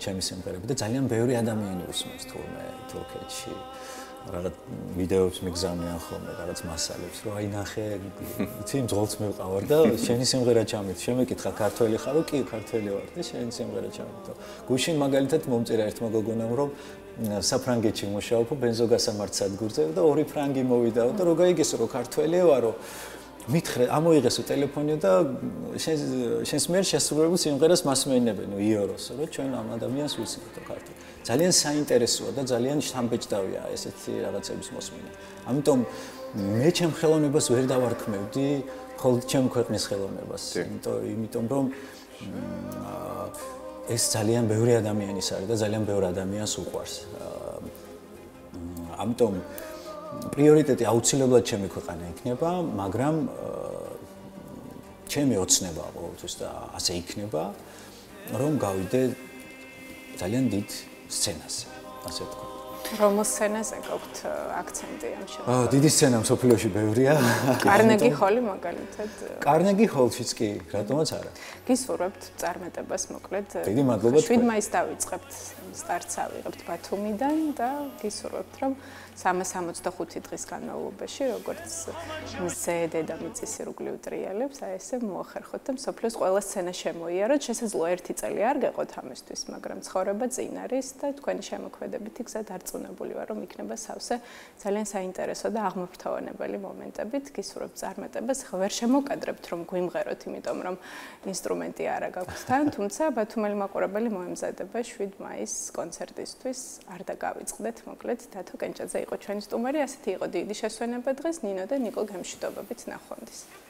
ჩემი სიმღერები და ძალიან ბევრი ადამიანი უსმენს თურმე თურქეთში. რაღაც ვიდეოებს მიგზავნიან ხოლმე, რაღაც მასალებს, რომ აი ნახე, იცი, მძღოლს მივყავარ და შენი სიმღერა ჩამით. შემეკითხა ქართველი ხარო? კი, ქართველი ვარ და შენი სიმღერა ჩამით. გუშინ მაგალითად მომწერა ერთმა გოგონამ, რომ საფრანგეთში მუშაობ ბენზოგასამართ სადგურზე და 2 ფრანგი მოვიდაო და რო გაიგესო რომ ქართველი ვარო, მითხრე, ამოიღესო ტელეფონი და შენს მიერ შესრულებულ სიმღერას მასმენებენო იოროს, რომ ჩვენ ამ ადამიანს ვიცნობთ ქართულ. ძალიან საინტერესოა და ძალიან შთამბეჭდავია ესეთი რაღაცების მოსმენა. ამიტომ მე ჩემ ხელოვნებას ვერ დავარქმევდი მხოლოდ ჩემ ქვეყნის ხელოვნებას, იმიტომ რომ ეს ძალიან ბევრი ადამიანის არის და ძალიან ბევრ ადამიანს უყვარს. ამიტომ პრიორიტეტი აუცილებლად ჩემი ქვეყანა იქნება, მაგრამ ჩემი ოცნება ყოველთვის და ასე იქნება, რომ გავიდე ძალიან დიდ სცენაზე, ასე ვთქვათ. რომელ სცენაზე გაქვთ აქცენტი ამ შემთხვევაში? დიდი სცენა მსოფლიოში ბევრია. კარნეგი ჰოლი მაგალითად. კარნეგი ჰოლშიც კი, რატომაც არა. გისურვებთ წარმატებას მოკლედ. დიდი მადლობა. 7 მაისს დავიწყებთ სტარტს ავიღებთ ბათუმიდან და გისურვებთ რომ 365 დღის განმავლობაში როგორც მზე დედამიწის ირგვლივ ტრიალებს აი ესე მოახერხოთ და მსოფლიოს ყველა სცენა შემოიაროთ. შესაძლოა 1 წელი არ გეყოთ ამისთვის, მაგრამ ცხოვრება წინ არის და თქვენი შემოქმედებითი გზა დარწმუნებული ვარ რომ იქნება სავსე ძალიან საინტერესო და აღმოფრთოვანებელი მომენტებით. გისურვებთ წარმატებას. ხო ვერ შემოკადრებთ რომ გვიმღეროთ, იმიტომ რომ ინსტრუმენტი არა გაქვთ თან, თუმცა ბათუმელი მაყურებელი მოემზადება 7 მაისს კონცერტისთვის. არ დაგავიწყდეთ, მოკლედ დათო კენჭაძე იყო ჩვენი სტუმარი, ასეთი იყო დიდი შესვენება დღეს. ნინო და ნიკო გემშვიდობებით ნახვამდის.